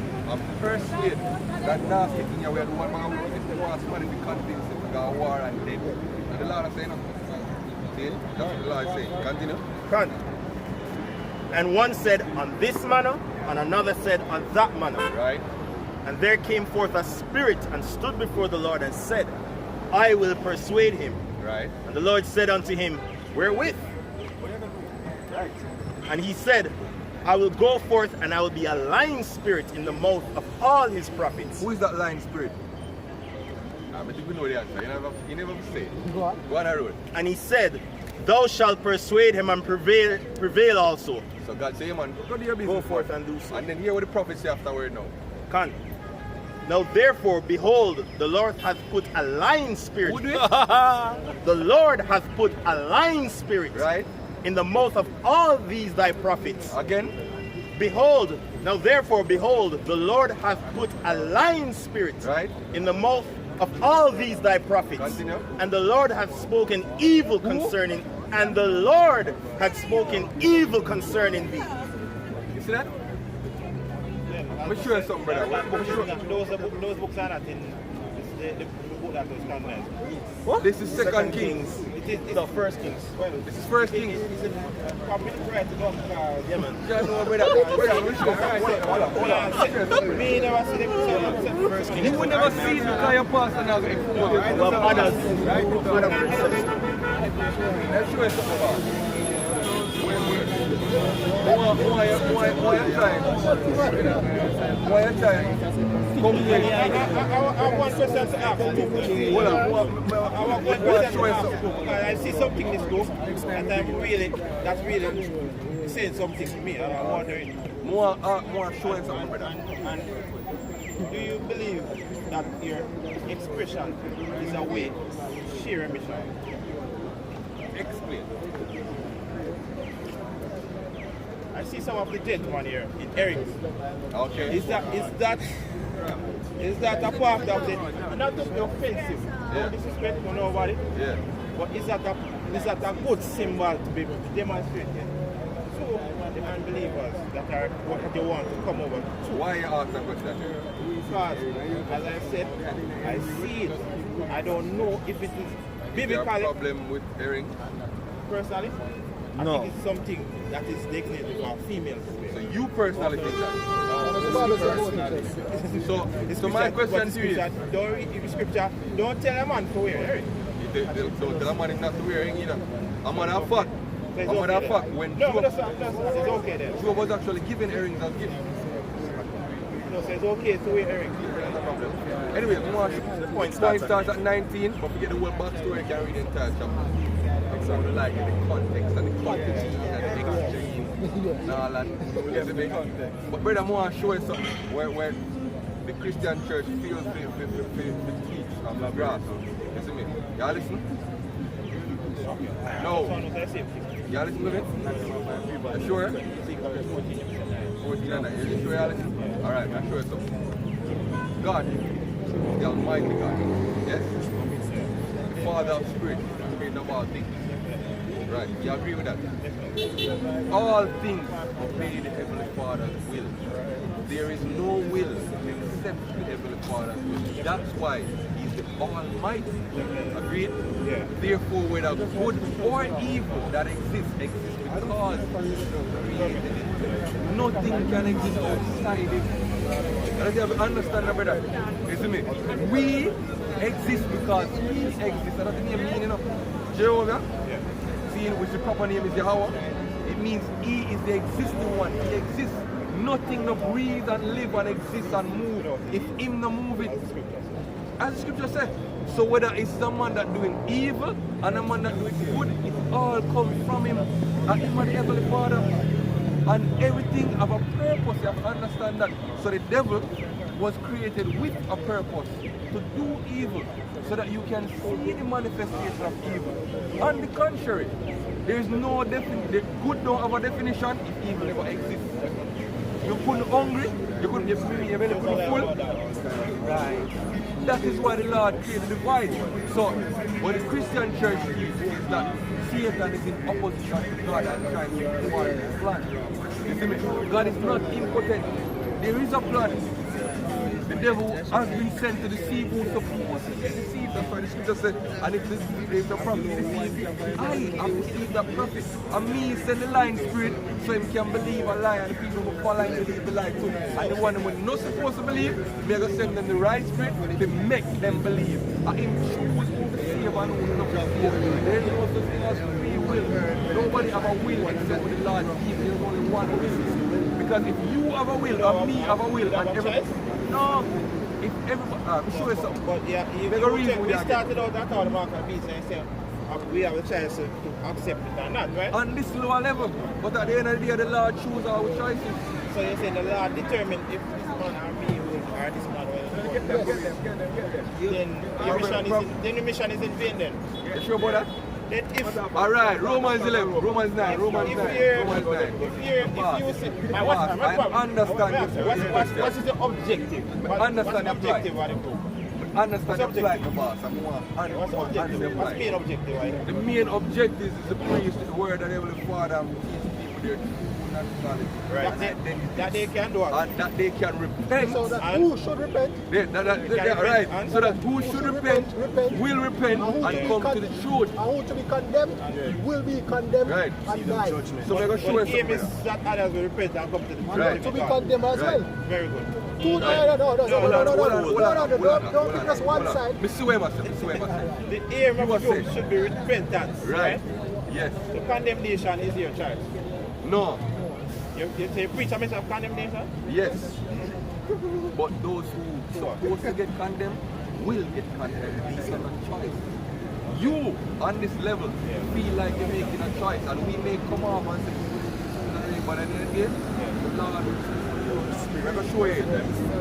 persuade that nasty thing you are the one man who wants somebody to convince him to go to war and dead. And the Lord is saying, see? That's what the Lord is saying. Continue. And one said, On this manner, and another said, On that manner. Right. And there came forth a spirit and stood before the Lord and said, I will persuade him. Right. And the Lord said unto him, Wherewith? Right. And he said, I will go forth and I will be a lying spirit in the mouth of all his prophets. Who is that lying spirit? But you know the answer. You never say. Go on. Go on the road. And he said, Thou shalt persuade him and prevail also. So God say, man, go to your business. Go forth and do so. And then hear what the prophet say afterward now. Now therefore, behold, the Lord hath put a lying spirit. The Lord hath put a lying spirit. Right. In the mouth of all these thy prophets. Again. Behold, now therefore, behold, the Lord hath put a lying spirit. Right. In the mouth of all these thy prophets. Continue. And the Lord hath spoken evil concerning, and the Lord hath spoken evil concerning thee. You see that? I'm sure something, brother. Those books are not in the book that was canonized. What? This is Second Kings. It is No, First Kings. This is First Kings. Yeah, man. Me never see them First Kings. You will never see the kind of pastor now. Let's show you something about it. Why you trying? Why you trying? I have one question to ask. Hold on. I have one question to ask. I see something in this book and that's really saying something to me. I'm wondering. More showing something, brother. And do you believe that your expression is a way to share a mission? Explain. I see some of the gentlemen here in Eric's. Okay. Is that a part of the, not to be offensive, no disrespect to nobody, Yeah. but is that a good symbol to be demonstrated to the unbelievers that are what they want to come over to? Why you ask that question? Because, as I said, I see it. I don't know if it is Is there biblically. a problem with hearing? Personally, I No. think it's something that is designated for female to wear. So you personally think that? So my question to you is, don't read the scripture, don't tell a man to wear, Eric. so the man is not wearing either. A man of fact. So A it's matter of okay fact, then. when No, Job, but it's okay then. Job was actually given earrings as gifts. No, so it's okay to wear Eric. Anyway, the point starts at 19, but forget the whole backstory, you can read the entire chapter. So the like the context and the context and the extreme and all that. You get the big context. But brother, I want to show you something where the Christian church feels the teach of the grass. You see me? Y'all listen? No. Y'all listen to it? You sure? 14 and 9. You sure y'all listen? Alright, I'll show you something. God, the Almighty God, yes? The Father of Spirit, made of all things. Right, you agree with that? All things obey the Heavenly Father's will. There is no will except the Heavenly Father's will. That's why He's the Almighty. Agreed? Yeah. Therefore, whether good or evil that exists because He created it. Nothing can exist outside it. And you have to understand that, brother. You see me? We exist because He exists. That's the name meaning of Jehovah. Yeah. Seeing which the proper name is Yahweh. It means He is the existing one. He exists. Nothing no breathe and live and exist and move. If Him no move it. As the scripture says. So whether it's someone that doing evil and a man that doing good, it all comes from Him. And Him and the Heavenly Father. And everything have a purpose. You have to understand that. So the devil was created with a purpose to do evil, so that you can see the manifestation of evil. On the contrary, there is no definition. The good don't have a definition if evil never exists. You couldn't hungry, you couldn't be full. Right. That is why the Lord created the void. So what the Christian church teaches is that Satan is in opposition to God and trying to thwart His plan. You see me? God is not impotent. There is a plan. The devil has been sent to deceive who's supposed to get deceived. That's why the scripture said, and if the prophet deceives, I have deceived the prophet. And me send the lying spirit so him can believe a lie, and the people who follow him believe the lie too. And the one who are not supposed to believe, we are going to send them the right spirit to make them believe. And him choose who to save and who not to save. There is no such thing as free will. Nobody have a will except with the Lord gives. There is only one will. Because if you have a will, and me have a will, and everybody... No, if everybody, I'm sure it's something. But yeah, we started out at all the market of peace and say we have a chance to accept it or not, right? On this lower level, but at the end of the day, the Lord chooses our choices. So you're saying the Lord determined if this man or me will, or this man will. Then the mission is in vain then. You sure about that? Alright, Romans 11, Romans 9, Romans 9, Romans 9. I understand what is the objective? Understand the objective of the group? Understand the flight, the boss. What's the objective? What's the main objective? The main objective is to preach the word of the Heavenly Father and teach people their true nationality. Right. That they can do it. And that they can repent. So that who should repent? Right. So that who should repent will repent and come to the truth. And who to be condemned will be condemned and die. So we're going to show you something. The aim is that others will repent and come to the truth. Right. To be condemned as well. Very good. No, don't just one side. The aim of the group should be repentance. Right. Yes. The condemnation is your choice. No. You say preach a message of condemnation? Yes. But those who are supposed to get condemned will get condemned. It's not a choice. You, on this level, feel like you're making a choice, and we may come off and say, but at the end of the day, the Lord will we're going to show you.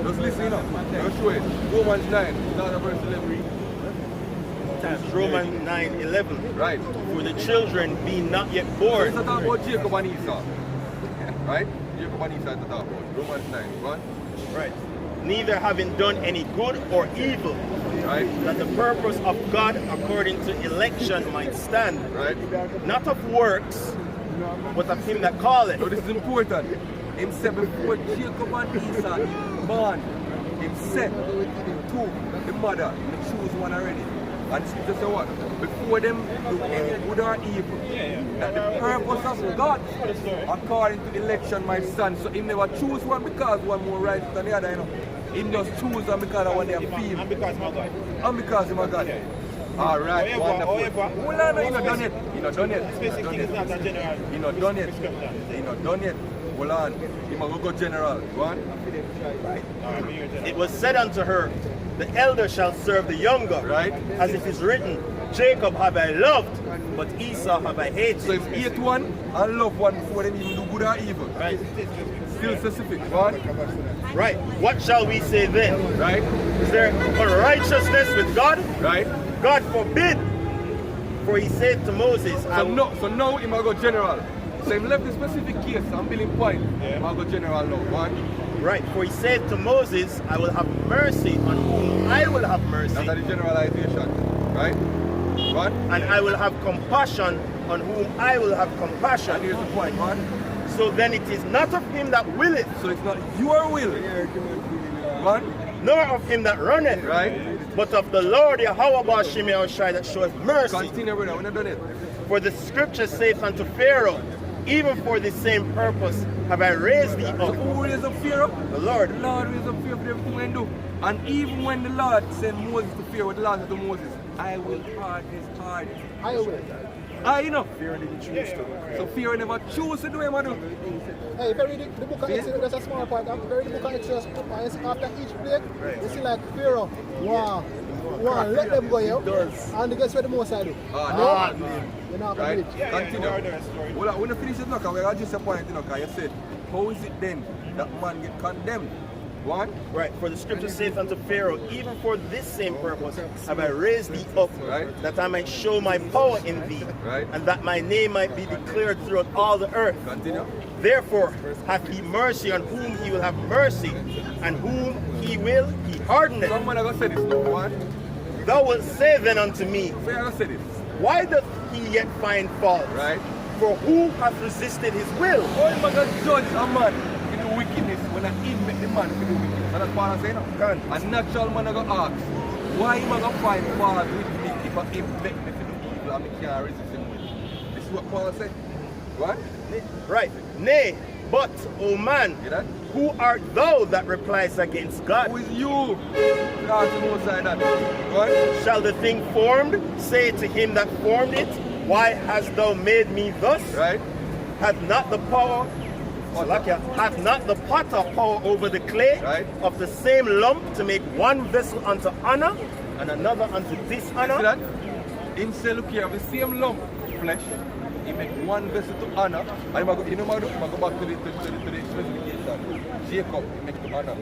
Just listen up. We're going to show you. Romans 9, start at verse 11. Romans 9:11. Right. For the children be not yet born. It's talking about Jacob and Esau. Right? Jacob and Esau is talking about. Romans 9. Right? Right. Neither having done any good or evil. Right. That the purpose of God according to election might stand. Right. Not of works, but of him that calleth. So this is important. Him said before Jacob and Esau born, him said to the mother, the choose one already. And scripture say what? Before them do any good or evil. That the purpose of God, according to election, my son. So he never choose one because one more right than the other, you know. He just choose one because of what they feel. And because my God. And because of my God. Alright, wonderful. Hold on, you not done yet. You not done yet. Specific thing is not a general. You not done yet. You not done yet. Hold on. You must go general. Go on. Right. It was said unto her, the elder shall serve the younger. Right. As it is written, Jacob have I loved, but Esau have I hated. So if hate one and love one before them even do good or evil. Right. Still specific. Go on. Right. What shall we say then? Right. Is there unrighteousness with God? Right. God forbid. For he said to Moses, so now he might go general. So he left the specific case and building point. He might go general now. Go on. Right. For he said to Moses, I will have mercy on whom I will have mercy. That's the generalization. Right? Go on. And I will have compassion on whom I will have compassion. And here's the point. Go on. So then it is not of him that willeth. So it's not your will. Go on. Nor of him that runneth. Right. But of the Lord Yahweh Bashim Yahushai that showeth mercy. Continue, brother. We're not done it. For the scripture saith unto Pharaoh, even for the same purpose have I raised thee up. So who raised up Pharaoh? The Lord. The Lord raised up Pharaoh for everything we do. And even when the Lord sent Moses to Pharaoh, the Lord said to Moses, I will hard his heart. I will. You know. Pharaoh didn't choose to. So Pharaoh never chose to do him. Hey, if you read the book of Exodus, that's a small part. If you read the book of Exodus, after each plague, you see like Pharaoh, wow, let them go, yo. And guess what the most I do? No. You're not Right? going to Continue. Well, when you finish it now, we're going to just a point, you know, because you said, how is it then that man get condemned? One? Right, for the scripture saith unto Pharaoh, even for this same purpose have I raised thee up, right, that I might show my power in thee, right, and that my name might be declared throughout all the earth. Continue. Therefore hath he mercy on whom he will have mercy, and whom he will he hardeneth. Someone are going to say this now. One. Thou wilt say then unto me, say I say this. Why doth he yet find fault? Right. For who hath resisted his will? Oh, you must judge a man in the wickedness when I make the man to do wickedness. And that's what I'm saying now. A natural man are going to ask, why am I going to find fault with me if I make me to do evil and I can't resist him? This is what Paul said. What? Right. Nay, but, O man, who art thou that replies against God? Who is you? What? Shall the thing formed say to him that formed it, why hast thou made me thus? Right. Hath not the power, hath not the potter power over the clay, right, of the same lump to make one vessel unto honor and another unto dishonor? See that? Him say, look here, of the same lump flesh, he make one vessel to honor. And you know what I go back to the specification. Jacob, he make to honor.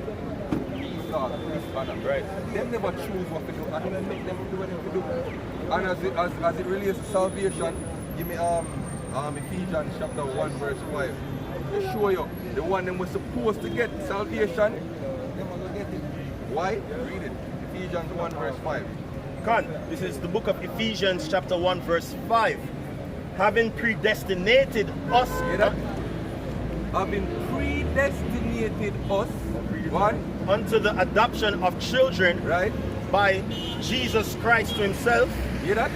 Esau, dishonor. Right. Them never choose what to do, and he make them do what they do. And as it relates to salvation, give me Ephesians chapter 1 verse 5. To show you the one them was supposed to get salvation, them are gonna get it. Why? Read it. Ephesians 1 verse 5. This is the book of Ephesians chapter 1 verse 5. Having predestinated us. Having predestinated us. One. Unto the adoption of children. Right. By Jesus Christ to himself. Hear that?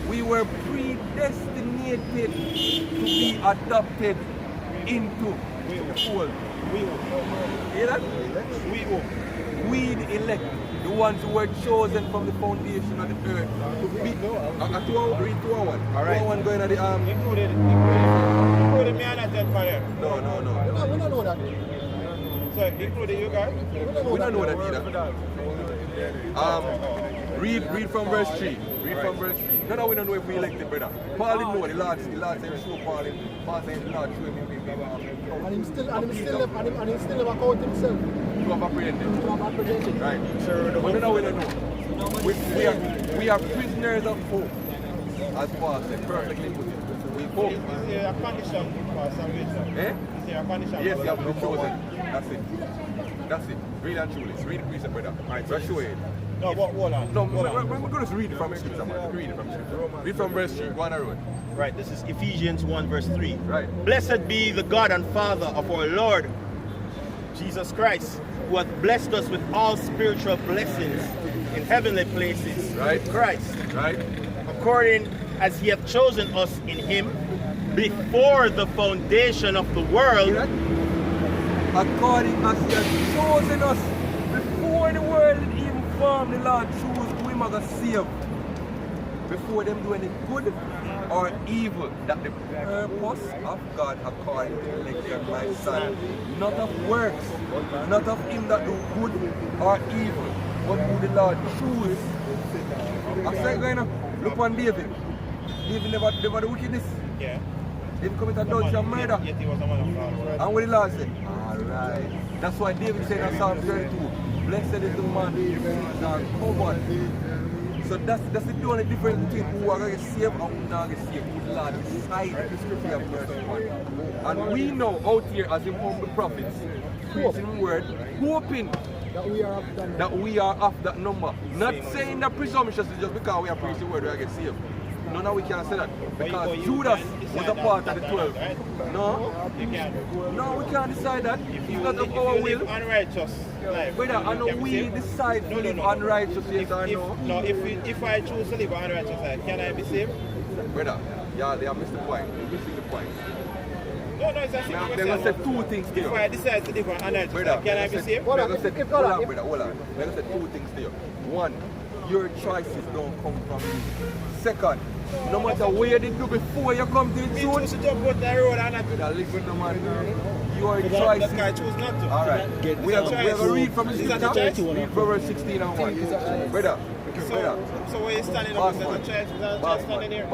We were predestinated to be adopted into the fold. Hear that? We the elect, the ones who were chosen from the foundation of the earth to be. Read 201. Alright. 201 going at the Included me and that for them. No. We don't know that. So included you guys? We don't know that either. Read from verse 3. Read from verse 3. No, we don't know if we elected, brother. Paul didn't know. The Lord said, show Paul said, the Lord show him. And he still never count himself. To have apprehended. Right. But no, we don't know. We are prisoners of hope. As Paul said, perfectly put it. We hope. Is there a condition for salvation? Eh? Is there a condition? Yes, you have to be chosen. That's it. Read and truly. Read the precept, brother. Alright, so show it. No, hold on. No, we're going to read it from Scripture, man. Read it from Scripture. Read from verse 3. Go on the road. Right, this is Ephesians 1 verse 3. Right. Blessed be the God and Father of our Lord Jesus Christ, who hath blessed us with all spiritual blessings in heavenly places Right. with Christ, Right? according as he hath chosen us in him before the foundation of the world. According as he has chosen us before the world even formed, the Lord chose who him gonna save. Before them do any good or evil, that the purpose of God according to the election of my son, not of works, not of him that do good or evil, but who the Lord choose. I say, going to look on David. David never the wickedness. Yeah. David commit adultery and murder. Yet he was a man of God. And what the Lord said? Alright. That's why David said in Psalm 32, blessed is the man whose sins are covered. So that's the only difference between who are going to get saved and who not get saved. Who the Lord decide the scripture of verse 1. And we know out here as him humble prophets, preaching the word, hoping that we are of that number. Not saying that presumptuous is just because we are preaching the word we are get saved. No, we can't say that. Because Judas was a part of the 12. No? No, we can't decide that. It's not of our will. Unrighteous life. Whether I know we decide to live unrighteous, yes or no. No, if I choose to live unrighteous life, can I be saved? Brother, yeah, they have missed the point. You're missing the point. No, it's a simple They're going to say two things to you. If I decide to live unrighteous life, can I be saved? Hold on, brother, hold on. They're going to say two things to you. One, your choices don't come from you. Second, no matter what you did do before you come to the truth, to jump out the road and not listen to man. Your choices. I choose not to. Alright. We have to read from the scripture. Read Proverbs 16 and 1. Brother. So where you standing up as a church without standing here?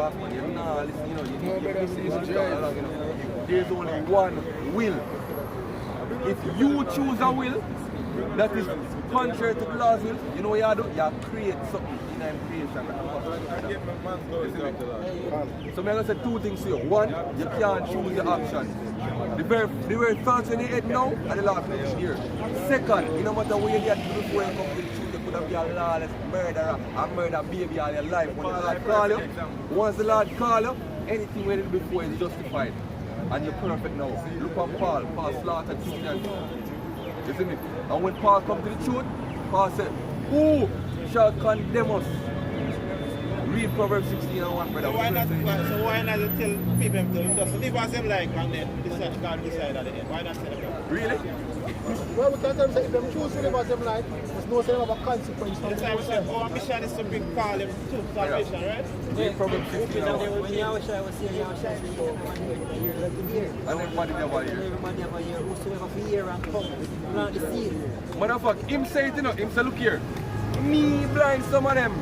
There's only one will. If you choose a will that is contrary to the Lord's will, you know what you do? You create something in creation. So I'm going to say two things to you. One, you can't choose your actions. The very thoughts in your head now are the Lord put here. Second, you no matter what you do before you come to the truth, you could have been a lawless murderer, a murder baby all your life. When the Lord call you, once the Lord call you, anything you did before is justified. And you're perfect now. Look at Paul. Paul slaughtered Christians. You see me? And when Paul come to the truth, Paul said, who shall condemn us? Read Proverbs 16 and 1, brother. So why not tell people to just live as them like and then God decide at the end? Why not tell them? Really? Well, we can tell them if them choose to live as them like, there's no saying about consequence. That's why we said, our mission is to bring call them to salvation, right? Read Proverbs 16 and 1. When Yahushua was saying, Yahushua said, and everybody never hear. Everybody never hear. Whosoever for hear and come, plant the seed. Motherfucker, him say it, you know, him say, look here. Me blind some of them.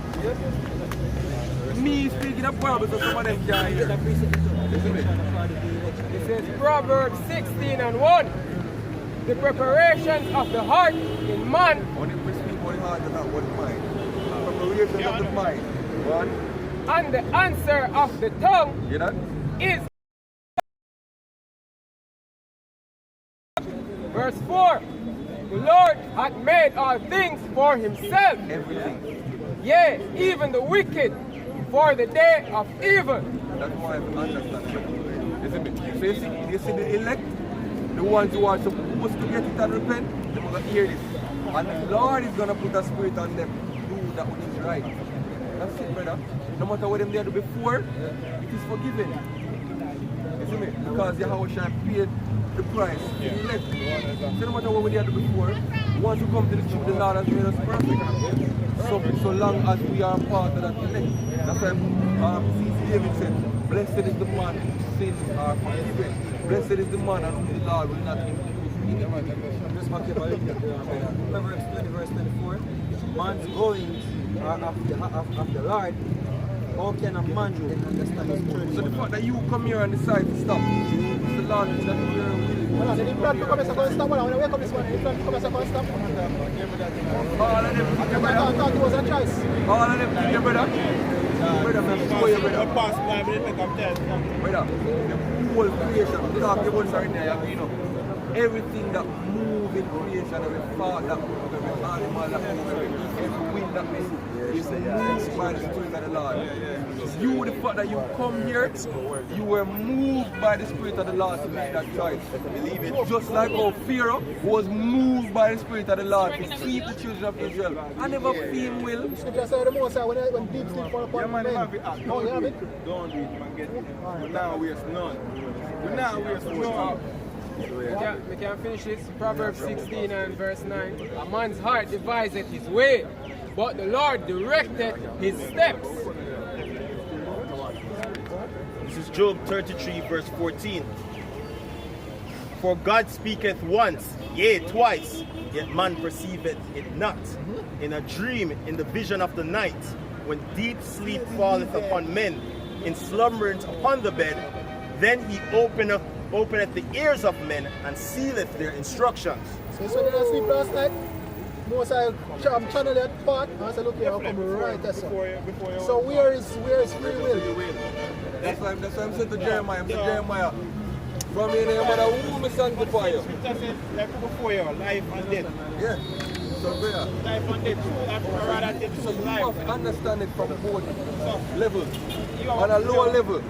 Me speaking of parables, so some of them can't hear. It says Proverbs 16 and 1. The preparations of the heart in man. Only we speak about the heart and not about the mind. Preparations of the mind. One. And the answer of the tongue You know? is. Verse 4. The Lord hath made all things for himself. Everything. Yea, even the wicked for the day of evil. That's why I understand. You see, you see the elect, the ones who are supposed to get it and repent, they're going to hear this. And the Lord is going to put a spirit on them to do that which is right. That's it, brother. No matter what them they do before, it is forgiven. You see me? Because Yahushua paid the price. Yeah. The elect. So no matter what we did before, once we come to the truth, the Lord has made us perfect. So long as we are part of that elect. That's why David said, blessed is the man whose sins are forgiven. Blessed is the man on whom the Lord will not impute iniquity. Proverbs 20 verse 24. Man's goings are of the Lord. How can a man understand his journey? So the fact that you come here and decide to stop, it's the Lord that you're willing. Well, the plan to come and stop. When I wake up this morning, the plan to come and stop. All of them, I thought it was a choice. all of them, your brother. Brother, man, show your brother. Brother, the whole creation, talk about right now, you know, everything that moves in creation, every thought that moves, every animal that moves, every wind that moves, is moved by the Spirit of the Lord. You, the fact that you come here, you were moved by the Spirit of the Lord to make that choice. Believe it. Just like how Pharaoh was moved by the Spirit of the Lord to feed the children of Israel. I never feel will. Scripture said the most when deep sleep fall upon men. Oh, you have it? Don't read, man, get it. We're not waste none. We're not waste none. We can finish this. Proverbs 16 and verse 9. A man's heart deviseth his way, but the Lord directed his steps. This is Job 33 verse 14. For God speaketh once, yea, twice, yet man perceiveth it not. In a dream, in the vision of the night, when deep sleep falleth upon men, in slumberance upon the bed, then he openeth the ears of men and sealeth their instructions. So when I sleep last night, most I channel that part and I say, look here, I'll come right there. So where is free will? That's why I'm saying to Jeremiah, I'm saying Jeremiah, from here, no matter who me sanctify you. Scripture says, like before you, life and death. Yeah. So where? Life and death. So you must understand it from both levels. On a lower level,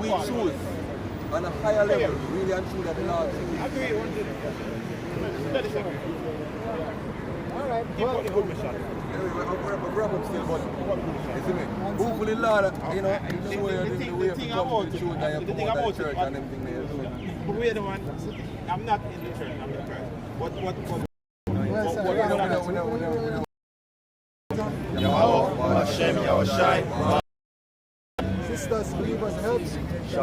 we choose. On a higher level, really and truly that the Lord chooses. Agree, Alright, well, the good mission. We're up still, but you see me? Hopefully, Lord, you know, the way of come to the truth that you come out of the church and everything there. But we're the one, I'm not in the church, I'm in the church. What Hashem, Yahushai. Sisters, believers, helps.